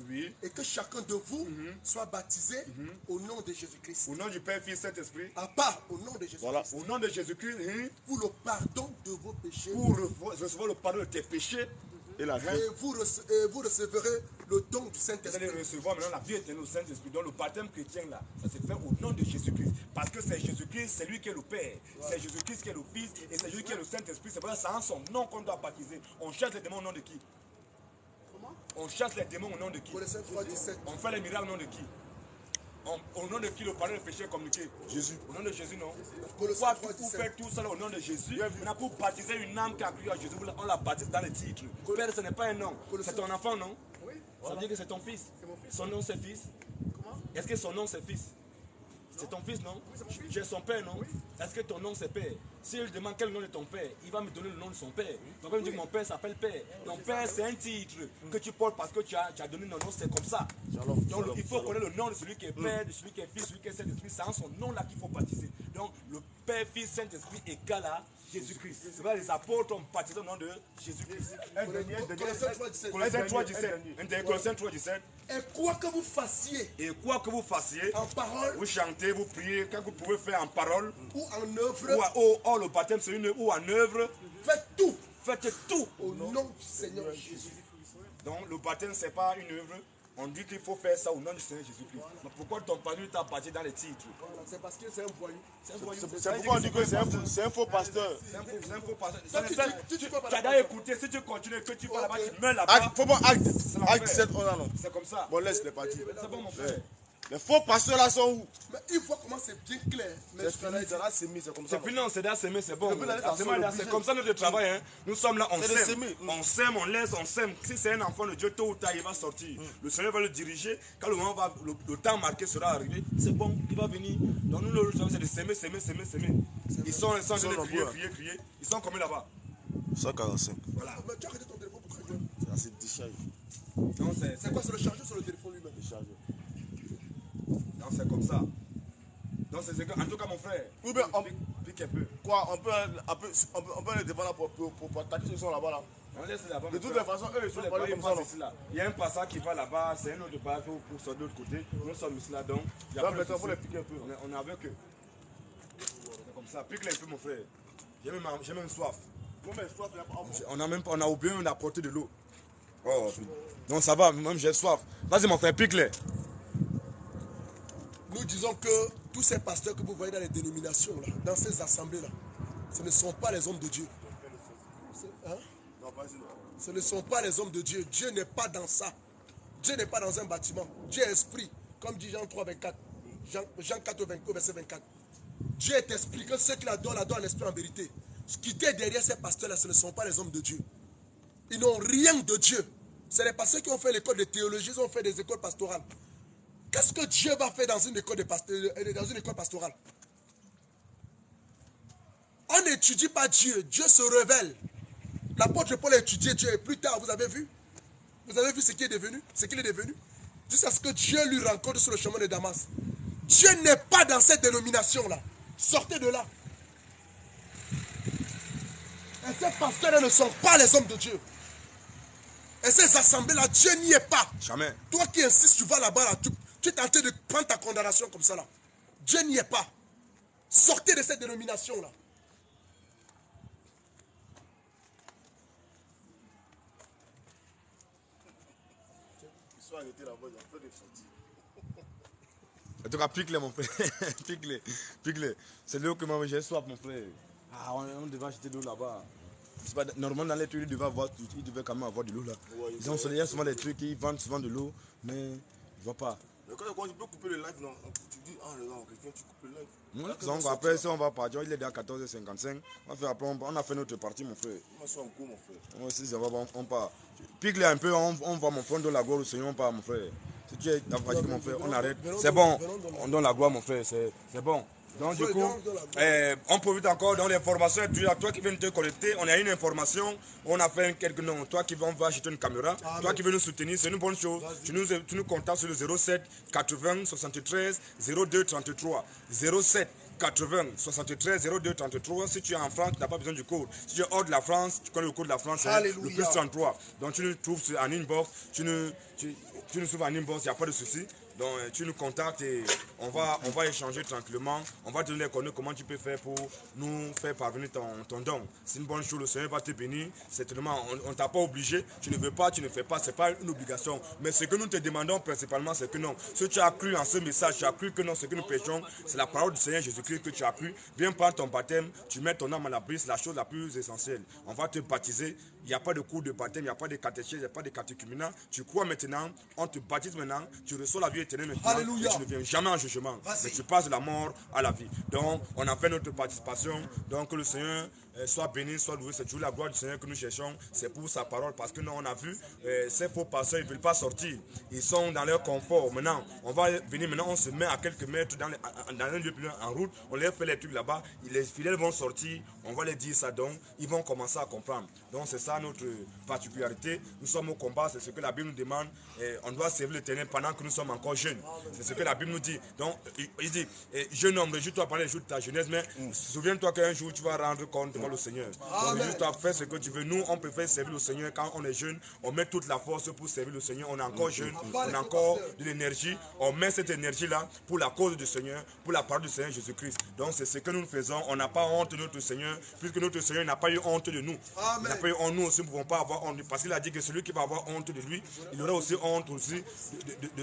et que chacun de vous soit baptisé au nom de Jésus-Christ. Au nom du Père, Fils, Saint-Esprit. À part au nom de Jésus-Christ. Voilà. Au nom de Jésus-Christ. Pour le pardon de vos péchés. Pour recevoir le pardon de tes péchés. Et vous recevrez le don du Saint-Esprit. Vous allez recevoir maintenant la vie éternelle au Saint-Esprit. Donc le baptême chrétien là, ça se fait au nom de Jésus-Christ. Parce que c'est Jésus-Christ, c'est lui qui est le Père. C'est Jésus-Christ qui est le Fils. Et c'est lui qui est le Saint-Esprit. C'est pour ça que c'est en son nom qu'on doit baptiser. On chasse les démons au nom de qui? Comment? On chasse les démons au nom de qui? Colossiens 3, 17. On fait les miracles au nom de qui? Au nom de qui le pardon des péchés est communiqué? Jésus. Au nom de Jésus, non? Pourquoi vous faites tout ça au nom de Jésus? Maintenant, pour baptiser une âme qui a cru à Jésus, on la baptise dans le titre. Père, ce n'est pas un nom. C'est ton enfant, non? Oui. Ça veut dire que c'est ton fils. Son nom, c'est fils. Comment? Est-ce que son nom, c'est fils? C'est ton fils, non? Tu es son père, non? Est-ce que ton nom, c'est père? Si je demande quel nom de ton père, il va me donner le nom de son père. Donc, il me dit que mon père s'appelle père. Ton père, c'est un titre que tu portes parce que tu as donné ton nom, c'est comme ça. Donc, il faut connaître le nom de celui qui est père, de celui qui est fils, celui qui est Saint-Esprit. C'est en son nom-là qu'il faut baptiser. Donc, le Père, Fils, Saint-Esprit égale à Jésus-Christ. C'est vrai, les apôtres ont baptisé au nom de Jésus-Christ. Colossiens 3, 17. Colossiens 3, 17. Et quoi que vous fassiez, en parole, vous chantez, vous priez, quand vous pouvez faire en parole, ou en œuvre, ou le baptême c'est une ou en œuvre, faites tout au nom du Seigneur Jésus. Donc le baptême c'est pas une œuvre. On dit qu'il faut faire ça au nom du Seigneur Jésus-Christ. Mais pourquoi ton pasteur t'a baptisé dans les titres? C'est parce que c'est un voyou. C'est pourquoi on dit que c'est un faux pasteur. C'est un faux pasteur. Tu as d'ailleurs écouté, si tu continues, que tu vas là-bas, tu meurs là-bas. Faut pas acte 17, non. C'est comme ça. Bon, laisse les parties. C'est bon, mon frère. Les faux pasteurs là sont où? Mais il voit comment c'est bien clair. C'est fini, ça va s'aimer, c'est comme ça. C'est fini, c'est déjà s'aimer, c'est bon. C'est comme ça notre travail. Hein. Nous sommes là, on sème. On sème, on laisse, on sème. Si c'est un enfant de Dieu, tôt ou tard, il va sortir. Le Seigneur va le diriger. Quand le moment va, le temps marqué sera arrivé, c'est bon, il va venir. Donc nous, le travail, c'est de s'aimer. Ils sont en train de crier. Ils sont combien là-bas? 145. Voilà, mais tu as arrêté ton téléphone pour travailler. C'est décharge. Donc C'est quoi, c'est le chargeur sur le téléphone lui-même? Décharge. donc, c'est comme ça. Donc c'est ce que, en tout cas mon frère, Ou bien, pique un peu. quoi, on peut les défendre pour attaquer ceux qui sont là-bas là. On laisse là-bas. De toutes les façons, eux, ils sont pas comme ça. Non. Il y a un passage qui va là-bas, c'est un autre passage pour sortir de l'autre côté. Nous sommes ici là, donc il y a Donc pas de maintenant, il faut souci. les piquer un peu. On est avec eux. C'est comme ça, pique-les un peu mon frère. J'ai même soif. Combien de fois tu as pas On a oublié, on a apporté de l'eau. Oh, donc ça va, même j'ai soif. Vas-y mon frère, pique-les. Nous disons que tous ces pasteurs que vous voyez dans les dénominations, là, dans ces assemblées-là, ce ne sont pas les hommes de Dieu. Hein? Non, vas-y. Ce ne sont pas les hommes de Dieu. Dieu n'est pas dans ça. Dieu n'est pas dans un bâtiment. Dieu est esprit, comme dit Jean 3, 24. Jean 4, verset 24. Dieu est esprit, que ceux qui l'adorent en esprit en vérité. Ce qui est derrière ces pasteurs-là, ce ne sont pas les hommes de Dieu. Ils n'ont rien de Dieu. C'est les pasteurs qui ont fait l'école de théologie, ils ont fait des écoles pastorales. Qu'est-ce que Dieu va faire dans une école, dans une école pastorale? On n'étudie pas Dieu, Dieu se révèle. L'apôtre Paul a étudié Dieu et plus tard, vous avez vu ce qu'il est devenu? Ce qu'il est devenu? Jusqu'à ce que Dieu lui rencontre sur le chemin de Damas. Dieu n'est pas dans cette dénomination-là. Sortez de là. Et ces pasteurs-là ne sont pas les hommes de Dieu. Et ces assemblées-là, Dieu n'y est pas. Jamais. Toi qui insistes, tu vas là-bas, là, tu es tenté de prendre ta condamnation comme ça là. Dieu n'y est pas. Sortez de cette dénomination-là. Ils sont arrêtés là-bas, il y a peu de sorties. En tout cas, pique-les mon frère. Pique-les. Pique-les. C'est l'eau que j'ai soif mon frère. Ah, on devait acheter de l'eau là-bas. Normalement dans les trucs, ils devaient quand même avoir de l'eau là. Ouais, Ils ont souvent souvent des trucs qui vendent souvent de l'eau, mais ils ne voient pas. Mais quand tu peux couper le live, non, tu dis, ah regarde, quelqu'un, tu coupes le live. Donc après, si on va partir, il est déjà 14h55. On a fait notre partie, mon frère. Moi, je suis en cours, mon frère. Moi aussi, ça va, on part. Pique-les un peu, on va mon frère, on donne la gloire au Seigneur, on part, mon frère. Si tu es fatigué, mon frère, on arrête. C'est bon, on donne la gloire, mon frère, c'est bon. Donc du coup, on profite encore dans l'information. Toi qui viens de te connecter, on a une information, on a fait quelques noms. Toi qui va acheter une caméra, toi qui veux nous soutenir, c'est une bonne chose. Tu nous contactes sur le 07 80 73 02 33. 07 80 73 02 33. Si tu es en France, tu n'as pas besoin du code. Si tu es hors de la France, tu connais le code de la France, c'est le plus 33. Donc tu nous trouves en inbox, tu nous trouves en inbox, il n'y a pas de souci. Donc tu nous contactes et on va échanger tranquillement. On va te donner les coordonnées comment tu peux faire pour nous faire parvenir ton don. C'est une bonne chose, le Seigneur va te bénir. Certainement, on ne t'a pas obligé. Tu ne veux pas, tu ne fais pas. Ce n'est pas une obligation. Mais ce que nous te demandons principalement, c'est que non. Si tu as cru en ce message, tu as cru que non, ce que nous prêchons, c'est la parole du Seigneur Jésus-Christ que tu as cru. Viens prendre ton baptême, tu mets ton âme à l'abri, c'est la chose la plus essentielle. On va te baptiser. Il n'y a pas de cours de baptême, il n'y a pas de catéchèse, il n'y a pas de catéchuménat. Tu crois maintenant, on te baptise maintenant, tu reçois la vie éternelle maintenant. Alléluia. Et tu ne viens jamais en jugement. Mais tu passes de la mort à la vie. Donc, on a fait notre participation. Donc, que le Seigneur soit béni, soit loué. C'est toujours la gloire du Seigneur que nous cherchons. C'est pour sa parole. Parce que nous, on a vu, ces faux pasteurs, ils ne veulent pas sortir. Ils sont dans leur confort. Maintenant, on va venir, maintenant, on se met à quelques mètres dans un lieu plus loin, en route. On leur fait les trucs là-bas. Les fidèles vont sortir. On va les dire ça. Donc, ils vont commencer à comprendre. Donc, c'est ça notre particularité. Nous sommes au combat. C'est ce que la Bible nous demande. Et on doit servir l'Éternel pendant que nous sommes encore jeunes. C'est ce que la Bible nous dit. Donc, il dit, jeune homme, réjouis-toi pendant les jours de ta jeunesse, mais souviens-toi qu'un jour, tu vas rendre compte devant le Seigneur. Donc, réjouis-toi, fais ce que tu veux. Nous, on préfère servir le Seigneur quand on est jeune. On met toute la force pour servir le Seigneur. On est encore jeune, on a encore de l'énergie. On met cette énergie-là pour la cause du Seigneur, pour la parole du Seigneur Jésus-Christ. Donc, c'est ce que nous faisons. On n'a pas honte de notre Seigneur, puisque notre Seigneur n'a pas eu honte de nous. Il n'a pas eu honte, nous aussi, nous ne pouvons pas avoir honte. Parce qu'il a dit que celui qui va avoir honte de lui, il aura aussi honte aussi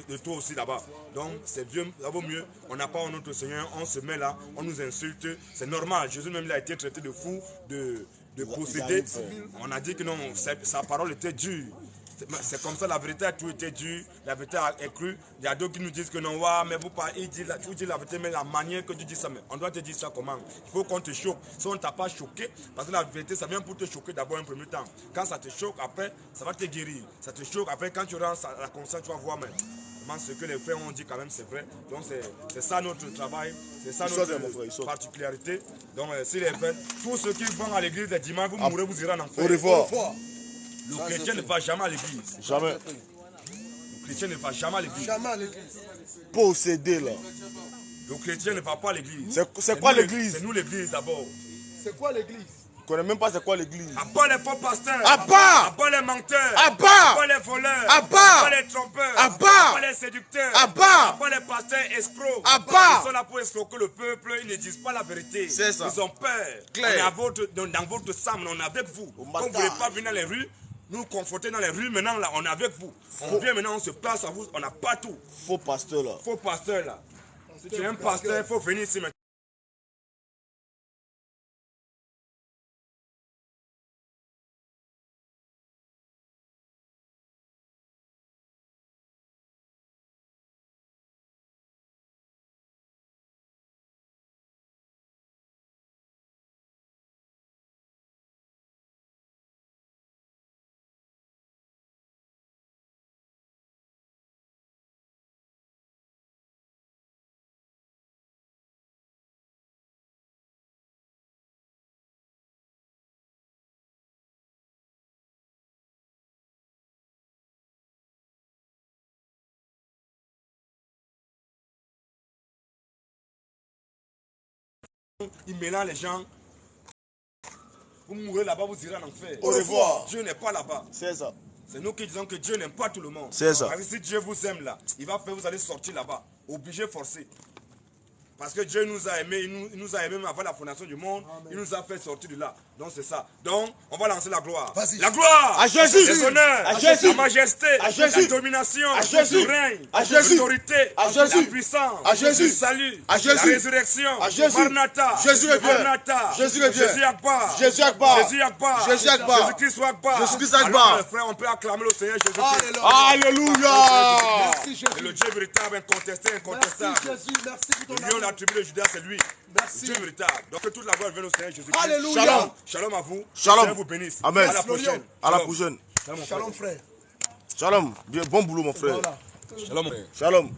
de toi aussi là-bas. Donc, c'est vieux, ça vaut mieux. On n'a pas honte de notre Seigneur, on se met là, on nous insulte. C'est normal. Jésus même, il a été traité de fou, de possédé. On a dit que non, sa parole était dure. C'est comme ça, la vérité a toujours été dure, la vérité est crue. Il y a d'autres qui nous disent que non, ouais, mais vous pas, tu dis la vérité, mais la manière que tu dis ça, mais on doit te dire ça comment? Il faut qu'on te choque. Si on ne t'a pas choqué, parce que la vérité, ça vient pour te choquer d'abord un premier temps. Quand ça te choque, après, ça va te guérir. Ça te choque, après, quand tu rentres à la conscience, tu vas voir, mais ce que les frères ont dit quand même, c'est vrai. Donc, c'est ça notre travail, c'est ça notre particularité. Donc, si les frères, tous ceux qui vont à l'église les dimanches, vous mourrez, vous irez en enfer. Au revoir. Le chrétien ne va jamais à l'église. Jamais. Le chrétien ne va jamais à l'église. Jamais à l'église. Possédé là. Le chrétien ne va pas à l'église. C'est quoi l'église? C'est nous l'église d'abord. C'est quoi l'église? Je connais même pas c'est quoi l'église. À part les faux pasteurs. À part. À part les menteurs. À part. À part les voleurs. À part. À part les trompeurs. À part. les séducteurs. À part. À part les pasteurs escrocs. À part. Ils sont là pour escroquer le peuple. Ils ne disent pas la vérité. C'est ça. Ils ont peur. Clair. On est dans votre sang, on est avec vous. Comme vous ne voulez pas venir dans les rues, nous conforter dans les rues, maintenant là, on est avec vous. On vient maintenant, on se place à vous, on n'a pas tout. Faux pasteur là. Faux pasteur là. Si tu es un pasteur, il faut venir ici maintenant. Il mélange les gens. Vous mourrez là-bas, vous irez en enfer. Au revoir. Dieu n'est pas là-bas. C'est ça. C'est nous qui disons que Dieu n'aime pas tout le monde. C'est ça. Parce que si Dieu vous aime là, il va faire vous allez sortir là-bas. Obligé, forcé. Parce que Dieu nous a aimés, il nous a aimés même avant la fondation du monde. Amen. Il nous a fait sortir de là. Donc c'est ça. Donc on va lancer la gloire. La gloire à Jésus. Les honneurs, à Jésus. La majesté, à Jésus. La domination, à Jésus. Le règne, à Jésus. l'autorité, à Jésus. La puissance, à Jésus. Le salut, à Jésus. La résurrection, à Jésus. Maranatha, Jésus revient. Maranatha, Jésus revient. Jésus Akbar, Jésus Akbar, Jésus Akbar, Jésus Akbar, Jésus-Christ Akbar. Jésus-Christ Akbar. Alors, frère, on peut acclamer le Seigneur Jésus-Christ. Alléluia. Merci Jésus. C'est le Dieu véritable, incontesté, incontestable. Merci Jésus, merci pour ton Le lion de la tribu de Judas, c'est lui. Merci. Dieu véritable. Donc que toute la gloire vienne au Seigneur Jésus-Christ. Alléluia. Shalom. Shalom à vous. Shalom. Seigneur vous bénisse. Amen. À la prochaine. À la prochaine. Shalom, Shalom frère. Shalom. Bien, bon boulot mon frère. Voilà. Shalom. Shalom.